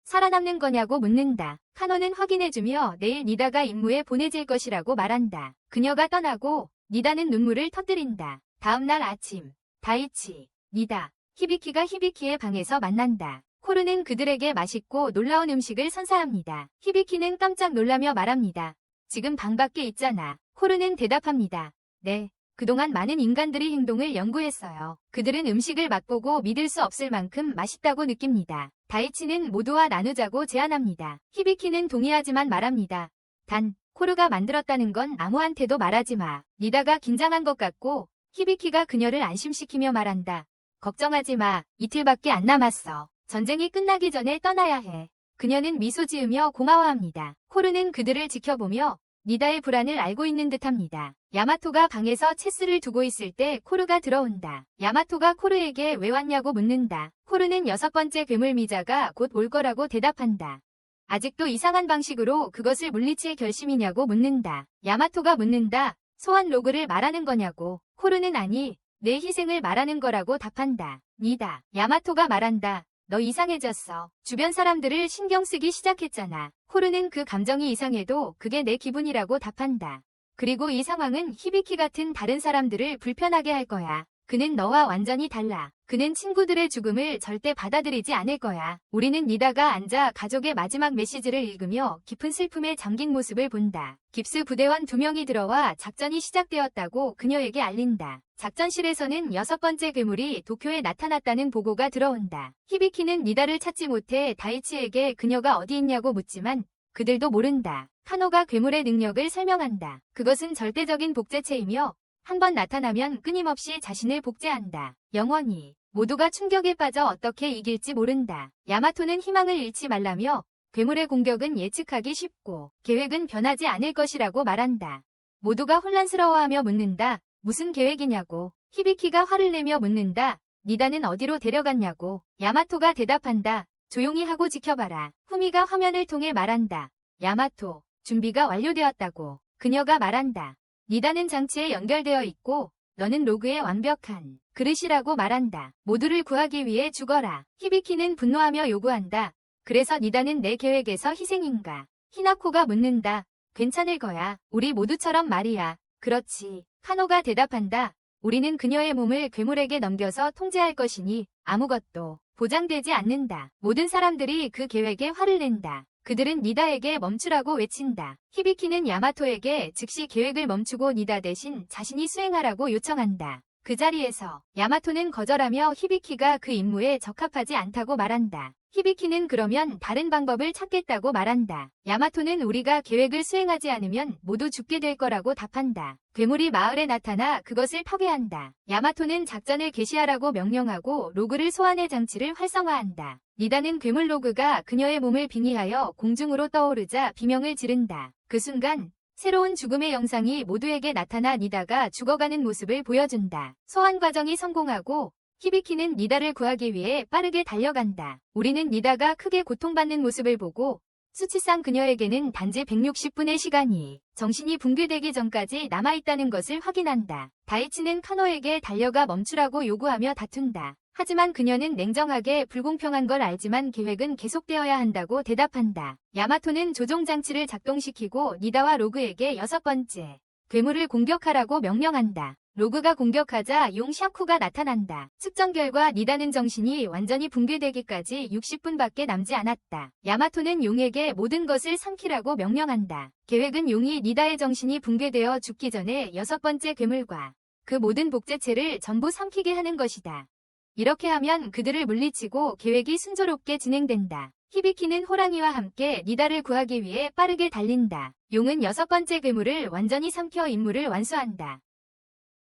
살아남는 거냐고 묻는다. 카노는 확인해주며 내일 니다가 임무에 보내질 것이라고 말한다. 그녀가 떠나고 니다는 눈물을 터뜨린다. 다음날 아침, 다이치, 니다, 히비키가 히비키의 방에서 만난다. 코르는 그들에게 맛있고 놀라운 음식을 선사합니다. 히비키는 깜짝 놀라며 말합니다. 지금 방 밖에 있잖아. 코르는 대답합니다. 네. 그동안 많은 인간들이 행동을 연구했어요. 그들은 음식을 맛보고 믿을 수 없을 만큼 맛있다고 느낍니다. 다이치는 모두와 나누자고 제안합니다. 히비키는 동의하지만 말합니다. 단, 코르가 만들었다는 건 아무한테도 말하지 마. 니다가 긴장한 것 같고 히비키가 그녀를 안심시키며 말한다. 걱정하지 마. 이틀밖에 안 남았어. 전쟁이 끝나기 전에 떠나야 해. 그녀는 미소 지으며 고마워합니다. 코르는 그들을 지켜보며 니다의 불안을 알고 있는 듯합니다. 야마토가 방에서 체스를 두고 있을 때 코르가 들어온다. 야마토가 코르에게 왜 왔냐고 묻는다. 코르는 6번째 괴물 미자가 곧 올 거라고 대답한다. 아직도 이상한 방식으로 그것을 물리칠 결심이냐고 묻는다. 야마토가 묻는다. 소환 로그를 말하는 거냐고. 코르는 아니, 내 희생을 말하는 거라고 답한다. 니다. 야마토가 말한다. 너 이상해졌어. 주변 사람들을 신경 쓰기 시작했잖아. 코르는 그 감정이 이상해도 그게 내 기분이라고 답한다. 그리고 이 상황은 히비키 같은 다른 사람들을 불편하게 할 거야. 그는 너와 완전히 달라. 그는 친구들의 죽음을 절대 받아들이지 않을 거야. 우리는 니다가 앉아 가족의 마지막 메시지를 읽으며 깊은 슬픔에 잠긴 모습을 본다. 깁스 부대원 2명이 들어와 작전이 시작되었다고 그녀에게 알린다. 작전실에서는 6번째 괴물이 도쿄에 나타났다는 보고가 들어온다. 히비키는 니다를 찾지 못해 다이치에게 그녀가 어디 있냐고 묻지만 그들도 모른다. 카노가 괴물의 능력을 설명한다. 그것은 절대적인 복제체이며 한 번 나타나면 끊임없이 자신을 복제한다. 영원히. 모두가 충격에 빠져 어떻게 이길지 모른다. 야마토는 희망을 잃지 말라며 괴물의 공격은 예측하기 쉽고 계획은 변하지 않을 것이라고 말한다. 모두가 혼란스러워하며 묻는다. 무슨 계획이냐고. 히비키가 화를 내며 묻는다. 니다는 어디로 데려갔냐고. 야마토가 대답한다. 조용히 하고 지켜봐라. 후미가 화면을 통해 말한다. 야마토, 준비가 완료되었다고. 그녀가 말한다. 니다는 장치에 연결되어 있고 너는 로그의 완벽한 그릇이라고 말한다. 모두를 구하기 위해 죽어라. 히비키는 분노하며 요구한다. 그래서 니다는 내 계획에서 희생인가? 히나코가 묻는다. 괜찮을 거야. 우리 모두처럼 말이야. 그렇지. 카노가 대답한다. 우리는 그녀의 몸을 괴물에게 넘겨서 통제할 것이니 아무것도 보장되지 않는다. 모든 사람들이 그 계획에 화를 낸다. 그들은 니다에게 멈추라고 외친다. 히비키는 야마토에게 즉시 계획을 멈추고 니다 대신 자신이 수행하라고 요청한다. 그 자리에서 야마토는 거절하며 히비키가 그 임무에 적합하지 않다고 말한다. 히비키는 그러면 다른 방법을 찾겠다고 말한다. 야마토는 우리가 계획을 수행하지 않으면 모두 죽게 될 거라고 답한다. 괴물이 마을에 나타나 그것을 파괴한다. 야마토는 작전을 개시하라고 명령하고 로그를 소환해 장치를 활성화한다. 니다는 괴물 로그가 그녀의 몸을 빙의하여 공중으로 떠오르자 비명을 지른다. 그 순간 새로운 죽음의 영상이 모두에게 나타나 니다가 죽어가는 모습을 보여준다. 소환 과정이 성공하고 히비키는 니다를 구하기 위해 빠르게 달려간다. 우리는 니다가 크게 고통받는 모습을 보고 수치상 그녀에게는 단지 160분의 시간이 정신이 붕괴되기 전까지 남아있다는 것을 확인한다. 다이치는 카노에게 달려가 멈추라고 요구하며 다툰다. 하지만 그녀는 냉정하게 불공평한 걸 알지만 계획은 계속되어야 한다고 대답한다. 야마토는 조종장치를 작동시키고 니다와 로그에게 6번째 괴물을 공격하라고 명령한다. 로그가 공격하자 용 샤쿠가 나타난다. 측정 결과 니다는 정신이 완전히 붕괴되기까지 60분밖에 남지 않았다. 야마토는 용에게 모든 것을 삼키라고 명령한다. 계획은 용이 니다의 정신이 붕괴되어 죽기 전에 6번째 괴물과 그 모든 복제체를 전부 삼키게 하는 것이다. 이렇게 하면 그들을 물리치고 계획이 순조롭게 진행된다. 히비키는 호랑이와 함께 니다를 구하기 위해 빠르게 달린다. 용은 6번째 괴물을 완전히 삼켜 임무를 완수한다.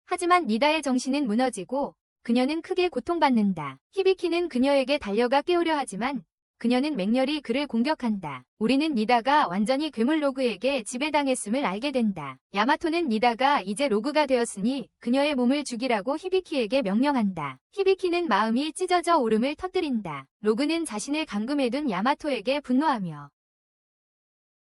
하지만 니다의 정신은 무너지고 그녀는 크게 고통받는다. 히비키는 그녀에게 달려가 깨우려 하지만 그녀는 맹렬히 그를 공격한다. 우리는 니다가 완전히 괴물 로그에게 지배당했음을 알게 된다. 야마토는 니다가 이제 로그가 되었으니 그녀의 몸을 죽이라고 히비키에게 명령한다. 히비키는 마음이 찢어져 울음을 터뜨린다. 로그는 자신을 감금해둔 야마토에게 분노하며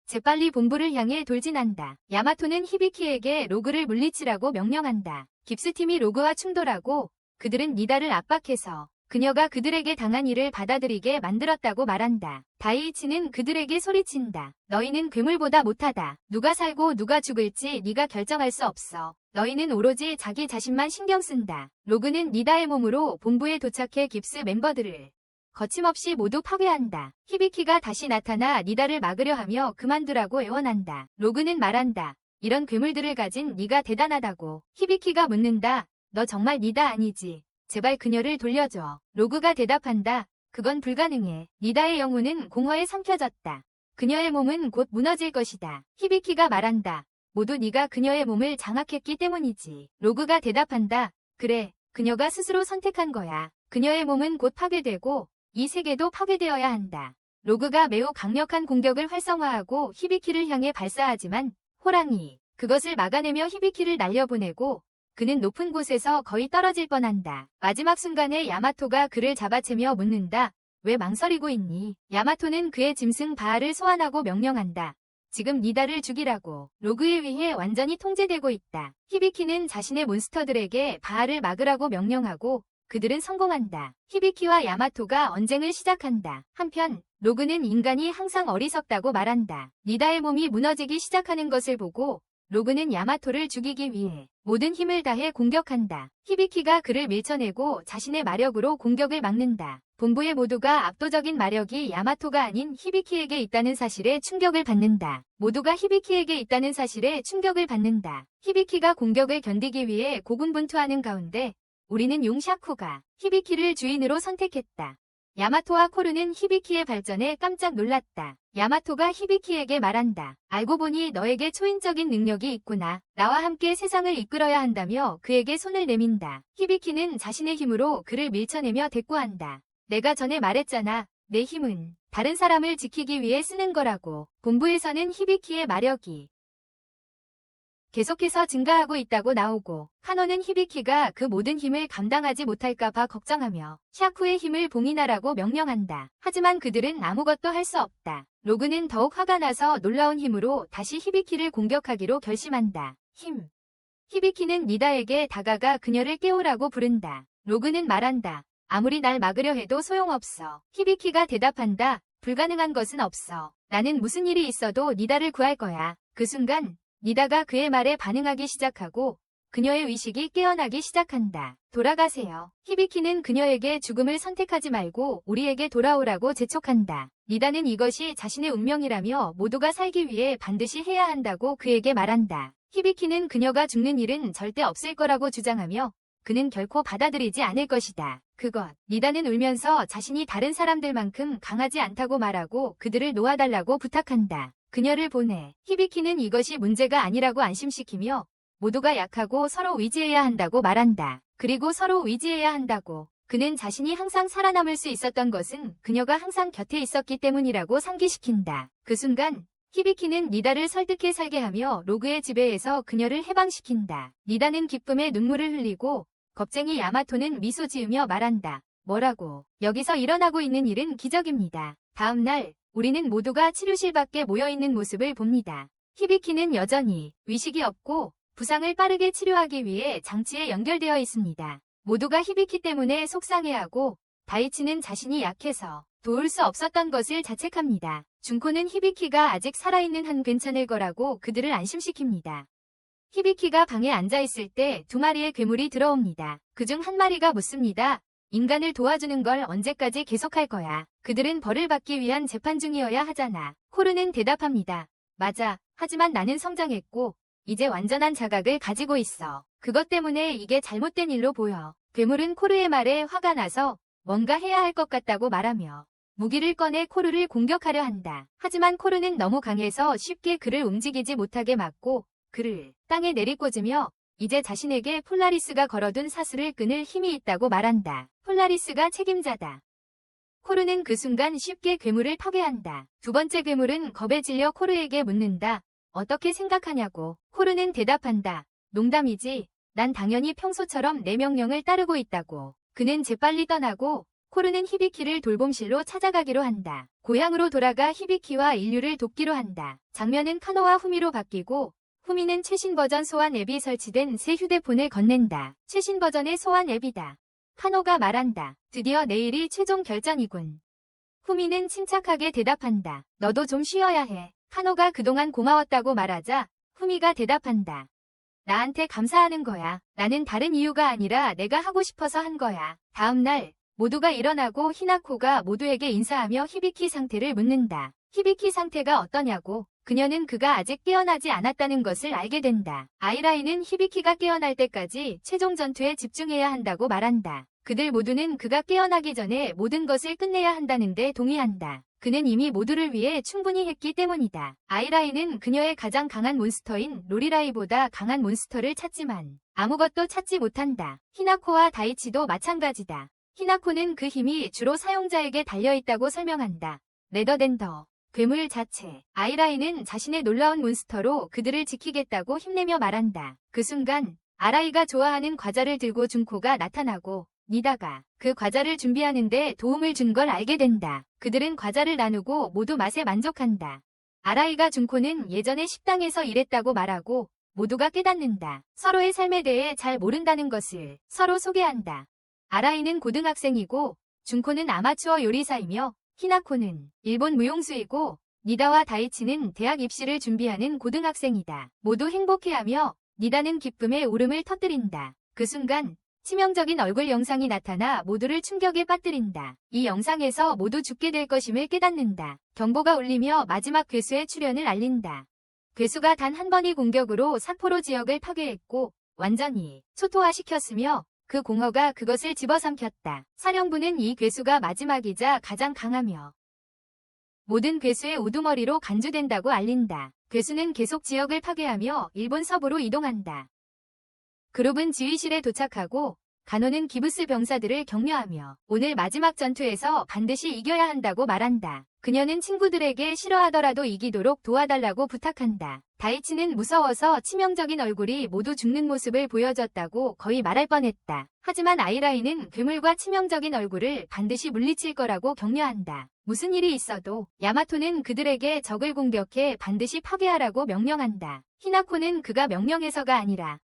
재빨리 본부를 향해 돌진한다. 야마토는 히비키에게 로그를 물리치라고 명령한다. 깁스팀이 로그와 충돌하고 그들은 니다를 압박해서 그녀가 그들에게 당한 일을 받아들이게 만들었다고 말한다. 다이이치는 그들에게 소리친다. 너희는 괴물보다 못하다. 누가 살고 누가 죽을지 네가 결정할 수 없어. 너희는 오로지 자기 자신만 신경 쓴다. 로그는 니다의 몸으로 본부에 도착해 깁스 멤버들을 거침없이 모두 파괴한다. 히비키가 다시 나타나 니다를 막으려 하며 그만두라고 애원한다. 로그는 말한다. 이런 괴물들을 가진 네가 대단하다고. 히비키가 묻는다. 너 정말 니다 아니지? 제발 그녀를 돌려줘. 로그가 대답한다. 그건 불가능해. 니다의 영혼은 공허에 삼켜졌다. 그녀의 몸은 곧 무너질 것이다. 히비키가 말한다. 모두 네가 그녀의 몸을 장악했기 때문이지. 로그가 대답한다. 그래, 그녀가 스스로 선택한 거야. 그녀의 몸은 곧 파괴되고 이 세계도 파괴되어야 한다. 로그가 매우 강력한 공격을 활성화하고 히비키를 향해 발사하지만 호랑이 그것을 막아내며 히비키를 날려보내고 그는 높은 곳에서 거의 떨어질 뻔한다. 마지막 순간에 야마토가 그를 잡아채며 묻는다. 왜 망설이고 있니? 야마토는 그의 짐승 바알을 소환하고 명령한다. 지금 니다를 죽이라고. 로그에 의해 완전히 통제되고 있다. 히비키는 자신의 몬스터들에게 바알을 막으라고 명령하고 그들은 성공한다. 히비키와 야마토가 언쟁을 시작한다. 한편 로그는 인간이 항상 어리석다고 말한다. 니다의 몸이 무너지기 시작하는 것을 보고 로그는 야마토를 죽이기 위해 모든 힘을 다해 공격한다. 히비키가 그를 밀쳐내고 자신의 마력으로 공격을 막는다. 본부의 모두가 압도적인 마력이 야마토가 아닌 히비키에게 있다는 사실에 충격을 받는다. 모두가 히비키에게 있다는 사실에 충격을 받는다. 히비키가 공격을 견디기 위해 고군분투하는 가운데 우리는 용 샤쿠가 히비키를 주인으로 선택했다. 야마토와 코르는 히비키의 발전에 깜짝 놀랐다. 야마토가 히비키에게 말한다. 알고 보니 너에게 초인적인 능력이 있구나. 나와 함께 세상을 이끌어야 한다며 그에게 손을 내민다. 히비키는 자신의 힘으로 그를 밀쳐내며 대꾸한다. 내가 전에 말했잖아. 내 힘은 다른 사람을 지키기 위해 쓰는 거라고. 본부에서는 히비키의 마력이 계속해서 증가하고 있다고 나오고 카노는 히비키가 그 모든 힘을 감당하지 못할까봐 걱정하며 샤쿠의 힘을 봉인하라고 명령한다. 하지만 그들은 아무것도 할 수 없다. 로그는 더욱 화가 나서 놀라운 힘으로 다시 히비키를 공격하기로 결심한다. 힘. 히비키는 니다에게 다가가 그녀를 깨우라고 부른다. 로그는 말한다. 아무리 날 막으려 해도 소용없어. 히비키가 대답한다. 불가능한 것은 없어. 나는 무슨 일이 있어도 니다를 구할 거야. 그 순간 니다가 그의 말에 반응하기 시작하고 그녀의 의식이 깨어나기 시작한다. 돌아가세요. 히비키는 그녀에게 죽음을 선택하지 말고 우리에게 돌아오라고 재촉한다. 니다는 이것이 자신의 운명이라며 모두가 살기 위해 반드시 해야 한다고 그에게 말한다. 히비키는 그녀가 죽는 일은 절대 없을 거라고 주장하며 그는 결코 받아들이지 않을 것이다. 그것. 니다는 울면서 자신이 다른 사람들만큼 강하지 않다고 말하고 그들을 놓아달라고 부탁한다. 그녀를 보내. 히비키는 이것이 문제가 아니라고 안심시키며 모두가 약하고 서로 의지해야 한다고 말한다. 그리고 서로 의지해야 한다고. 그는 자신이 항상 살아남을 수 있었던 것은 그녀가 항상 곁에 있었기 때문이라고 상기시킨다. 그 순간 히비키는 니다를 설득해 살게 하며 로그의 지배에서 그녀를 해방시킨다. 니다는 기쁨에 눈물을 흘리고 겁쟁이 야마토는 미소 지으며 말한다. 뭐라고? 여기서 일어나고 있는 일은 기적입니다. 다음 날 우리는 모두가 치료실 밖에 모여있는 모습을 봅니다. 히비키는 여전히 의식이 없고 부상을 빠르게 치료하기 위해 장치에 연결되어 있습니다. 모두가 히비키 때문에 속상해하고 다이치는 자신이 약해서 도울 수 없었던 것을 자책합니다. 준코는 히비키가 아직 살아있는 한 괜찮을 거라고 그들을 안심시킵니다. 히비키가 방에 앉아있을 때 2마리의 괴물이 들어옵니다. 그중 한 마리가 묻습니다. 인간을 도와주는 걸 언제까지 계속할 거야? 그들은 벌을 받기 위한 재판 중이어야 하잖아. 코르는 대답합니다. 맞아. 하지만 나는 성장했고 이제 완전한 자각을 가지고 있어. 그것 때문에 이게 잘못된 일로 보여. 괴물은 코르의 말에 화가 나서 뭔가 해야 할 것 같다고 말하며 무기를 꺼내 코르를 공격하려 한다. 하지만 코르는 너무 강해서 쉽게 그를 움직이지 못하게 막고 그를 땅에 내리꽂으며 이제 자신에게 폴라리스가 걸어둔 사슬을 끊을 힘이 있다고 말한다. 폴라리스가 책임자다. 코르는 그 순간 쉽게 괴물을 파괴한다. 두 번째 괴물은 겁에 질려 코르에게 묻는다. 어떻게 생각하냐고. 코르는 대답한다. 농담이지. 난 당연히 평소처럼 내 명령을 따르고 있다고. 그는 재빨리 떠나고 코르는 히비키를 돌봄실로 찾아가기로 한다. 고향으로 돌아가 히비키와 인류를 돕기로 한다. 장면은 카노와 후미로 바뀌고 후미는 최신 버전 소환 앱이 설치된 새 휴대폰을 건넨다. 최신 버전의 소환 앱이다. 카노가 말한다. 드디어 내일이 최종 결전이군. 후미는 침착하게 대답한다. 너도 좀 쉬어야 해. 카노가 그동안 고마웠다고 말하자 후미가 대답한다. 나한테 감사하는 거야. 나는 다른 이유가 아니라 내가 하고 싶어서 한 거야. 다음 날 모두가 일어나고 히나코가 모두에게 인사하며 히비키 상태를 묻는다. 히비키 상태가 어떠냐고. 그녀는 그가 아직 깨어나지 않았다는 것을 알게 된다. 아이라이는 히비키가 깨어날 때까지 최종 전투에 집중해야 한다고 말한다. 그들 모두는 그가 깨어나기 전에 모든 것을 끝내야 한다는데 동의한다. 그는 이미 모두를 위해 충분히 했기 때문이다. 아이라이는 그녀의 가장 강한 몬스터인 로리라이보다 강한 몬스터를 찾지만 아무것도 찾지 못한다. 히나코와 다이치도 마찬가지다. 히나코는 그 힘이 주로 사용자에게 달려있다고 설명한다. 레더댄더, 괴물 자체. 아이라이는 자신의 놀라운 몬스터로 그들을 지키겠다고 힘내며 말한다. 그 순간 아라이가 좋아하는 과자를 들고 준코가 나타나고 니다가 그 과자를 준비하는데 도움을 준 걸 알게 된다. 그들은 과자를 나누고 모두 맛에 만족한다. 아라이가 준코는 예전에 식당에서 일했다고 말하고 모두가 깨닫는다. 서로의 삶에 대해 잘 모른다는 것을 서로 소개한다. 아라이는 고등학생이고 준코는 아마추어 요리사이며 히나코는 일본 무용수이고 니다와 다이치는 대학 입시를 준비하는 고등학생이다. 모두 행복해하며 니다는 기쁨의 울음을 터뜨린다. 그 순간 치명적인 얼굴 영상이 나타나 모두를 충격에 빠뜨린다. 이 영상에서 모두 죽게 될 것임을 깨닫는다. 경보가 울리며 마지막 괴수의 출현을 알린다. 괴수가 단 한 번의 공격으로 삿포로 지역을 파괴했고 완전히 초토화시켰으며 그 공허가 그것을 집어삼켰다. 사령부는 이 괴수가 마지막이자 가장 강하며 모든 괴수의 우두머리로 간주된다고 알린다. 괴수는 계속 지역을 파괴하며 일본 서부로 이동한다. 그룹은 지휘실에 도착하고 가노는 기브스 병사들을 격려하며 오늘 마지막 전투에서 반드시 이겨야 한다고 말한다. 그녀는 친구들에게 싫어하더라도 이기도록 도와달라고 부탁한다. 다이치는 무서워서 치명적인 얼굴이 모두 죽는 모습을 보여줬다고 거의 말할 뻔했다. 하지만 아이라이는 괴물과 치명적인 얼굴을 반드시 물리칠 거라고 격려한다. 무슨 일이 있어도 야마토는 그들에게 적을 공격해 반드시 파괴하라고 명령한다. 히나코는 그가 명령해서가 아니라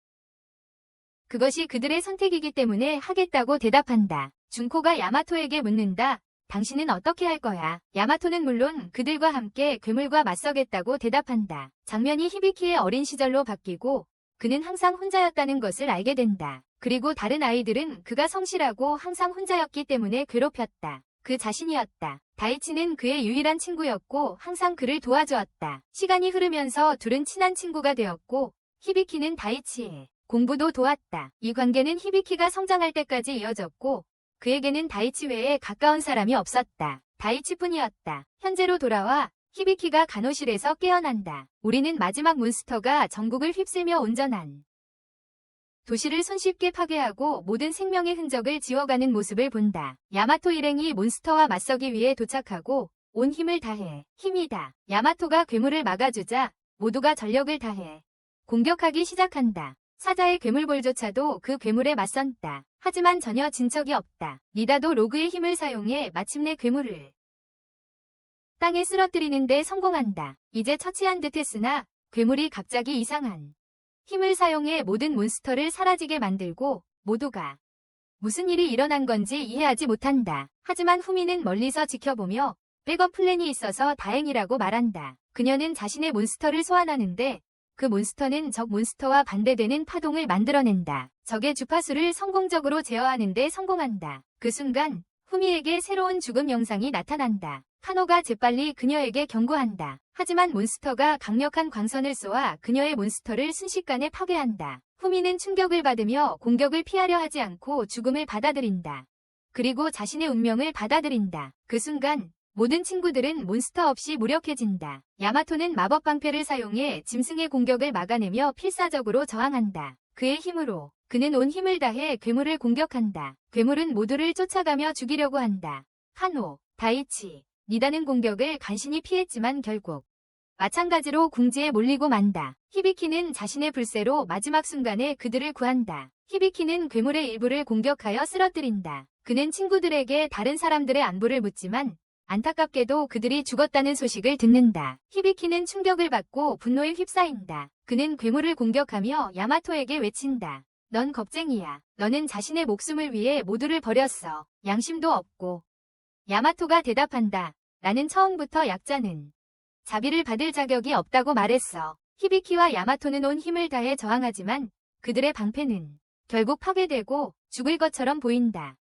그것이 그들의 선택이기 때문에 하겠다고 대답한다. 준코가 야마토에게 묻는다. 당신은 어떻게 할 거야? 야마토는 물론 그들과 함께 괴물과 맞서겠다고 대답한다. 장면이 히비키의 어린 시절로 바뀌고 그는 항상 혼자였다는 것을 알게 된다. 그리고 다른 아이들은 그가 성실하고 항상 혼자였기 때문에 괴롭혔다. 그 자신이었다. 다이치는 그의 유일한 친구였고 항상 그를 도와주었다. 시간이 흐르면서 둘은 친한 친구가 되었고 히비키는 다이치의 공부도 도왔다. 이 관계는 히비키가 성장할 때까지 이어졌고 그에게는 다이치 외에 가까운 사람이 없었다. 다이치뿐이었다. 현재로 돌아와 히비키가 간호실에서 깨어난다. 우리는 마지막 몬스터가 전국을 휩쓸며 온전한 도시를 손쉽게 파괴하고 모든 생명의 흔적을 지워가는 모습을 본다. 야마토 일행이 몬스터와 맞서기 위해 도착하고 온 힘을 다해 힘이다. 야마토가 괴물을 막아주자 모두가 전력을 다해 공격하기 시작한다. 사자의 괴물볼조차도 그 괴물에 맞선다. 하지만 전혀 진척이 없다. 니다도 로그의 힘을 사용해 마침내 괴물을 땅에 쓰러뜨리는 데 성공한다. 이제 처치한 듯 했으나 괴물이 갑자기 이상한 힘을 사용해 모든 몬스터를 사라지게 만들고 모두가 무슨 일이 일어난 건지 이해하지 못한다. 하지만 후미는 멀리서 지켜보며 백업 플랜이 있어서 다행이라고 말한다. 그녀는 자신의 몬스터를 소환하는데 그 몬스터는 적 몬스터와 반대되는 파동을 만들어낸다. 적의 주파수를 성공적으로 제어하는 데 성공한다. 그 순간 후미에게 새로운 죽음 영상이 나타난다. 카노가 재빨리 그녀에게 경고한다. 하지만 몬스터가 강력한 광선을 쏘아 그녀의 몬스터를 순식간에 파괴한다. 후미는 충격을 받으며 공격을 피하려 하지 않고 죽음을 받아들인다. 그리고 자신의 운명을 받아들인다. 그 순간 모든 친구들은 몬스터 없이 무력해진다. 야마토는 마법 방패를 사용해 짐승의 공격을 막아내며 필사적으로 저항한다. 그의 힘으로 그는 온 힘을 다해 괴물을 공격한다. 괴물은 모두를 쫓아가며 죽이려고 한다. 카노, 다이치, 니다는 공격을 간신히 피했지만 결국 마찬가지로 궁지에 몰리고 만다. 히비키는 자신의 불새로 마지막 순간에 그들을 구한다. 히비키는 괴물의 일부를 공격하여 쓰러뜨린다. 그는 친구들에게 다른 사람들의 안부를 묻지만 안타깝게도 그들이 죽었다는 소식을 듣는다. 히비키는 충격을 받고 분노에 휩싸인다. 그는 괴물을 공격하며 야마토에게 외친다. 넌 겁쟁이야. 너는 자신의 목숨을 위해 모두를 버렸어. 양심도 없고. 야마토가 대답한다. 나는 처음부터 약자는 자비를 받을 자격이 없다고 말했어. 히비키와 야마토는 온 힘을 다해 저항하지만 그들의 방패는 결국 파괴되고 죽을 것처럼 보인다.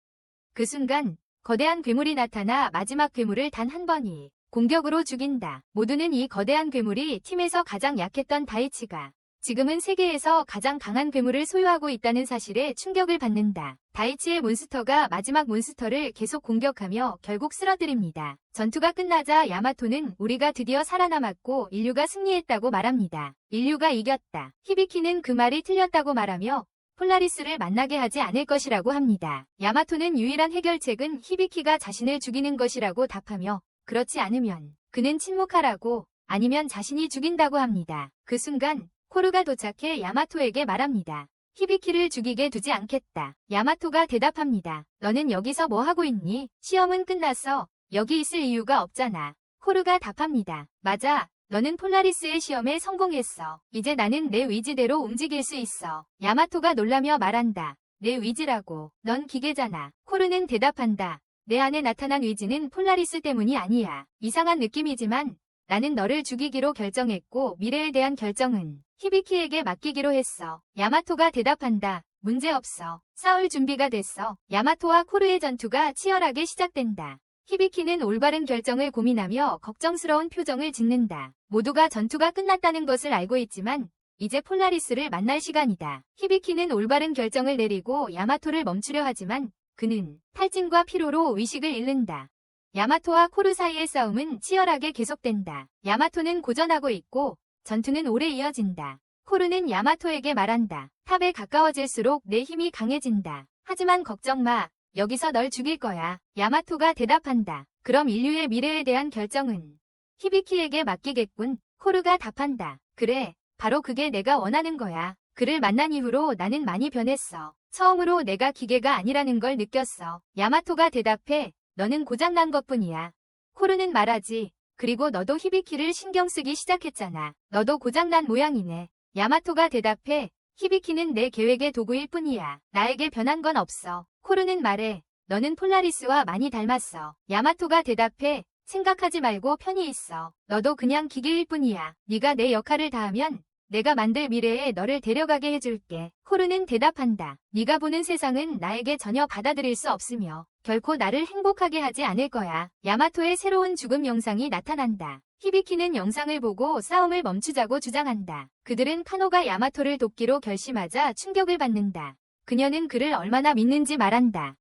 그 순간 거대한 괴물이 나타나 마지막 괴물을 단 한 번이 공격으로 죽인다. 모두는 이 거대한 괴물이 팀에서 가장 약했던 다이치가 지금은 세계에서 가장 강한 괴물을 소유하고 있다는 사실에 충격을 받는다. 다이치의 몬스터가 마지막 몬스터를 계속 공격하며 결국 쓰러뜨립니다. 전투가 끝나자 야마토는 우리가 드디어 살아남았고 인류가 승리했다고 말합니다. 인류가 이겼다. 히비키는 그 말이 틀렸다고 말하며 폴라리스를 만나게 하지 않을 것이라고 합니다. 야마토는 유일한 해결책은 히비키가 자신을 죽이는 것이라고 답하며 그렇지 않으면 그는 침묵하라고 아니면 자신이 죽인다고 합니다. 그 순간 코르가 도착해 야마토에게 말합니다. 히비키를 죽이게 두지 않겠다. 야마토가 대답합니다. 너는 여기서 뭐 하고 있니? 시험은 끝났어. 여기 있을 이유가 없잖아. 코르가 답합니다. 맞아. 너는 폴라리스의 시험에 성공했어. 이제 나는 내 의지대로 움직일 수 있어. 야마토가 놀라며 말한다. 내 의지라고. 넌 기계잖아. 코르는 대답한다. 내 안에 나타난 의지는 폴라리스 때문이 아니야. 이상한 느낌이지만 나는 너를 죽이기로 결정했고 미래에 대한 결정은 히비키에게 맡기기로 했어. 야마토가 대답한다. 문제없어. 싸울 준비가 됐어. 야마토와 코르의 전투가 치열하게 시작된다. 히비키는 올바른 결정을 고민하며 걱정스러운 표정을 짓는다. 모두가 전투가 끝났다는 것을 알고 있지만 이제 폴라리스를 만날 시간이다. 히비키는 올바른 결정을 내리고 야마토를 멈추려 하지만 그는 탈진과 피로로 의식을 잃는다. 야마토와 코르 사이의 싸움은 치열하게 계속된다. 야마토는 고전하고 있고 전투는 오래 이어진다. 코르는 야마토에게 말한다. 탑에 가까워질수록 내 힘이 강해진다. 하지만 걱정 마. 여기서 널 죽일 거야. 야마토가 대답한다. 그럼 인류의 미래에 대한 결정은 히비키에게 맡기겠군. 코르가 답한다. 그래, 바로 그게 내가 원하는 거야. 그를 만난 이후로 나는 많이 변했어. 처음으로 내가 기계가 아니라는 걸 느꼈어. 야마토가 대답해. 너는 고장난 것뿐이야. 코르는 말하지. 그리고 너도 히비키를 신경 쓰기 시작했잖아. 너도 고장난 모양이네. 야마토가 대답해. 히비키는 내 계획의 도구일 뿐이야. 나에게 변한 건 없어. 코르는 말해. 너는 폴라리스와 많이 닮았어. 야마토가 대답해. 생각하지 말고 편히 있어. 너도 그냥 기계일 뿐이야. 네가 내 역할을 다하면 내가 만들 미래에 너를 데려가게 해줄게. 코르는 대답한다. 네가 보는 세상은 나에게 전혀 받아들일 수 없으며 결코 나를 행복하게 하지 않을 거야. 야마토의 새로운 죽음 영상이 나타난다. 히비키는 영상을 보고 싸움을 멈추자고 주장한다. 그들은 카노가 야마토를 돕기로 결심하자 충격을 받는다. 그녀는 그를 얼마나 믿는지 말한다.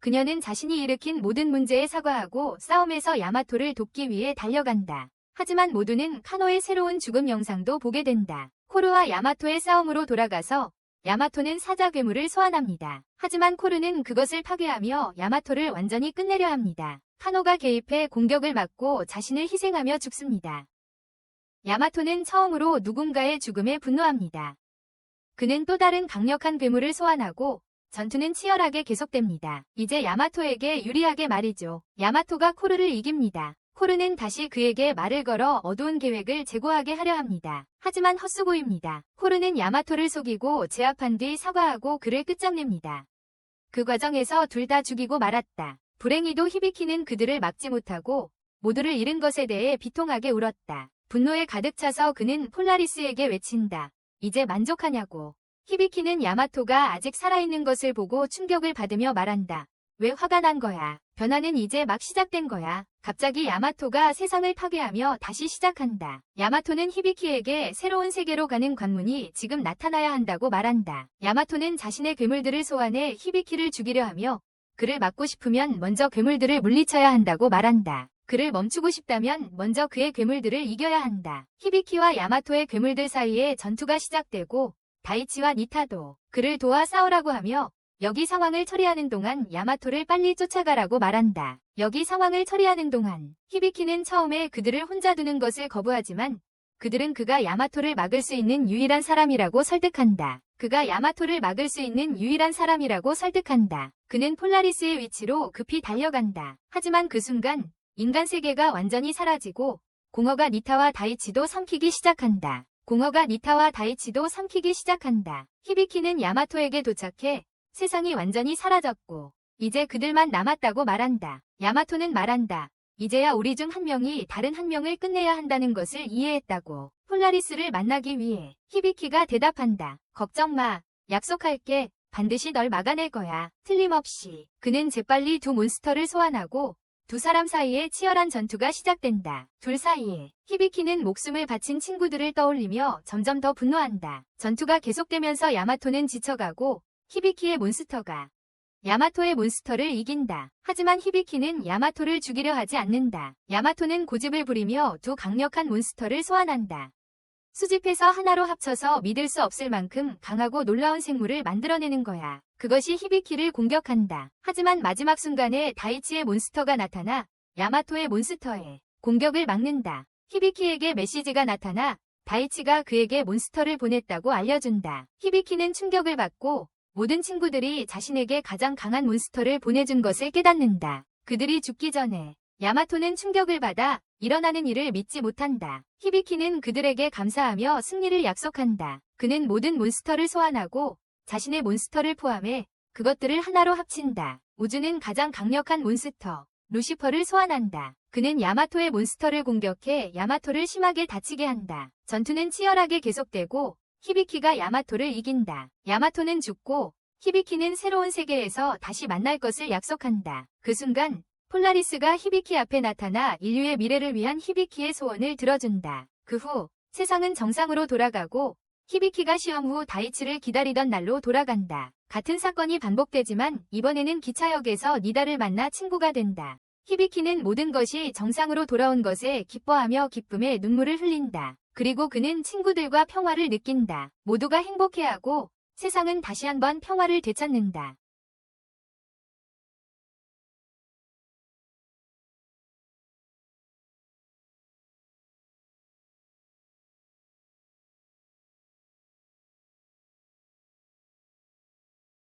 그녀는 자신이 일으킨 모든 문제에 사과하고 싸움에서 야마토를 돕기 위해 달려간다. 하지만 모두는 카노의 새로운 죽음 영상도 보게 된다. 코르와 야마토의 싸움으로 돌아가서 야마토는 사자 괴물을 소환합니다. 하지만 코르는 그것을 파괴하며 야마토를 완전히 끝내려 합니다. 카노가 개입해 공격을 막고 자신을 희생하며 죽습니다. 야마토는 처음으로 누군가의 죽음에 분노합니다. 그는 또 다른 강력한 괴물을 소환하고 전투는 치열하게 계속됩니다. 이제 야마토에게 유리하게 말이죠. 야마토가 코르를 이깁니다. 코르는 다시 그에게 말을 걸어 어두운 계획을 재고하게 하려 합니다. 하지만 헛수고입니다. 코르는 야마토를 속이고 제압한 뒤 사과하고 그를 끝장냅니다. 그 과정에서 둘 다 죽이고 말았다. 불행히도 히비키는 그들을 막지 못하고 모두를 잃은 것에 대해 비통하게 울었다. 분노에 가득 차서 그는 폴라리스에게 외친다. 이제 만족하냐고. 히비키는 야마토가 아직 살아있는 것을 보고 충격을 받으며 말한다. 왜 화가 난 거야? 변화는 이제 막 시작된 거야. 갑자기 야마토가 세상을 파괴하며 다시 시작한다. 야마토는 히비키에게 새로운 세계로 가는 관문이 지금 나타나야 한다고 말한다. 야마토는 자신의 괴물들을 소환해 히비키를 죽이려 하며 그를 막고 싶으면 먼저 괴물들을 물리쳐야 한다고 말한다. 그를 멈추고 싶다면 먼저 그의 괴물들을 이겨야 한다. 히비키와 야마토의 괴물들 사이에 전투가 시작되고 다이치와 니타도 그를 도와 싸우라고 하며 여기 상황을 처리하는 동안 야마토를 빨리 쫓아가라고 말한다. 여기 상황을 처리하는 동안 히비키는 처음에 그들을 혼자 두는 것을 거부하지만 그들은 그가 야마토를 막을 수 있는 유일한 사람이라고 설득한다. 그가 야마토를 막을 수 있는 유일한 사람이라고 설득한다. 그는 폴라리스의 위치로 급히 달려간다. 하지만 그 순간 인간 세계가 완전히 사라지고 공허가 니타와 다이치도 삼키기 시작한다. 공허가 니타와 다이치도 삼키기 시작한다. 히비키는 야마토에게 도착해 세상이 완전히 사라졌고 이제 그들만 남았다고 말한다. 야마토는 말한다. 이제야 우리 중 한 명이 다른 한 명을 끝내야 한다는 것을 이해했다고. 폴라리스를 만나기 위해 히비키가 대답한다. 걱정 마. 약속할게. 반드시 널 막아낼 거야. 틀림없이. 그는 재빨리 두 몬스터를 소환하고 두 사람 사이에 치열한 전투가 시작된다. 둘 사이에 히비키는 목숨을 바친 친구들을 떠올리며 점점 더 분노한다. 전투가 계속되면서 야마토는 지쳐가고 히비키의 몬스터가 야마토의 몬스터를 이긴다. 하지만 히비키는 야마토를 죽이려 하지 않는다. 야마토는 고집을 부리며 두 강력한 몬스터를 소환한다. 수집해서 하나로 합쳐서 믿을 수 없을 만큼 강하고 놀라운 생물을 만들어내는 거야. 그것이 히비키를 공격한다. 하지만 마지막 순간에 다이치의 몬스터가 나타나 야마토의 몬스터의 공격을 막는다. 히비키에게 메시지가 나타나 다이치가 그에게 몬스터를 보냈다고 알려준다. 히비키는 충격을 받고 모든 친구들이 자신에게 가장 강한 몬스터를 보내준 것을 깨닫는다. 그들이 죽기 전에 야마토는 충격을 받아 일어나는 일을 믿지 못한다. 히비키는 그들에게 감사하며 승리를 약속한다. 그는 모든 몬스터를 소환하고 자신의 몬스터를 포함해 그것들을 하나로 합친다. 우주는 가장 강력한 몬스터 루시퍼를 소환한다. 그는 야마토의 몬스터를 공격해 야마토를 심하게 다치게 한다. 전투는 치열하게 계속되고 히비키가 야마토를 이긴다. 야마토는 죽고 히비키는 새로운 세계에서 다시 만날 것을 약속한다. 그 순간 폴라리스가 히비키 앞에 나타나 인류의 미래를 위한 히비키의 소원을 들어준다. 그 후 세상은 정상으로 돌아가고 히비키가 시험 후 다이치를 기다리던 날로 돌아간다. 같은 사건이 반복되지만 이번에는 기차역에서 니다를 만나 친구가 된다. 히비키는 모든 것이 정상으로 돌아온 것에 기뻐하며 기쁨에 눈물을 흘린다. 그리고 그는 친구들과 평화를 느낀다. 모두가 행복해하고 세상은 다시 한번 평화를 되찾는다.